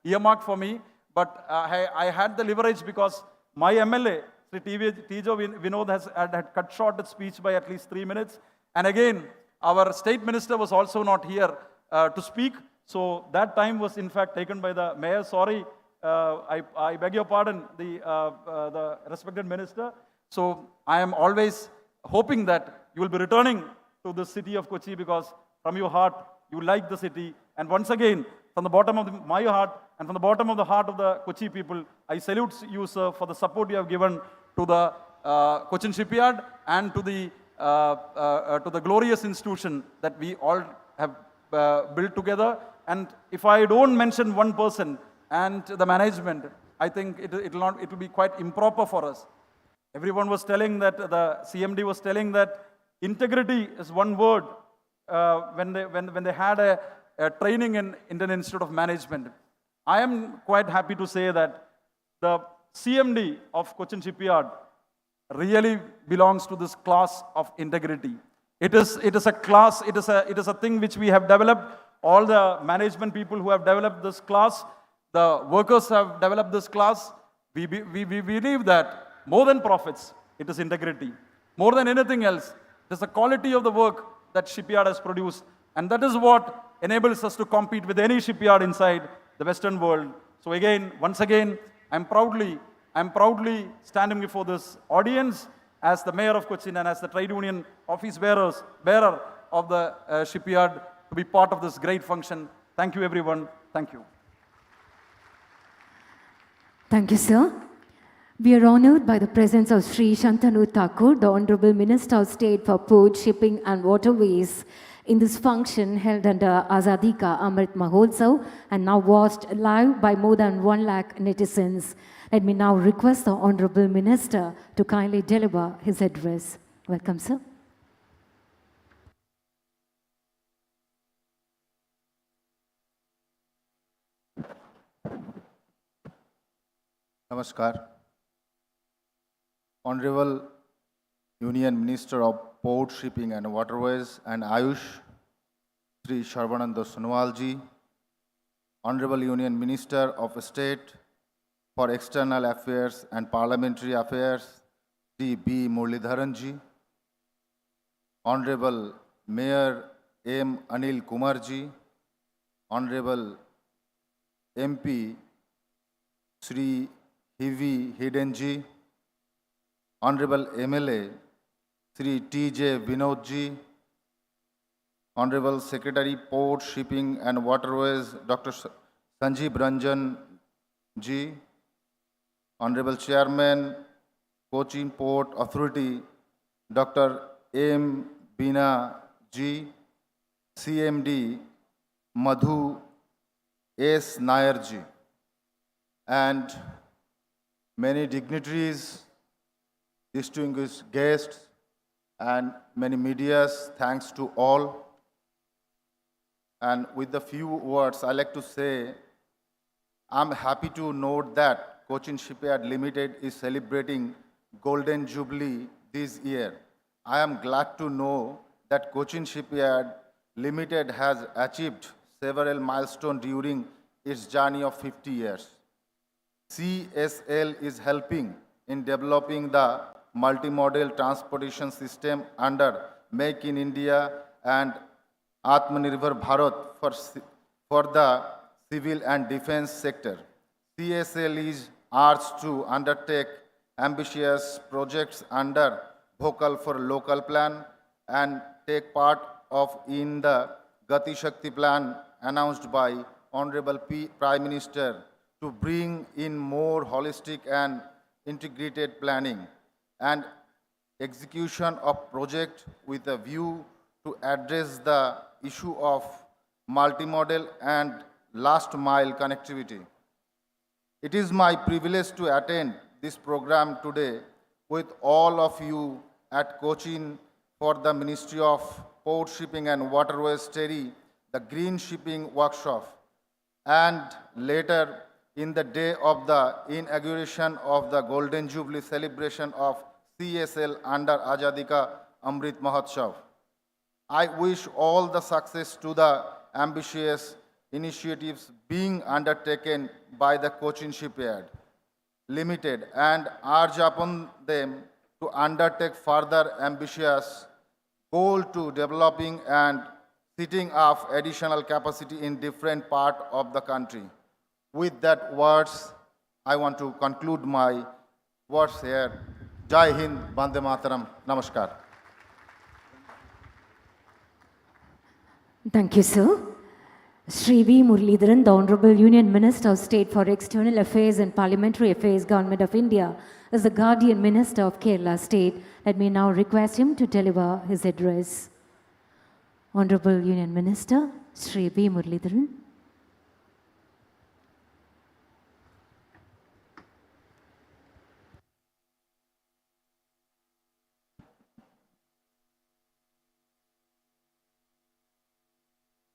earmarked for me. But I had the leverage because my MLA, Sri Tijo Vinod, had cut short its speech by at least 3 minutes. And again, our state minister was also not here to speak. So that time was in fact taken by the mayor. Sorry, I beg your pardon, the respected minister. So I am always hoping that you will be returning to the city of Kochi, because from your heart, you like the city. And once again, from the bottom of my heart and from the bottom of the heart of the Kochi people, I salute you, sir, for the support you have given to the Cochin Shipyard and to the glorious institution that we all have built together. And if I don't mention one person and the management, I think it will be quite improper for us. Everyone was telling that, the CMD was telling that integrity is one word when they had a training in Indian Institute of Management. I am quite happy to say that the CMD of Cochin Shipyard really belongs to this class of integrity. It is a class, it is a thing which we have developed. All the management people who have developed this class, the workers have developed this class. We believe that more than profits, it is integrity. More than anything else, it is the quality of the work that shipyard has produced. And that is what enables us to compete with any shipyard inside the Western world. So again, once again, I'm proudly standing before this audience as the mayor of Cochin and as the trade union office bearer of the shipyard to be part of this great function. Thank you, everyone. Thank you. Thank you, sir. We are honored by the presence of Sri Shantanu Thakur, the Honorable Minister of State for Port, Shipping and Waterways, in this function held under Azadi Ka Amrit Mahotsav and now watched live by more than 1 lakh netizens. Let me now request the Honorable Minister to kindly deliver his address. Welcome, sir. Namaskar. Honorable Union Minister of Port, Shipping and Waterways and Ayush, Sri Sarbananda Sonowalji, Honorable Union Minister of State for External Affairs and Parliamentary Affairs, Sri B. Muralidharanji, Honorable Mayor M. Anil Kumarji, Honorable MP Sri Hivi Hidenji, Honorable MLA Sri T.J. Vinodji, Honorable Secretary Port, Shipping and Waterways Dr. Sanjeev Ranjan Ji, Honorable Chairman Cochin Port Authority Dr. M. Bina Ji, CMD Madhu S. Nair Ji, and many dignitaries, distinguished guests, and many medias, thanks to all. And with the few words, I like to say, I'm happy to note that Cochin Shipyard Limited is celebrating Golden Jubilee this year. I am glad to know that Cochin Shipyard Limited has achieved several milestones during its journey of 50 years. CSL is helping in developing the multi-modal transportation system under Make in India and Atmanirbhar Bharat for the civil and defense sector. CSL is urged to undertake ambitious projects under Vocal for Local plan and take part of in the Gati Shakti plan announced by Honorable Prime Minister to bring in more holistic and integrated planning and execution of project with a view to address the issue of multimodal and last mile connectivity. It is my privilege to attend this program today with all of you at Cochin for the Ministry of Port, Shipping and Waterways study the Green Shipping Workshop, and later in the day of the inauguration of the Golden Jubilee celebration of CSL under Azadi Ka Amrit Mahotsav. I wish all the success to the ambitious initiatives being undertaken by the Cochin Shipyard Limited and urge upon them to undertake further ambitious goal to developing and setting up additional capacity in different parts of the country. With that words, I want to conclude my words here. Jai Hind, Vande Mataram, Namaskar. Thank you, sir. Sri V. Muralidharan, the Honorable Union Minister of State for External Affairs and Parliamentary Affairs, Government of India, is the Guardian Minister of Kerala State. Let me now request him to deliver his address. Honorable Union Minister, Sri V. Muralidharan.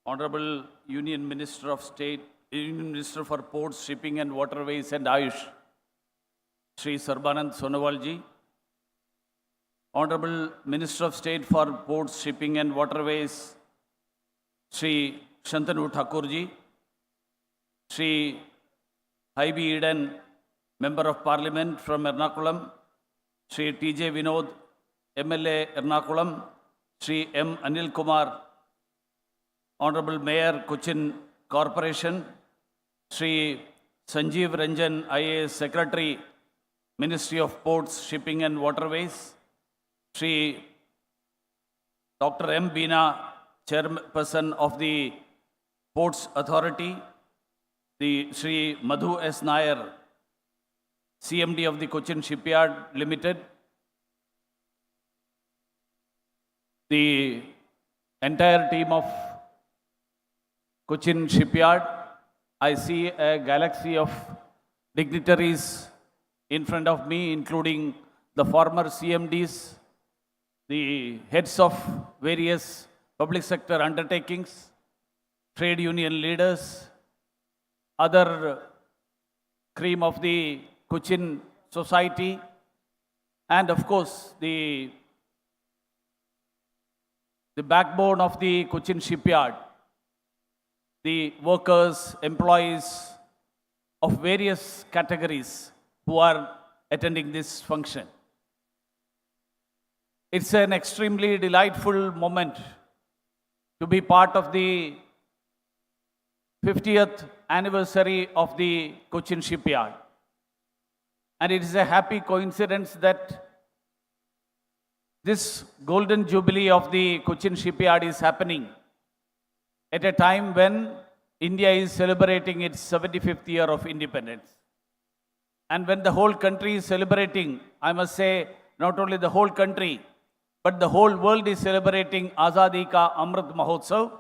Honorable Union Minister of State, Union Minister for Ports, Shipping and Waterways and Ayush, Sri Sarbananda Sonowalji, Honorable Minister of State for Ports, Shipping and Waterways, Sri Shantanu Thakurji, Sri Hivi Eden, Member of Parliament from Ernakulam, Sri T.J. Vinod, MLA Ernakulam, Sri M. Anil Kumar, Honorable Mayor Cochin Corporation, Sri Sanjeev Ranjan, IAS Secretary, Ministry of Ports, Shipping and Waterways, Sri Dr. M. Bina, Chairperson of the Ports Authority, the Sri Madhu S. Nair, CMD of the Cochin Shipyard Limited, the entire team of Cochin Shipyard. I see a galaxy of dignitaries in front of me, including the former CMDs, the heads of various public sector undertakings, trade union leaders, other cream of the Cochin society, and of course the backbone of the Cochin Shipyard, the workers, employees of various categories who are attending this function. It's an extremely delightful moment to be part of the 50th anniversary of the Cochin Shipyard. And it is a happy coincidence that this golden jubilee of the Cochin Shipyard is happening at a time when India is celebrating its 75th year of independence. And when the whole country is celebrating, I must say, not only the whole country, but the whole world is celebrating Azadi Ka Amrit Mahotsav.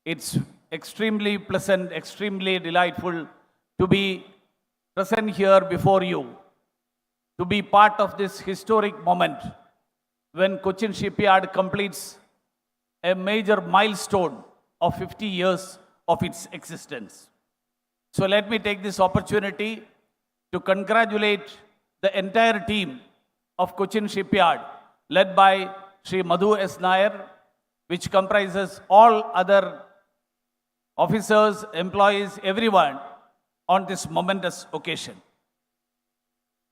It's extremely pleasant, extremely delightful to be present here before you, to be part of this historic moment when Cochin Shipyard completes a major milestone of 50 years of its existence. So let me take this opportunity to congratulate the entire team of Cochin Shipyard, led by Sri Madhu S. Nair, which comprises all other officers, employees, everyone on this momentous occasion.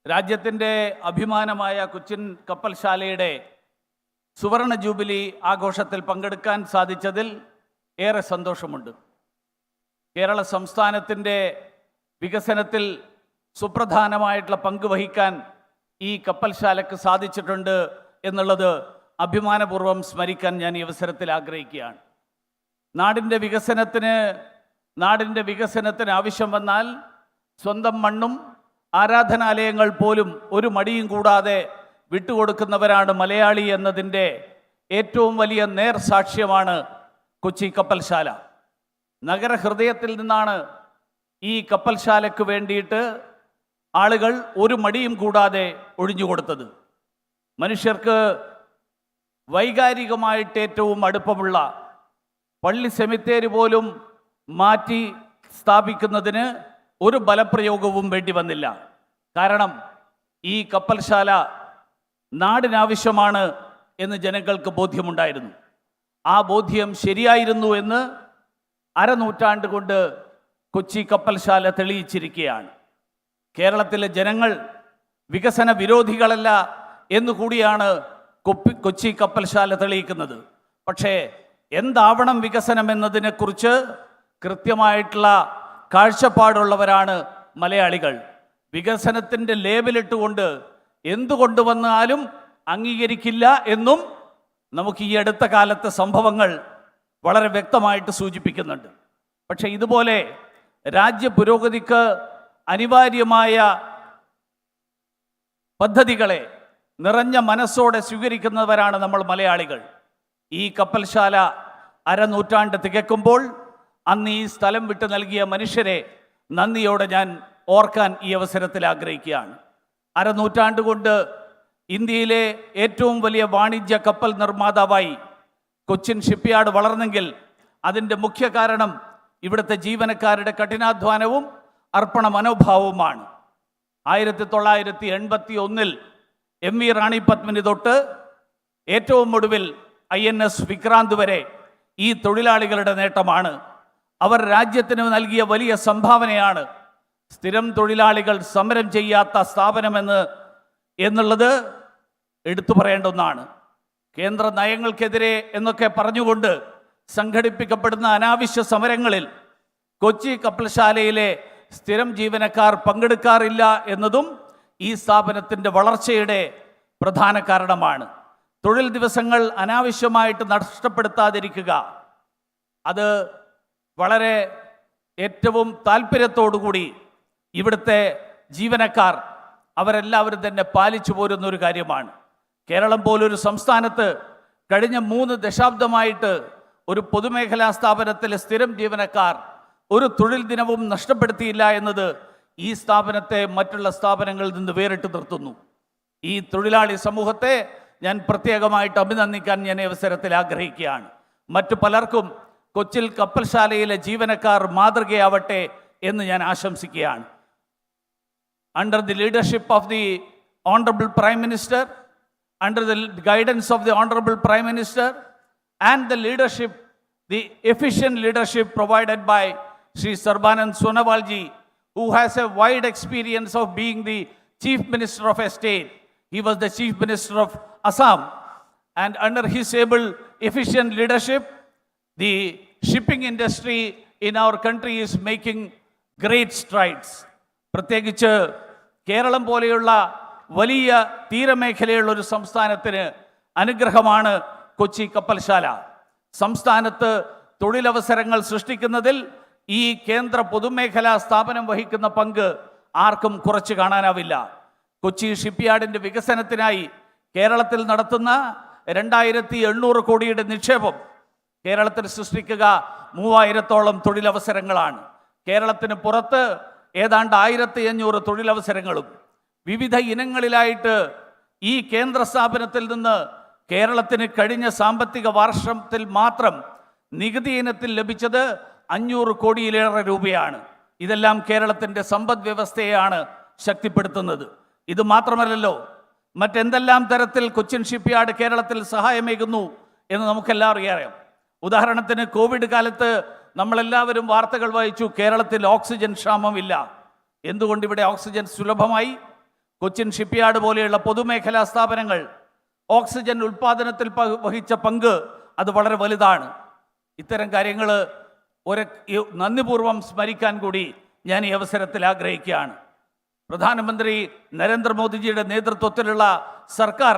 രാജ്യത്തിൻ്റെ അഭിമാനമായ കൊച്ചിൻ കപ്പൽശാലയുടെ സുവർണ jubilee ആഘോഷത്തിൽ പങ്കെടുക്കാൻ സാധിച്ചതിൽ ഏറെ സന്തോഷമുണ്ട്. കേരള സംസ്ഥാനത്തിൻ്റെ വികസനത്തിൽ സുപ്രധാനമായിട്ടുള്ള പങ്ക് വഹിക്കാൻ ഈ കപ്പൽശാലയ്ക്ക് സാധിച്ചിട്ടുണ്ട് എന്നുള്ളത് അഭിമാനപൂർവ്വം സ്മരിക്കാൻ ഞാൻ ഈ അവസരത്തിൽ ആഗ്രഹിക്കുകയാണ്. നാടിൻ്റെ വികസനത്തിന് ആവശ്യം വന്നാൽ സ്വന്തം മണ്ണും ആരാധനാലയങ്ങൾ പോലും ഒരു മടിയും കൂടാതെ വിട്ടുകൊടുക്കുന്നവരാണ് മലയാളി എന്നതിൻ്റെ ഏറ്റവും വലിയ നേർസാക്ഷ്യമാണ് കൊച്ചി കപ്പൽശാല. നഗരഹൃദയത്തിൽ നിന്നാണ് ഈ കപ്പൽശാലയ്ക്ക് വേണ്ടിയിട്ട് ആളുകൾ ഒരു മടിയും കൂടാതെ ഒഴിഞ്ഞുകൊടുത്തത്. മനുഷ്യർക്ക് വൈകാരികമായിട്ട് ഏറ്റവും അടുപ്പമുള്ള പള്ളി സെമിത്തേരി പോലും മാറ്റി സ്ഥാപിക്കുന്നതിന് ഒരു ബലപ്രയോഗവും വേണ്ടി വന്നില്ല. കാരണം ഈ കപ്പൽശാല നാടിനാവശ്യമാണ് എന്ന് ജനങ്ങൾക്ക് ബോധ്യമുണ്ടായിരുന്നു. ആ ബോധ്യം ശരിയായിരുന്നു എന്ന് അരനൂറ്റാണ്ട് കൊണ്ട് കൊച്ചി കപ്പൽശാല തെളിയിച്ചിരിക്കുകയാണ്. കേരളത്തിലെ ജനങ്ങൾ വികസന വിരോധികളല്ല എന്നുകൂടിയാണ് കൊച്ചി കപ്പൽശാല തെളിയിക്കുന്നത്. പക്ഷേ എന്താവണം വികസനം എന്നതിനെക്കുറിച്ച് കൃത്യമായിട്ടുള്ള കാഴ്ചപ്പാടുള്ളവരാണ് മലയാളികൾ. വികസനത്തിൻ്റെ ലേബലിട്ടുകൊണ്ട് എന്തുകൊണ്ട് വന്നാലും അംഗീകരിക്കില്ല എന്നും നമുക്ക് ഈ അടുത്ത കാലത്തെ സംഭവങ്ങൾ വളരെ വ്യക്തമായിട്ട് സൂചിപ്പിക്കുന്നുണ്ട്. പക്ഷേ ഇതുപോലെ രാജ്യ പുരോഗതിക്ക് അനിവാര്യമായ പദ്ധതികളെ നിറഞ്ഞ മനസ്സോടെ സ്വീകരിക്കുന്നവരാണ് നമ്മൾ മലയാളികൾ. ഈ കപ്പൽശാല അരനൂറ്റാണ്ട് തികക്കുമ്പോൾ അന്ന് ഈ സ്ഥലം വിട്ട് നൽകിയ മനുഷ്യരെ നന്ദിയോടെ ഞാൻ ഓർക്കാൻ ഈ അവസരത്തിൽ ആഗ്രഹിക്കുകയാണ്. അരനൂറ്റാണ്ട് കൊണ്ട് ഇന്ത്യയിലെ ഏറ്റവും വലിയ വാണിജ്യ കപ്പൽ നിർമ്മാതാവായി കൊച്ചിൻ ഷിപ്പ്യാർഡ് വളർന്നെങ്കിൽ അതിൻ്റെ മുഖ്യ കാരണം ഇവിടുത്തെ ജീവനക്കാരുടെ കഠിനാധ്വാനവും അർപ്പണ മനോഭാവവുമാണ്. 1981 MV റാണി പത്മിനി തൊട്ട് ഏറ്റവും ഒടുവിൽ INS വിക്രാന്ത് വരെ ഈ തൊഴിലാളികളുടെ നേട്ടമാണ്. അവർ രാജ്യത്തിന് നൽകിയ വലിയ സംഭാവനയാണ്. സ്ഥിരം തൊഴിലാളികൾ സമരം ചെയ്യാത്ത എന്നുള്ളത് എടുത്തു പറയേണ്ട ഒന്നാണ്. കേന്ദ്ര നയങ്ങൾക്കെതിരെ എന്നൊക്കെ പറഞ്ഞുകൊണ്ട് സംഘടിപ്പിക്കപ്പെടുന്ന അനാവശ്യ സമരങ്ങളിൽ കൊച്ചി കപ്പൽശാലയിലെ സ്ഥിരം ജീവനക്കാർ പങ്കെടുക്കാറില്ല എന്നതും ഈ സ്ഥാപനത്തിൻ്റെ വളർച്ചയുടെ പ്രധാന കാരണമാണ്. തൊഴിൽ ദിവസങ്ങൾ അനാവശ്യമായിട്ട് നഷ്ടപ്പെടുത്താതിരിക്കുക, അത് വളരെ ഏറ്റവും താല്പര്യത്തോടുകൂടി ഇവിടുത്തെ ജീവനക്കാർ അവരെല്ലാവരും തന്നെ പാലിച്ചു പോരുന്ന ഒരു കാര്യമാണ്. കേരളം പോലൊരു സംസ്ഥാനത്ത് കഴിഞ്ഞ 3 ദശാബ്ദമായിട്ട് ഒരു പൊതുമേഖലാ സ്ഥാപനത്തിലെ സ്ഥിരം ജീവനക്കാർ ഒരു തൊഴിൽ ദിനവും നഷ്ടപ്പെടുത്തിയില്ല എന്നത് ഈ സ്ഥാപനത്തെ മറ്റുള്ള സ്ഥാപനങ്ങളിൽ നിന്ന് വേറിട്ട് നിർത്തുന്നു. ഈ തൊഴിലാളി സമൂഹത്തെ ഞാൻ പ്രത്യേകമായിട്ട് അഭിനന്ദിക്കാൻ ഞാൻ ഈ അവസരത്തിൽ ആഗ്രഹിക്കുകയാണ്. മറ്റു പലർക്കും കൊച്ചിൻ കപ്പൽശാലയിലെ ജീവനക്കാർ മാതൃകയാവട്ടെ എന്ന് ഞാൻ ആശംസിക്കുകയാണ്. Under the leadership of the Honorable Prime Minister, under the guidance of the Honorable Prime Minister, and the leadership, the efficient leadership provided by Sri Sarbanand Sonowal ji, who has a wide experience of being the Chief Minister of a state. He was the Chief Minister of Assam. And under his able, efficient leadership, the shipping industry in our country is making great strides. പ്രത്യേകിച്ച് കേരളം പോലെയുള്ള വലിയ തീരമേഖലയുള്ള ഒരു സംസ്ഥാനത്തിന് അനുഗ്രഹമാണ് കൊച്ചി കപ്പൽശാല. സംസ്ഥാനത്ത് തൊഴിലവസരങ്ങൾ സൃഷ്ടിക്കുന്നതിൽ ഈ കേന്ദ്ര പൊതുമേഖലാ സ്ഥാപനം വഹിക്കുന്ന പങ്ക് ആർക്കും കുറച്ച് കാണാനാവില്ല. കൊച്ചി ഷിപ്പ്യാർഡിൻ്റെ വികസനത്തിനായി കേരളത്തിൽ നടത്തുന്ന 2800 കോടിയുടെ നിക്ഷേപം കേരളത്തിൽ സൃഷ്ടിക്കുക 3000-ഓളം തൊഴിലവസരങ്ങളാണ്. കേരളത്തിന് പുറത്ത് ഏതാണ്ട് 1500 തൊഴിലവസരങ്ങളും വിവിധ ഇനങ്ങളിലായിട്ട് ഈ കേന്ദ്ര സ്ഥാപനത്തിൽ നിന്ന് കേരളത്തിന് കഴിഞ്ഞ സാമ്പത്തിക വർഷത്തിൽ മാത്രം നികുതി ഇനത്തിൽ ലഭിച്ചത് 500 കോടിയിലേറെ രൂപയാണ്. ഇതെല്ലാം കേരളത്തിൻ്റെ സമ്പദ് വ്യവസ്ഥയെയാണ് ശക്തിപ്പെടുത്തുന്നത്. ഇത് മാത്രമല്ലല്ലോ, മറ്റെന്തെല്ലാം തരത്തിൽ കൊച്ചിൻ ഷിപ്പ്യാർഡ് കേരളത്തിൽ സഹായമേകുന്നു എന്ന് നമുക്കെല്ലാവരും അറിയാം. ഉദാഹരണത്തിന് കോവിഡ് കാലത്ത് നമ്മളെല്ലാവരും വാർത്തകൾ വായിച്ചു, കേരളത്തിൽ ഓക്സിജൻ ക്ഷാമമില്ല. എന്തുകൊണ്ട് ഇവിടെ ഓക്സിജൻ സുലഭമായി? കൊച്ചിൻ ഷിപ്പ്യാർഡ് പോലെയുള്ള പൊതുമേഖലാ സ്ഥാപനങ്ങൾ ഓക്സിജൻ ഉൽപ്പാദനത്തിൽ വഹിച്ച പങ്ക് അത് വളരെ വലുതാണ്. ഇത്തരം കാര്യങ്ങൾ നന്ദിപൂർവ്വം സ്മരിക്കാൻ കൂടി ഞാൻ ഈ അവസരത്തിൽ ആഗ്രഹിക്കുകയാണ്. പ്രധാനമന്ത്രി നരേന്ദ്രമോദിജിയുടെ നേതൃത്വത്തിലുള്ള സർക്കാർ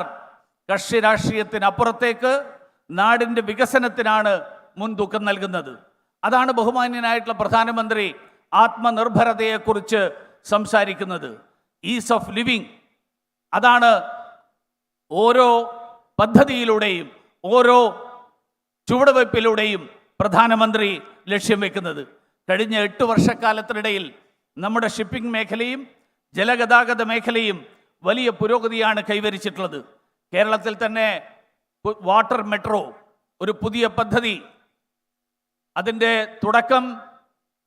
കക്ഷി രാഷ്ട്രീയത്തിനപ്പുറത്തേക്ക് നാടിൻ്റെ വികസനത്തിനാണ് മുൻതൂക്കം നൽകുന്നത്. അതാണ് ബഹുമാന്യനായിട്ടുള്ള പ്രധാനമന്ത്രി ആത്മനിർഭരതയെക്കുറിച്ച് സംസാരിക്കുന്നത്. ഈസ് ഓഫ് ലിവിങ്, അതാണ് ഓരോ പദ്ധതിയിലൂടെയും ഓരോ ചുവടുവയ്പ്പിലൂടെയും പ്രധാനമന്ത്രി ലക്ഷ്യം വെക്കുന്നത്. കഴിഞ്ഞ 8 വർഷക്കാലത്തിനിടയിൽ നമ്മുടെ ഷിപ്പിംഗ് മേഖലയും ജലഗതാഗത മേഖലയും വലിയ പുരോഗതിയാണ് കൈവരിച്ചിട്ടുള്ളത്. കേരളത്തിൽ തന്നെ വാട്ടർ മെട്രോ ഒരു പുതിയ പദ്ധതി, അതിൻ്റെ തുടക്കം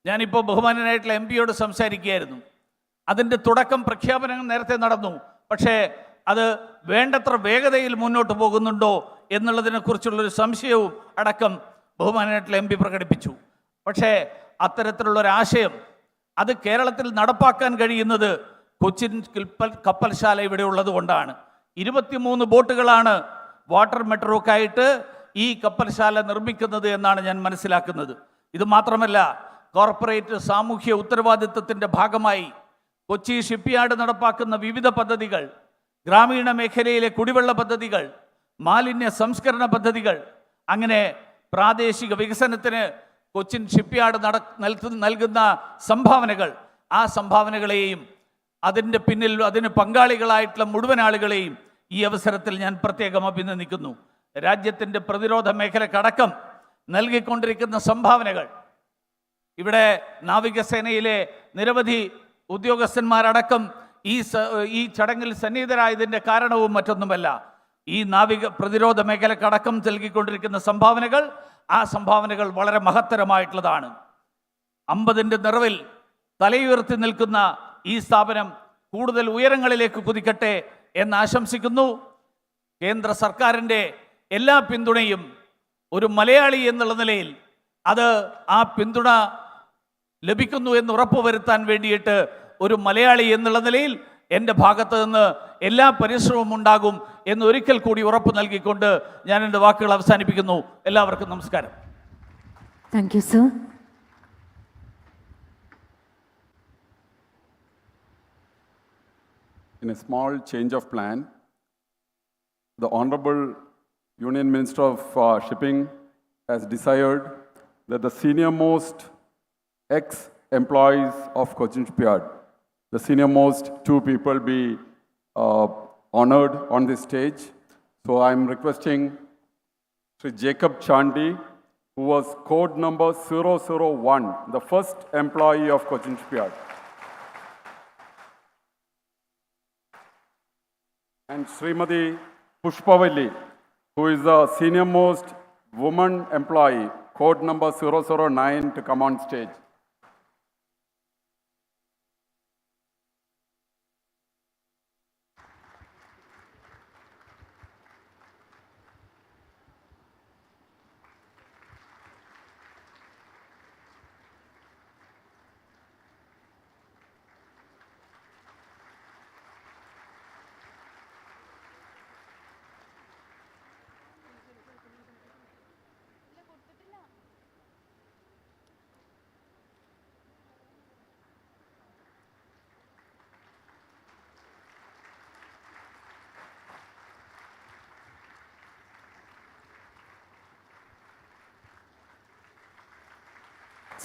ഞാനിപ്പോൾ ബഹുമാനനായിട്ടുള്ള MP-യോട് സംസാരിക്കുകയായിരുന്നു. അതിൻ്റെ തുടക്കം പ്രഖ്യാപനം നേരത്തെ നടന്നു. പക്ഷേ അത് വേണ്ടത്ര വേഗതയിൽ മുന്നോട്ട് പോകുന്നുണ്ടോ എന്നുള്ളതിനെക്കുറിച്ചുള്ളൊരു സംശയവും അടക്കം ബഹുമാനനായിട്ടുള്ള MP പ്രകടിപ്പിച്ചു. പക്ഷേ അത്തരത്തിലുള്ളൊരാശയം അത് കേരളത്തിൽ നടപ്പാക്കാൻ കഴിയുന്നത് കൊച്ചിൻ കപ്പൽശാല ഇവിടെ ഉള്ളത് കൊണ്ടാണ്. 23 ബോട്ടുകളാണ് വാട്ടർ മെട്രോക്കായിട്ട് ഈ കപ്പൽശാല നിർമ്മിക്കുന്നത് എന്നാണ് ഞാൻ മനസ്സിലാക്കുന്നത്. ഇത് മാത്രമല്ല, കോർപ്പറേറ്റ് സാമൂഹ്യ ഉത്തരവാദിത്വത്തിൻ്റെ ഭാഗമായി കൊച്ചി ഷിപ്പ്യാർഡ് നടപ്പാക്കുന്ന വിവിധ പദ്ധതികൾ, ഗ്രാമീണ മേഖലയിലെ കുടിവെള്ള പദ്ധതികൾ, മാലിന്യ സംസ്കരണ പദ്ധതികൾ, അങ്ങനെ പ്രാദേശിക വികസനത്തിന് കൊച്ചിൻ ഷിപ്പ്യാർഡ് നൽകുന്ന സംഭാവനകൾ, ആ സംഭാവനകളെയും അതിൻ്റെ പിന്നിൽ അതിന് പങ്കാളികളായിട്ടുള്ള മുഴുവൻ ആളുകളെയും ഈ അവസരത്തിൽ ഞാൻ പ്രത്യേകം അഭിനന്ദിക്കുന്നു. രാജ്യത്തിൻ്റെ പ്രതിരോധ മേഖലക്കടക്കം നൽകിക്കൊണ്ടിരിക്കുന്ന സംഭാവനകൾ, ഇവിടെ നാവികസേനയിലെ നിരവധി ഉദ്യോഗസ്ഥന്മാരടക്കം ഈ ചടങ്ങിൽ സന്നിഹിതരായതിൻ്റെ കാരണവും മറ്റൊന്നുമല്ല, ഈ പ്രതിരോധ മേഖലക്കടക്കം നൽകിക്കൊണ്ടിരിക്കുന്ന സംഭാവനകൾ, ആ സംഭാവനകൾ വളരെ മഹത്തരമായിട്ടുള്ളതാണ്. 50ൻ്റെ നിറവിൽ തലയുയർത്തി നിൽക്കുന്ന ഈ സ്ഥാപനം കൂടുതൽ ഉയരങ്ങളിലേക്ക് കുതിക്കട്ടെ എന്ന് ആശംസിക്കുന്നു. കേന്ദ്ര സർക്കാരിൻ്റെ എല്ലാ പിന്തുണയും ഒരു മലയാളി എന്നുള്ള നിലയിൽ ആ പിന്തുണ ലഭിക്കുന്നു എന്ന് ഉറപ്പുവരുത്താൻ വേണ്ടിയിട്ട് ഒരു മലയാളി എന്നുള്ള നിലയിൽ എൻ്റെ ഭാഗത്ത് നിന്ന് എല്ലാ പരിശ്രമവും ഉണ്ടാകും എന്ന് ഒരിക്കൽ കൂടി ഉറപ്പ് നൽകിക്കൊണ്ട് ഞാൻ എൻ്റെ വാക്കുകൾ അവസാനിപ്പിക്കുന്നു. എല്ലാവർക്കും നമസ്കാരം. Thank you, sir. In a small change of plan, the Honorable Union Minister of Shipping has desired that the senior most ex-employees of Cochin Shipyard the senior most two people be honored on this stage. So I'm requesting Sri Jacob Chandi, who was code number 001, the first employee of Cochin Shipyard. And Srimati Pushpavalli, who is the senior most woman employee, code number 009, to come on stage.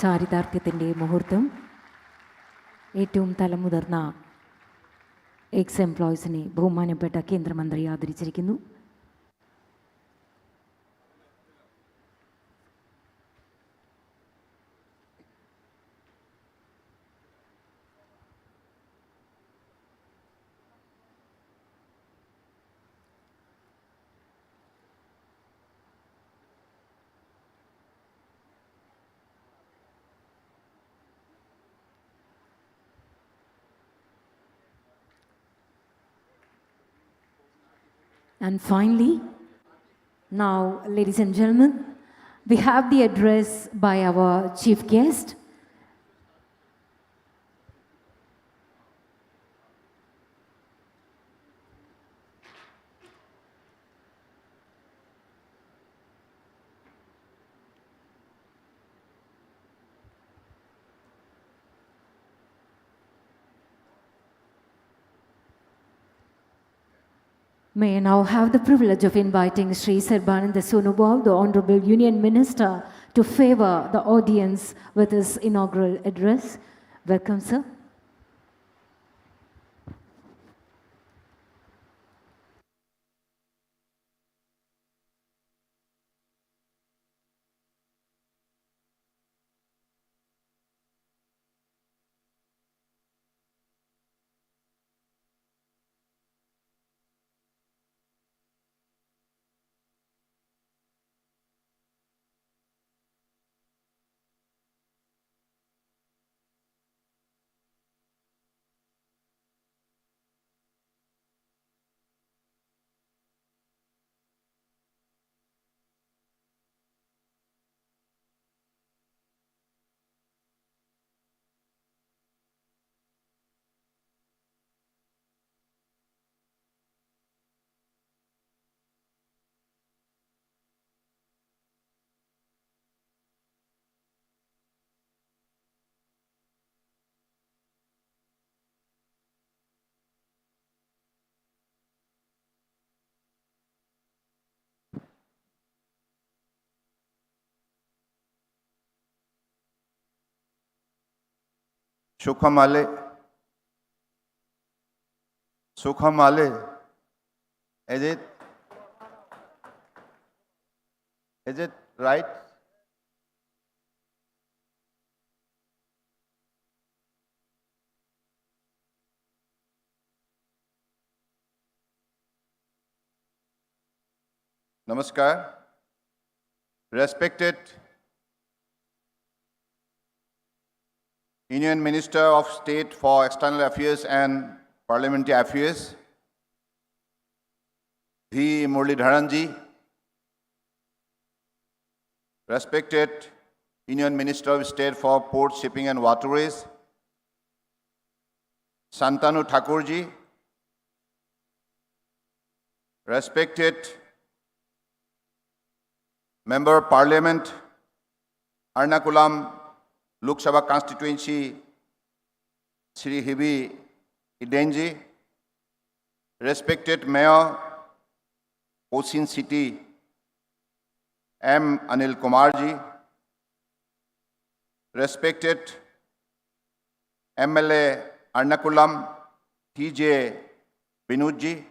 ചാരിതാർത്ഥ്യത്തിൻ്റെ മുഹൂർത്തം. ഏറ്റവും തലമുതിർന്ന X എംപ്ലോയീസിനെ ബഹുമാനപ്പെട്ട കേന്ദ്രമന്ത്രി ആദരിച്ചിരിക്കുന്നു. And finally, now, ladies and gentlemen, we have the address by our chief guest. May I now have the privilege of inviting Sri Sarbananda Sonobal, the Honorable Union Minister, to favor the audience with his inaugural address. Welcome, sir. Sukhamale. Is it right? Namaskar. Respected Union Minister of State for External Affairs and Parliamentary Affairs, V. Muralidharanji, respected Union Minister of State for Ports, Shipping and Waterways, Santanu Thakurji, respected Member of Parliament, Ernakulam Lok Sabha constituency, Sri Hibi Idenji, respected Mayor, Cochin City, M. Anil Kumarji, respected MLA Arnakulam T.J. Binudji,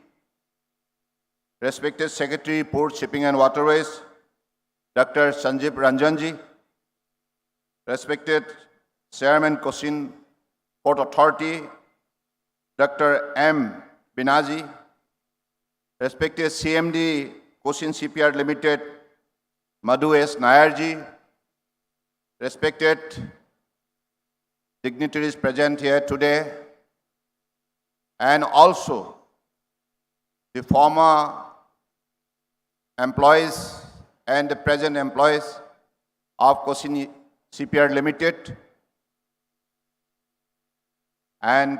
respected Secretary, Port, Shipping and Waterways, Dr. Sanjeev Ranjanji, respected Chairman, Cochin Port Authority, Dr. M. Binaji, respected CMD, Cochin Shipyard Limited, Madhu S. Nayarji, respected dignitaries present here today, and also the former employees and the present employees of Cochin Shipyard Limited, and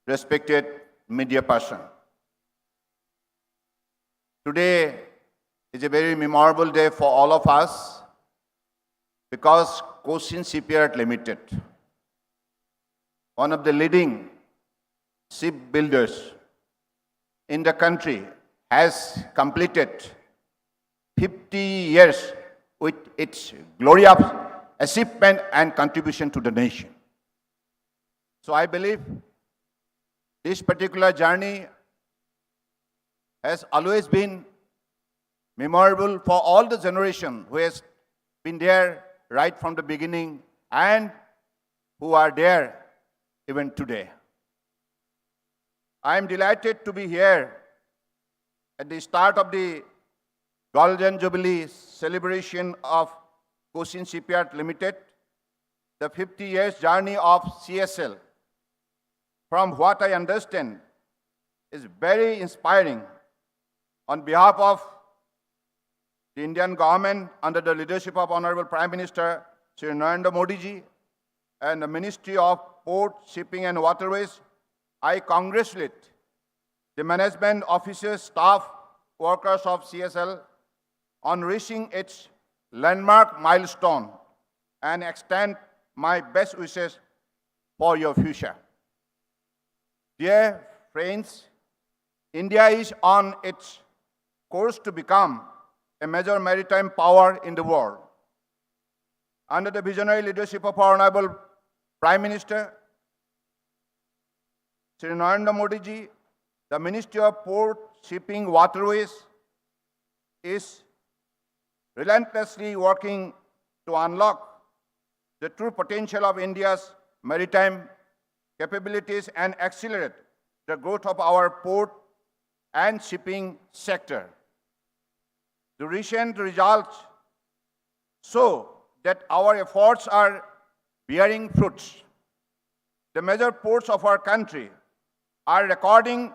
respected media person. Today is a very memorable day for all of us because Cochin Shipyard Limited, one of the leading shipbuilders in the country, has completed 50 years with its glorious achievement and contribution to the nation. So I believe this particular journey has always been memorable for all the generation who has been there right from the beginning and who are there even today. I am delighted to be here at the start of the Golden Jubilee celebration of Cochin Shipyard Limited, the 50 years journey of CSL. From what I understand, is very inspiring. On behalf of the Indian government, under the leadership of Honorable Prime Minister Sri Narendra Modi ji and the Ministry of Port, Shipping and Waterways, I congratulate the management, officers, staff, workers of CSL on reaching its landmark milestone and extend my best wishes for your future. Dear friends, India is on its course to become a major maritime power in the world. Under the visionary leadership of our Honorable Prime Minister, Sri Narendra Modi ji, the Ministry of Port, Shipping, Waterways is relentlessly working to unlock the true potential of India's maritime capabilities and accelerate the growth of our port and shipping sector. The recent results show that our efforts are bearing fruits. The major ports of our country are recording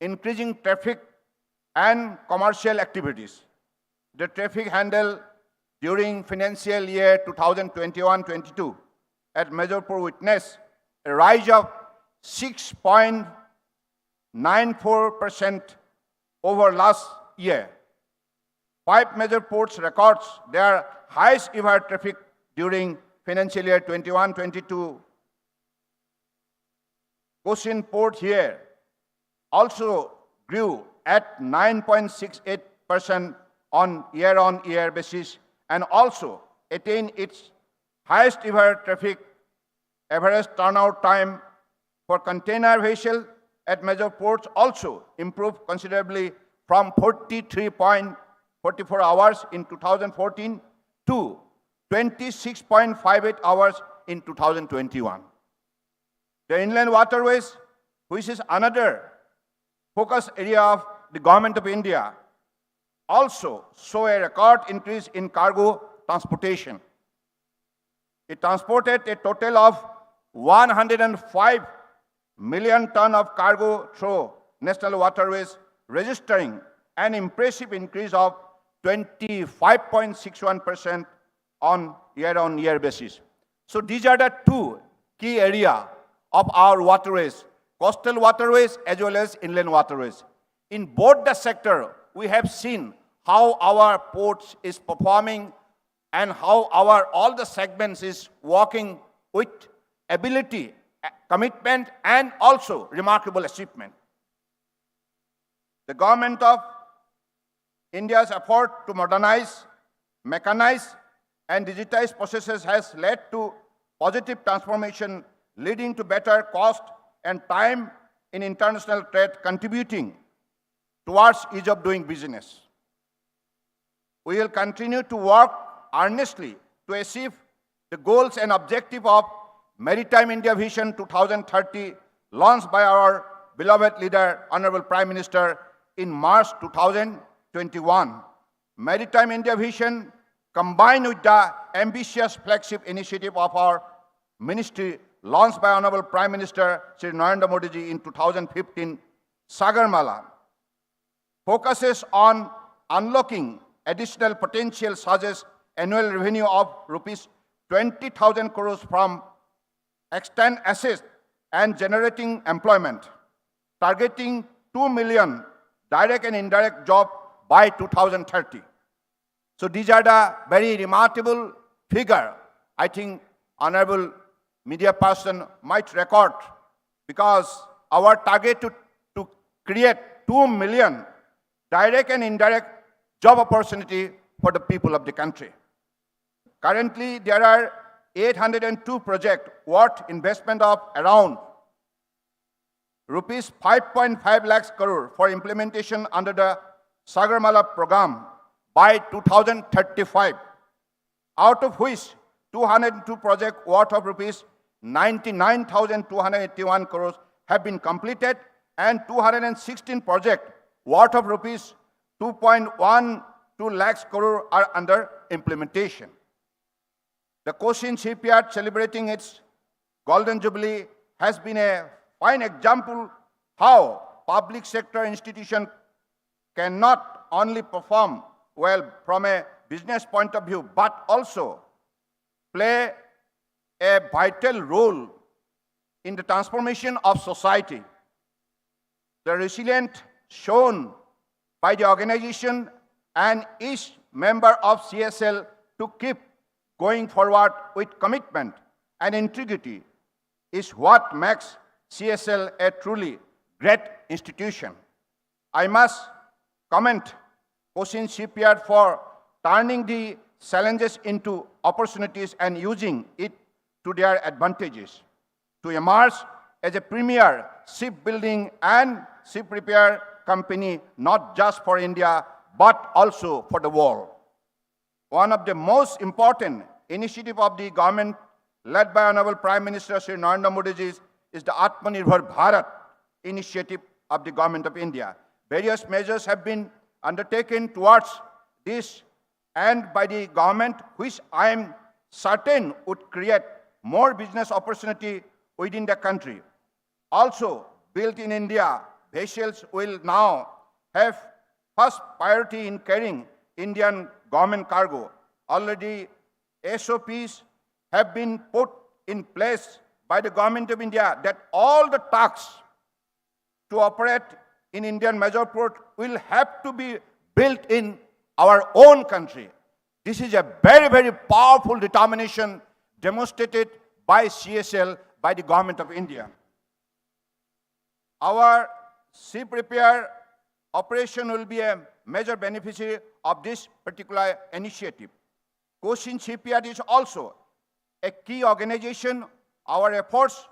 increasing traffic and commercial activities. The traffic handle during financial year 2021-22 at major port witnessed a rise of 6.94% over last year. 5 major ports records their highest ever traffic during financial year 21-22. Cochin Port here also grew at 9.68% on year-on-year basis and also attained its highest ever traffic average turnout time for container vessel at major ports also improved considerably from 43.44 hours in 2014 to 26.58 hours in 2021. The inland waterways, which is another focus area of the Government of India, also saw a record increase in cargo transportation. It transported a total of 105 million tons of cargo through national waterways, registering an impressive increase of 25.61% on year-on-year basis. So these are the two key areas of our waterways, coastal waterways as well as inland waterways. In both the sector, we have seen how our ports is performing and how our all the segments is working with ability, commitment, and also remarkable achievement. The government of India's effort to modernize, mechanize, and digitize processes has led to positive transformation leading to better cost and time in international trade, contributing towards ease of doing business. We will continue to work earnestly to achieve the goals and objective of Maritime India Vision 2030 launched by our beloved leader, Honorable Prime Minister, in March 2021. Maritime India Vision, combined with the ambitious flagship initiative of our ministry launched by Honorable Prime Minister Shri Narendra Modi ji in 2015, Sagarmala, focuses on unlocking additional potential such as annual revenue of rupees 20,000 crores from extant assets and generating employment, targeting 2 million direct and indirect jobs by 2030. So these are the very remarkable figure. I think honorable media person might record, because our target to create 2 million direct and indirect job opportunity for the people of the country. Currently, there are 802 projects worth investment of around rupees 5.5 lakhs crore for implementation under the Sagarmala program by 2035, out of which 202 projects worth of rupees 99,281 crores have been completed, and 216 projects worth of rupees 2.12 lakhs crore are under implementation. The Cochin Shipyard, celebrating its Golden Jubilee, has been a fine example how public sector institutions can not only perform well from a business point of view, but also play a vital role in the transformation of society. The resilience shown by the organization and each member of CSL to keep going forward with commitment and integrity is what makes CSL a truly great institution. I must commend Cochin Shipyard for turning the challenges into opportunities and using it to their advantages to emerge as a premier shipbuilding and ship repair company, not just for India, but also for the world. One of the most important initiatives of the government led by Honorable Prime Minister Shri Narendra Modi ji is the Atmanirbhar Bharat initiative of the Government of India. Various measures have been undertaken towards this and by the government, which I am certain would create more business opportunity within the country. Also, built in India, vessels will now have first priority in carrying Indian government cargo. Already SOPs have been put in place by the Government of India that all the tugs to operate in Indian major port will have to be built in our own country. This is a very, very powerful determination demonstrated by CSL, by the Government of India. Our ship repair operation will be a major beneficiary of this particular initiative. Cochin Shipyard is also a key organization. Our efforts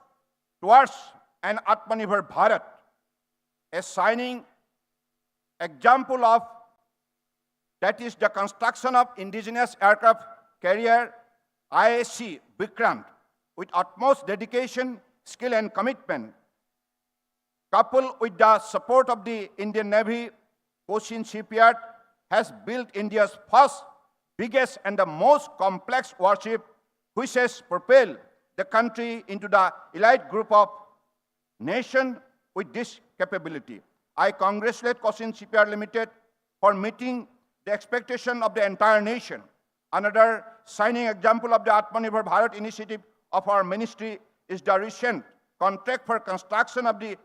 towards an Atmanirbhar Bharat, a shining example of that is the construction of indigenous aircraft carrier ISC Vikrant with utmost dedication, skill and commitment. Coupled with the support of the Indian Navy, Cochin Shipyard has built India's first, biggest and the most complex warship, which has propelled the country into the elite group of nations with this capability. I congratulate Cochin Shipyard Limited for meeting the expectation of the entire nation. Another shining example of the Atmanirbhar Bharat initiative of our ministry is the recent contract for construction of the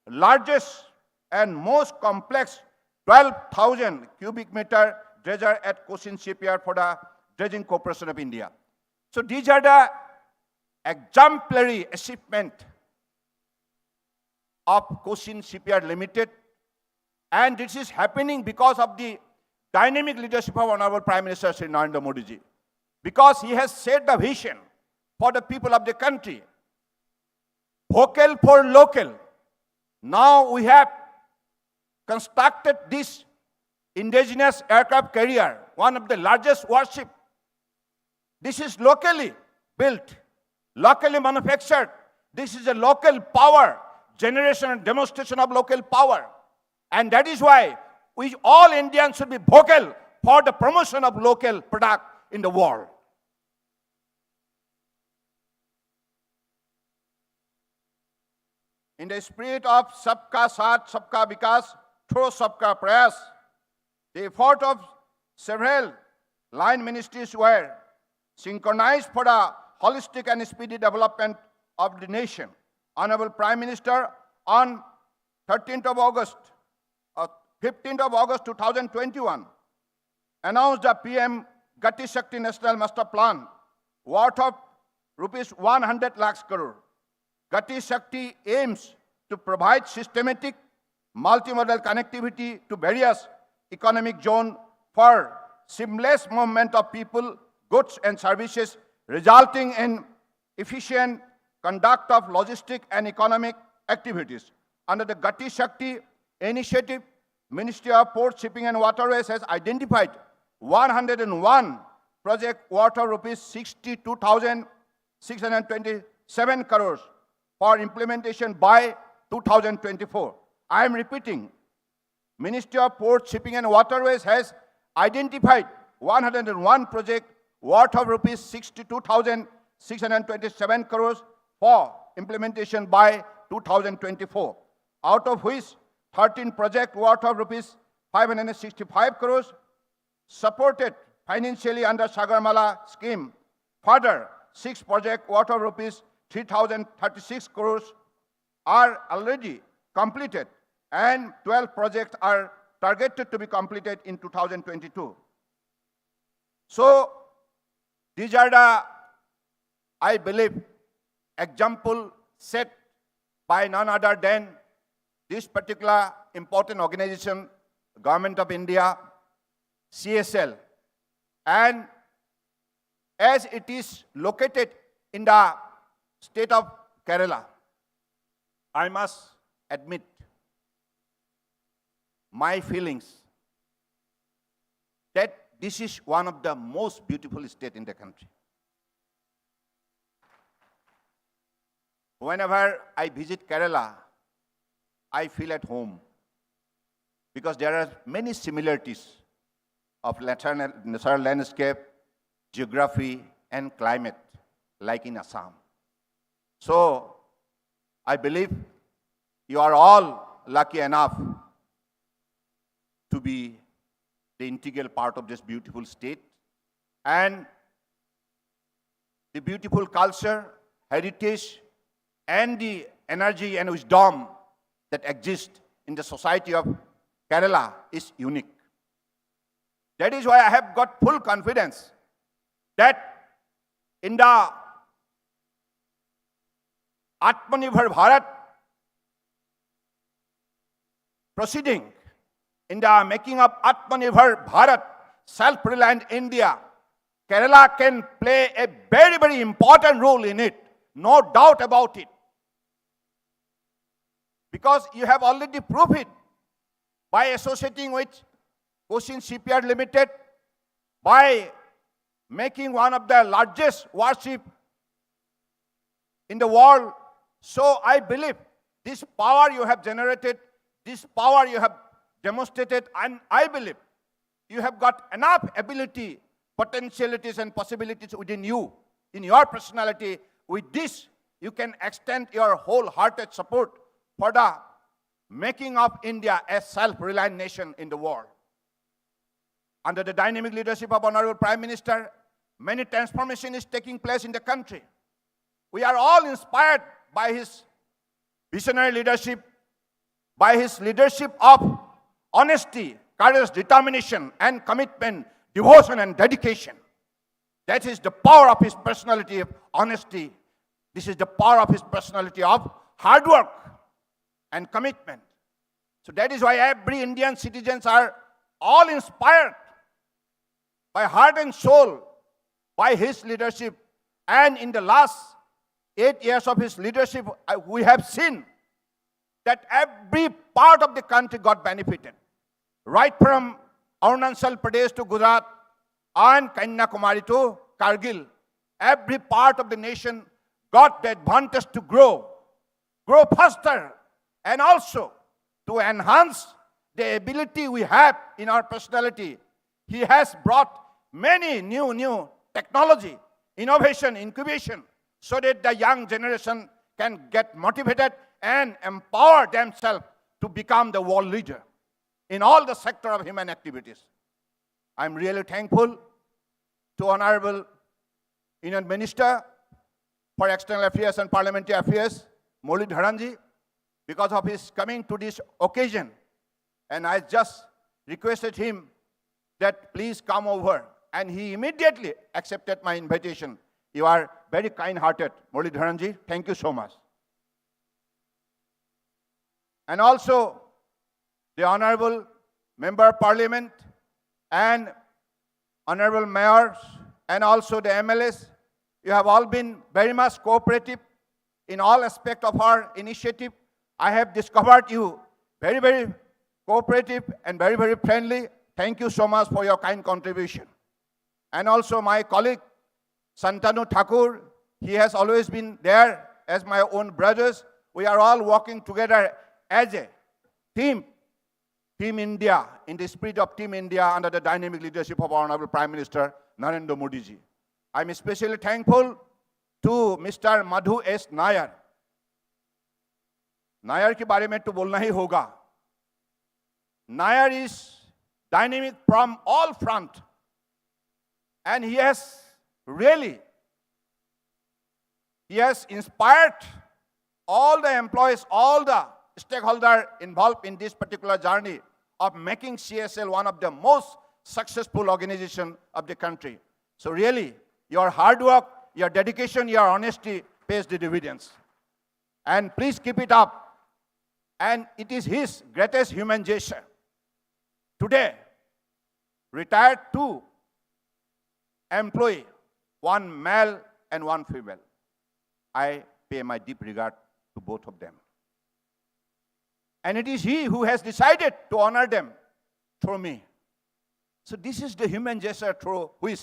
largest and most complex 12,000 cubic meter dredger at Cochin Shipyard for the Dredging Corporation of India. So these are the exemplary achievement of Cochin Shipyard Limited, and this is happening because of the dynamic leadership of Honorable Prime Minister Shri Narendra Modi ji, because he has set the vision for the people of the country. vocal for local. Now we have constructed this indigenous aircraft carrier, one of the largest warship. This is locally built, locally manufactured. This is a local power generation and demonstration of local power. And that is why we all Indians should be vocal for the promotion of local product in the world. In the spirit of Sabka Saath, Sabka Vikas, through Sabka Prayas, the effort of several line ministries were synchronized for the holistic and speedy development of the nation. Honorable Prime Minister, on 15th of August 2021, announced the PM Gati Shakti National Master Plan, worth of rupees 100 lakhs crore. Gati Shakti aims to provide systematic multimodal connectivity to various economic zones for seamless movement of people, goods and services, resulting in efficient conduct of logistic and economic activities. Under the Gati Shakti initiative, Ministry of Ports, Shipping and Waterways has identified 101 project worth of rupees 62,627 crores for implementation by 2024. I am repeating, Ministry of Ports, Shipping and Waterways has identified 101 projects worth of rupees 62,627 crores for implementation by 2024, out of which 13 projects worth of rupees 565 crores supported financially under Sagarmala scheme. Further, 6 projects worth of rupees 3,036 crores are already completed and 12 projects are targeted to be completed in 2022. So, these are the, I believe, example set by none other than this particular important organization, Government of India, CSL, and as it is located in the state of Kerala, I must admit my feelings that this is one of the most beautiful states in the country. Whenever I visit Kerala, I feel at home because there are many similarities of natural landscape, geography, and climate, like in Assam. So, I believe you are all lucky enough to be the integral part of this beautiful state, and the beautiful culture, heritage, and the energy and wisdom that exist in the society of Kerala is unique. That is why I have got full confidence that in the Atmanirbhar Bharat proceeding, in the making of Atmanirbhar Bharat, self-reliant India, Kerala can play a very, very important role in it. No doubt about it. Because you have already proved it by associating with Cochin Shipyard Limited, by making one of the largest warship in the world. So I believe this power you have generated, this power you have demonstrated, and I believe you have got enough ability, potentialities and possibilities within you, in your personality. With this, you can extend your wholehearted support for the making of India a self-reliant nation in the world. Under the dynamic leadership of Honorable Prime Minister, many transformation is taking place in the country. We are all inspired by his visionary leadership, by his leadership of honesty, courage, determination, and commitment, devotion, and dedication. That is the power of his personality of honesty. This is the power of his personality of hard work and commitment. So that is why every Indian citizens are all inspired by heart and soul by his leadership. And in the last 8 years of his leadership, we have seen that every part of the country got benefited. Right from Arunachal Pradesh to Gujarat and Kanyakumari to Kargil, every part of the nation got the advantage to grow faster, and also to enhance the ability we have in our personality. He has brought many new technology, innovation, incubation, so that the young generation can get motivated and empower themselves to become the world leader in all the sector of human activities. I'm really thankful to Honorable Union Minister for External Affairs and Parliamentary Affairs, Moli Dharanji, because of his coming to this occasion. And I just requested him that please come over. And he immediately accepted my invitation. You are very kind-hearted, Moli Dharanji. Thank you so much. And also, the Honorable Member of Parliament and Honorable Mayors and also the MLAs, you have all been very much cooperative in all aspects of our initiative. I have discovered you very cooperative and very friendly. Thank you so much for your kind contribution. And also my colleague, Santanu Thakur, he has always been there as my own brothers. We are all working together as a team, Team India, in the spirit of Team India under the dynamic leadership of our Honorable Prime Minister Narendra Modi ji. I'm especially thankful to Mr. Madhu S. Nair. Nair के बारे में तो बोलना ही होगा. Nair is dynamic from all front, and he has inspired all the employees, all the stakeholders involved in this particular journey of making CSL one of the most successful organizations of the country. So really, your hard work, your dedication, your honesty pays the dividends. And please keep it up. And it is his greatest human gesture. Today, retired 2 employee, 1 male and 1 female. I pay my deep regard to both of them. And it is he who has decided to honor them through me. So this is the human gesture through which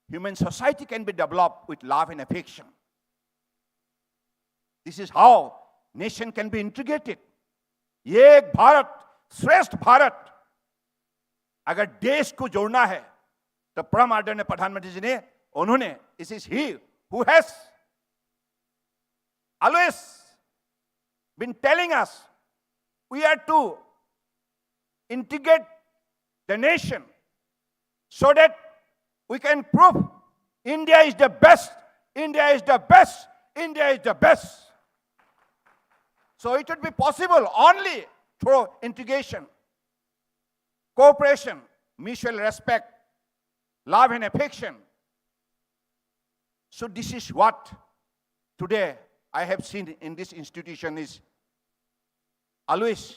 human society can be developed with love and affection. This is how nation can be integrated. एक भारत श्रेष्ठ भारत अगर देश को जोड़ना है तो परम आदरणीय प्रधानमंत्री जी ने उन्होंने this is he who has always been telling us we are to integrate the nation so that we can prove India is the best, India is the best, India is the best. So it would be possible only through integration, cooperation, mutual respect, love and affection. So this is what today I have seen in this institution is always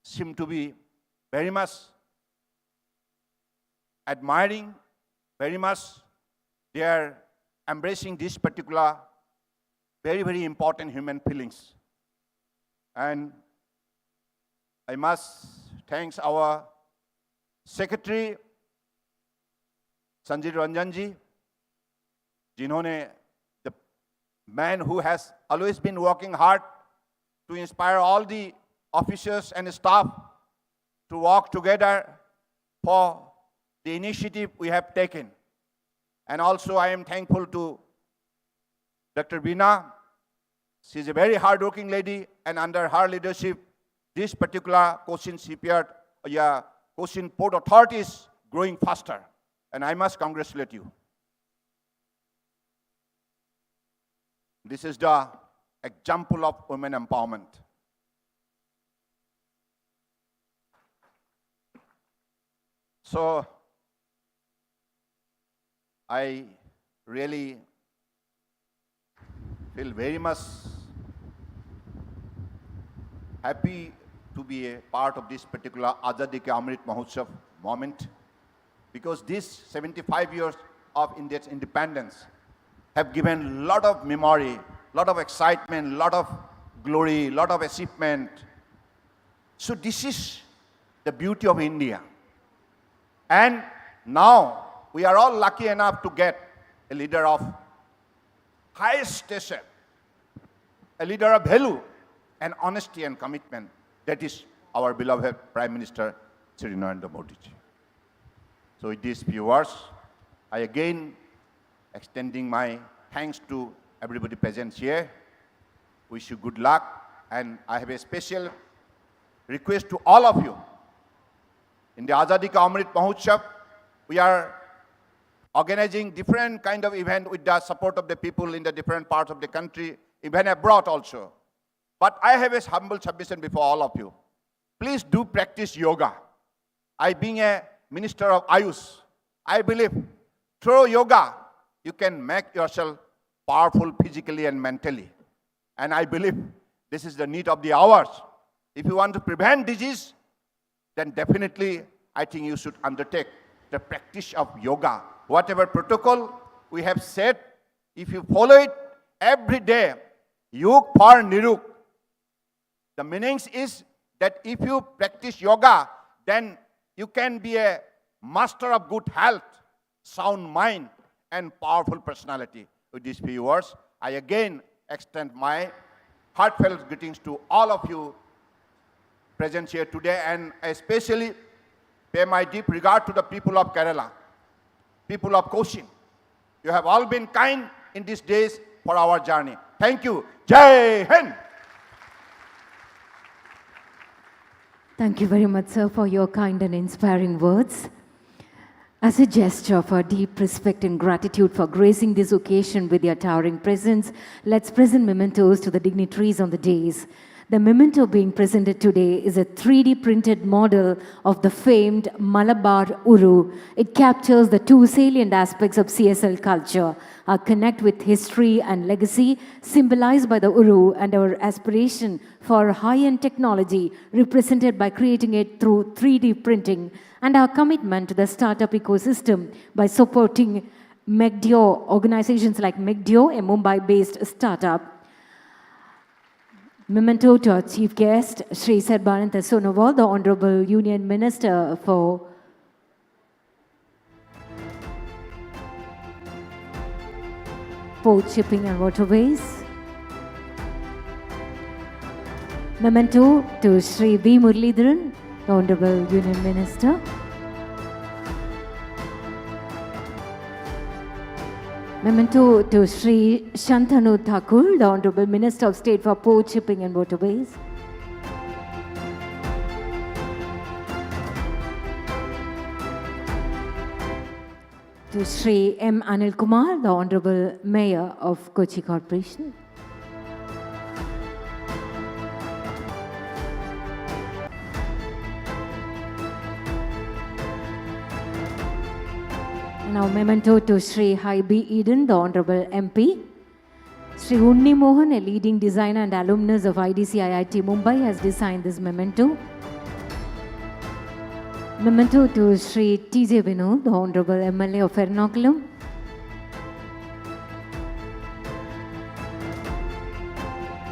seem to be very much admiring, very much they are embracing this particular very important human feelings. And I must thank our Secretary Sanjay Ranjan ji, जिन्होंने the man who has always been working hard to inspire all the officers and staff to work together for the initiative we have taken. And also I am thankful to Dr. Veena. She is a very hard-working lady, and under her leadership, this particular Cochin Shipyard, Cochin Port Authority is growing faster. And I must congratulate you. This is the example of women empowerment. So, I really feel very much happy to be a part of this particular Azadi Ka Amrit Mahotsav moment, because this 75 years of India's independence have given lot of memory, lot of excitement, lot of glory, lot of achievement. So this is the beauty of India. And now we are all lucky enough to get a leader of highest station, a leader of value and honesty and commitment. That is our beloved Prime Minister, Shri Narendra Modi ji. So with these few words, I again extending my thanks to everybody present here. Wish you good luck, and I have a special request to all of you. In the Azadi Ka Amrit Mahotsav, we are organizing different kind of event with the support of the people in the different parts of the country, even abroad also. But I have a humble submission before all of you. Please do practice yoga. I, being a minister of Ayush, I believe through yoga, you can make yourself powerful physically and mentally. And I believe this is the need of the hours. If you want to prevent disease, then definitely I think you should undertake the practice of yoga. Whatever protocol we have set, if you follow it every day, yog for niruk. The meaning is that if you practice yoga, then you can be a master of good health, sound mind, and powerful personality. With these few words, I again extend my heartfelt greetings to all of you present here today, and especially pay my deep regard to the people of Kerala, people of Cochin. You have all been kind in these days for our journey. Thank you. Jai Hind! Thank you very much, sir, for your kind and inspiring words. As a gesture of our deep respect and gratitude for gracing this occasion with your towering presence, let's present mementos to the dignitaries on the dais. The memento being presented today is a 3D printed model of the famed Malabar Uru. It captures the two salient aspects of CSL culture, our connect with history and legacy, symbolized by the Uru, and our aspiration for high-end technology, represented by creating it through 3D printing, and our commitment to the startup ecosystem by supporting MEGDIO, organizations like MEGDIO, a Mumbai-based startup. Memento to our Chief Guest, Shri Sarbanantha Sonowal, the Honorable Union Minister for Port, Shipping and Waterways. Memento to Shri V. Muralidharan, the Honorable Union Minister. Memento to Shri Shantanu Thakur, the Honorable Minister of State for Port, Shipping and Waterways. To Shri M. Anil Kumar, the Honorable Mayor of Kochi Corporation. Now, memento to Shri Haibi Eden, the Honorable MP. Shri Unni Mohan, a leading designer and alumnus of IDC IIT Mumbai, has designed this memento. Memento to Shri T.J. Vinod, the Honorable MLA of Ernakulam.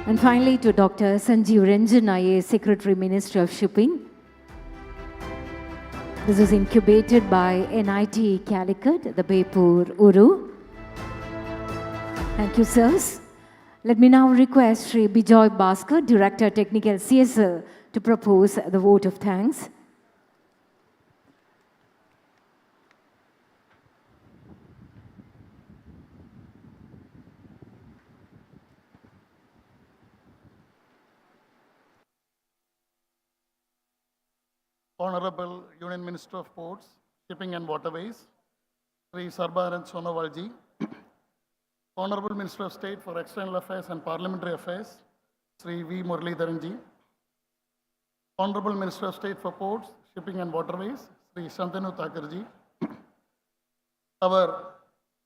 And finally to Dr. Sanjeev Ranjan, IA, Secretary, Ministry of Shipping. This is incubated by NIT Calicut, the Bepur Uru. Thank you, sirs. Let me now request Shri Bijoy Bhaskar, Director Technical CSL, to propose the vote of thanks. Honorable Union Minister of Ports, Shipping and Waterways, Sri Sarbanantha Sonowal ji, Honorable Minister of State for External Affairs and Parliamentary Affairs, Sri V. Muralidharan ji, Honorable Minister of State for Ports, Shipping and Waterways, Sri Shantanu Thakur ji, our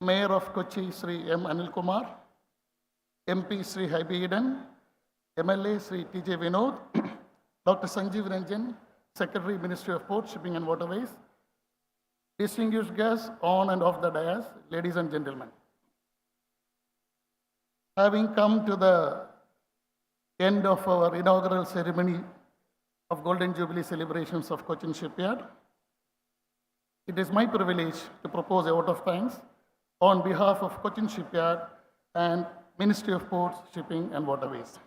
Mayor of Kochi, Sri M. Anil Kumar, MP Sri Haibi Eden, MLA Sri T.J. Vinod, Dr. Sanjeev Ranjan, Secretary, Ministry of Port, Shipping and Waterways, distinguished guests on and off the dais, ladies and gentlemen. having come to the end of our inaugural ceremony of Golden Jubilee celebrations of Cochin Shipyard, it is my privilege to propose a vote of thanks on behalf of Cochin Shipyard and Ministry of Ports, Shipping and Waterways.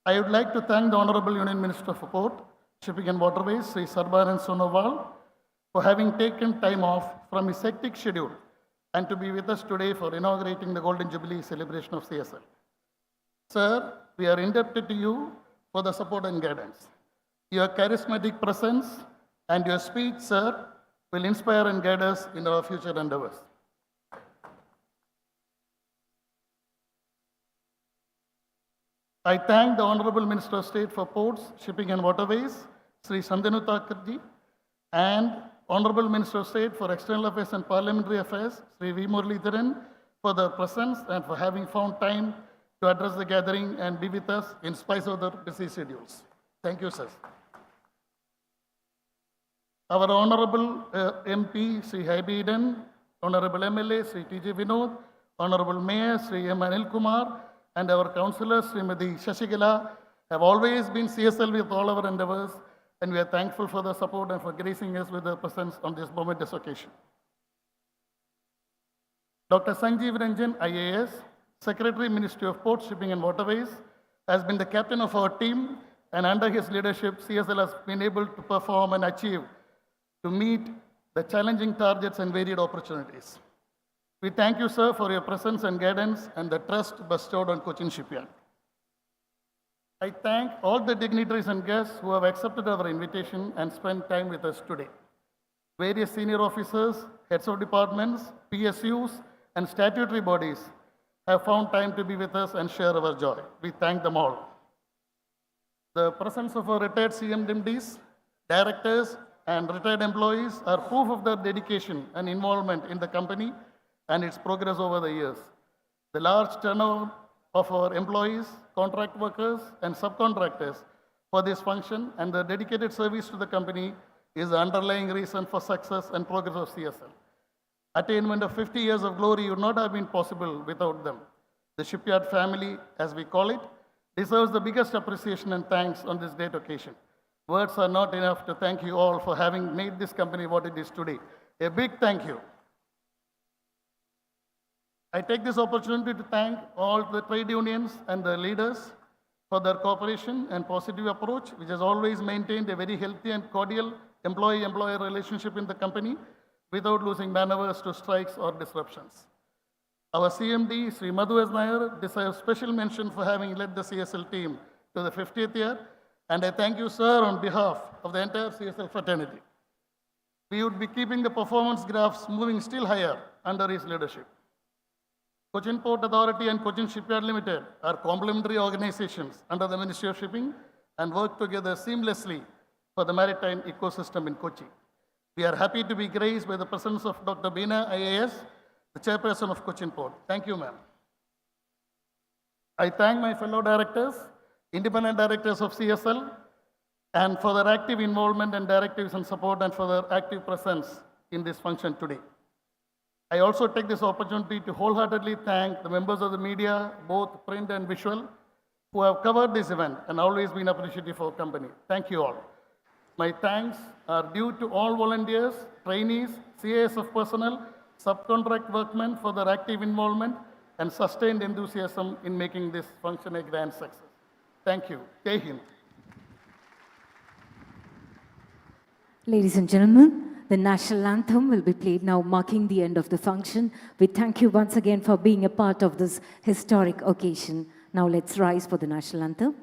I would like to thank the Honorable Union Minister for Port, Shipping and Waterways, Sri Sarbanan Sonowal, for having taken time off from his hectic schedule and to be with us today for inaugurating the Golden Jubilee celebration of CSL. Sir, we are indebted to you for the support and guidance. Your charismatic presence and your speech, sir, will inspire and guide us in our future endeavors. I thank the Honorable Minister of State for Ports, Shipping and Waterways, Sri Sandhanu Thakurji, and Honorable Minister of State for External Affairs and Parliamentary Affairs, Sri V. Muralidharan, for their presence and for having found time to address the gathering and be with us in spite of their busy schedules. Thank you, sir. Our Honorable MP, Sri Haibi Eden, Honorable MLA, Sri T.J. Vinod, Honorable Mayor, Sri M. Anil Kumar, and our councillors, Srimati Shashigala, have always been CSL with all our endeavors, and we are thankful for the support and for gracing us with their presence on this momentous occasion. Dr. Sanjeev Ranjan, IAS, Secretary, Ministry of Ports, Shipping and Waterways, has been the captain of our team, and under his leadership, CSL has been able to perform and achieve to meet the challenging targets and varied opportunities. We thank you, sir, for your presence and guidance and the trust bestowed on Cochin Shipyard. I thank all the dignitaries and guests who have accepted our invitation and spent time with us today. Various senior officers, heads of departments, PSUs, and statutory bodies have found time to be with us and share our joy. We thank them all. The presence of our retired CMDs, directors, and retired employees are proof of their dedication and involvement in the company and its progress over the years. The large turnover of our employees, contract workers, and subcontractors for this function and the dedicated service to the company is the underlying reason for success and progress of CSL. Attainment of 50 years of glory would not have been possible without them. The Shipyard family, as we call it, deserves the biggest appreciation and thanks on this great occasion. Words are not enough to thank you all for having made this company what it is today. A big thank you. I take this opportunity to thank all the trade unions and the leaders for their cooperation and positive approach, which has always maintained a very healthy and cordial employee-employer relationship in the company without losing manoeuvres to strikes or disruptions. Our CMD, Sri Madhu S. Nair, deserves special mention for having led the CSL team to the 50th year, and I thank you, sir, on behalf of the entire CSL fraternity. We would be keeping the performance graphs moving still higher under his leadership. Cochin Port Authority and Cochin Shipyard Limited are complementary organizations under the Ministry of Shipping and work together seamlessly for the maritime ecosystem in Kochi. We are happy to be graced by the presence of Dr. Beena, IAS, the chairperson of Cochin Port. Thank you, ma'am. I thank my fellow directors, independent directors of CSL, and for their active involvement and directives and support and for their active presence in this function today. I also take this opportunity to wholeheartedly thank the members of the media, both print and visual, who have covered this event and always been appreciative of our company. Thank you all. My thanks are due to all volunteers, trainees, CASF personnel, subcontract workmen for their active involvement and sustained enthusiasm in making this function a grand success. Thank you. Jai Hind. Ladies and gentlemen, the national anthem will be played now, marking the end of the function. We thank you once again for being a part of this historic occasion. Now let's rise for the national anthem.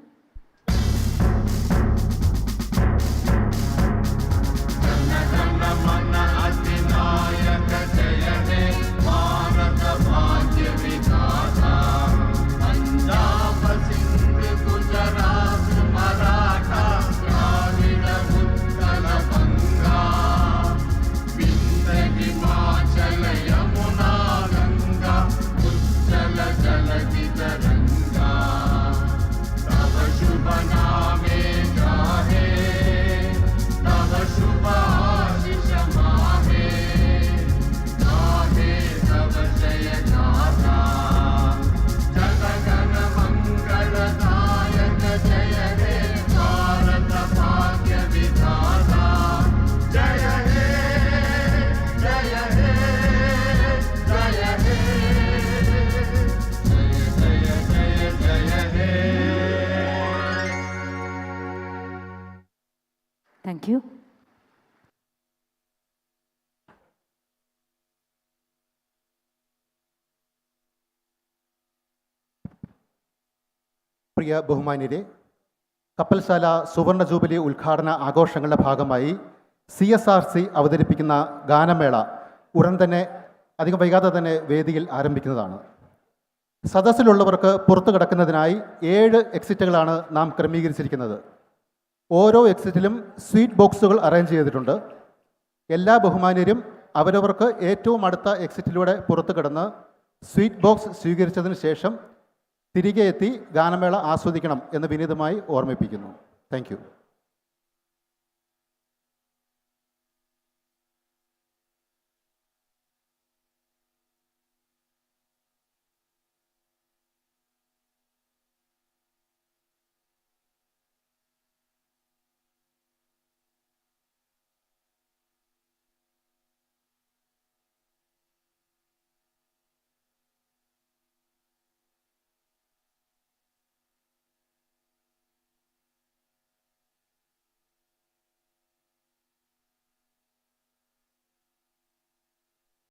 Tava Thank you. പ്രിയ ബഹുമാന്യരെ, കപ്പൽശാല സുവർണ jubilee ഉദ്ഘാടന ആഘോഷങ്ങളുടെ ഭാഗമായി CSRC അവതരിപ്പിക്കുന്ന ഗാനമേള ഉടൻ തന്നെ അധികം വൈകാതെ തന്നെ വേദിയിൽ ആരംഭിക്കുന്നതാണ്. സദസ്സിലുള്ളവർക്ക് പുറത്തു കിടക്കുന്നതിനായി 7 എക്സിറ്റുകളാണ് നാം ക്രമീകരിച്ചിരിക്കുന്നത്. ഓരോ എക്സിറ്റിലും സ്വീറ്റ് ബോക്സുകൾ അറേഞ്ച് ചെയ്തിട്ടുണ്ട്. എല്ലാ ബഹുമാന്യരും അവരവർക്ക് ഏറ്റവും അടുത്ത എക്സിറ്റിലൂടെ പുറത്തു കിടന്ന് സ്വീറ്റ് ബോക്സ് സ്വീകരിച്ചതിന് ശേഷം തിരികെ എത്തി ഗാനമേള ആസ്വദിക്കണം എന്ന് വിനീതമായി ഓർമ്മിപ്പിക്കുന്നു. Thank you.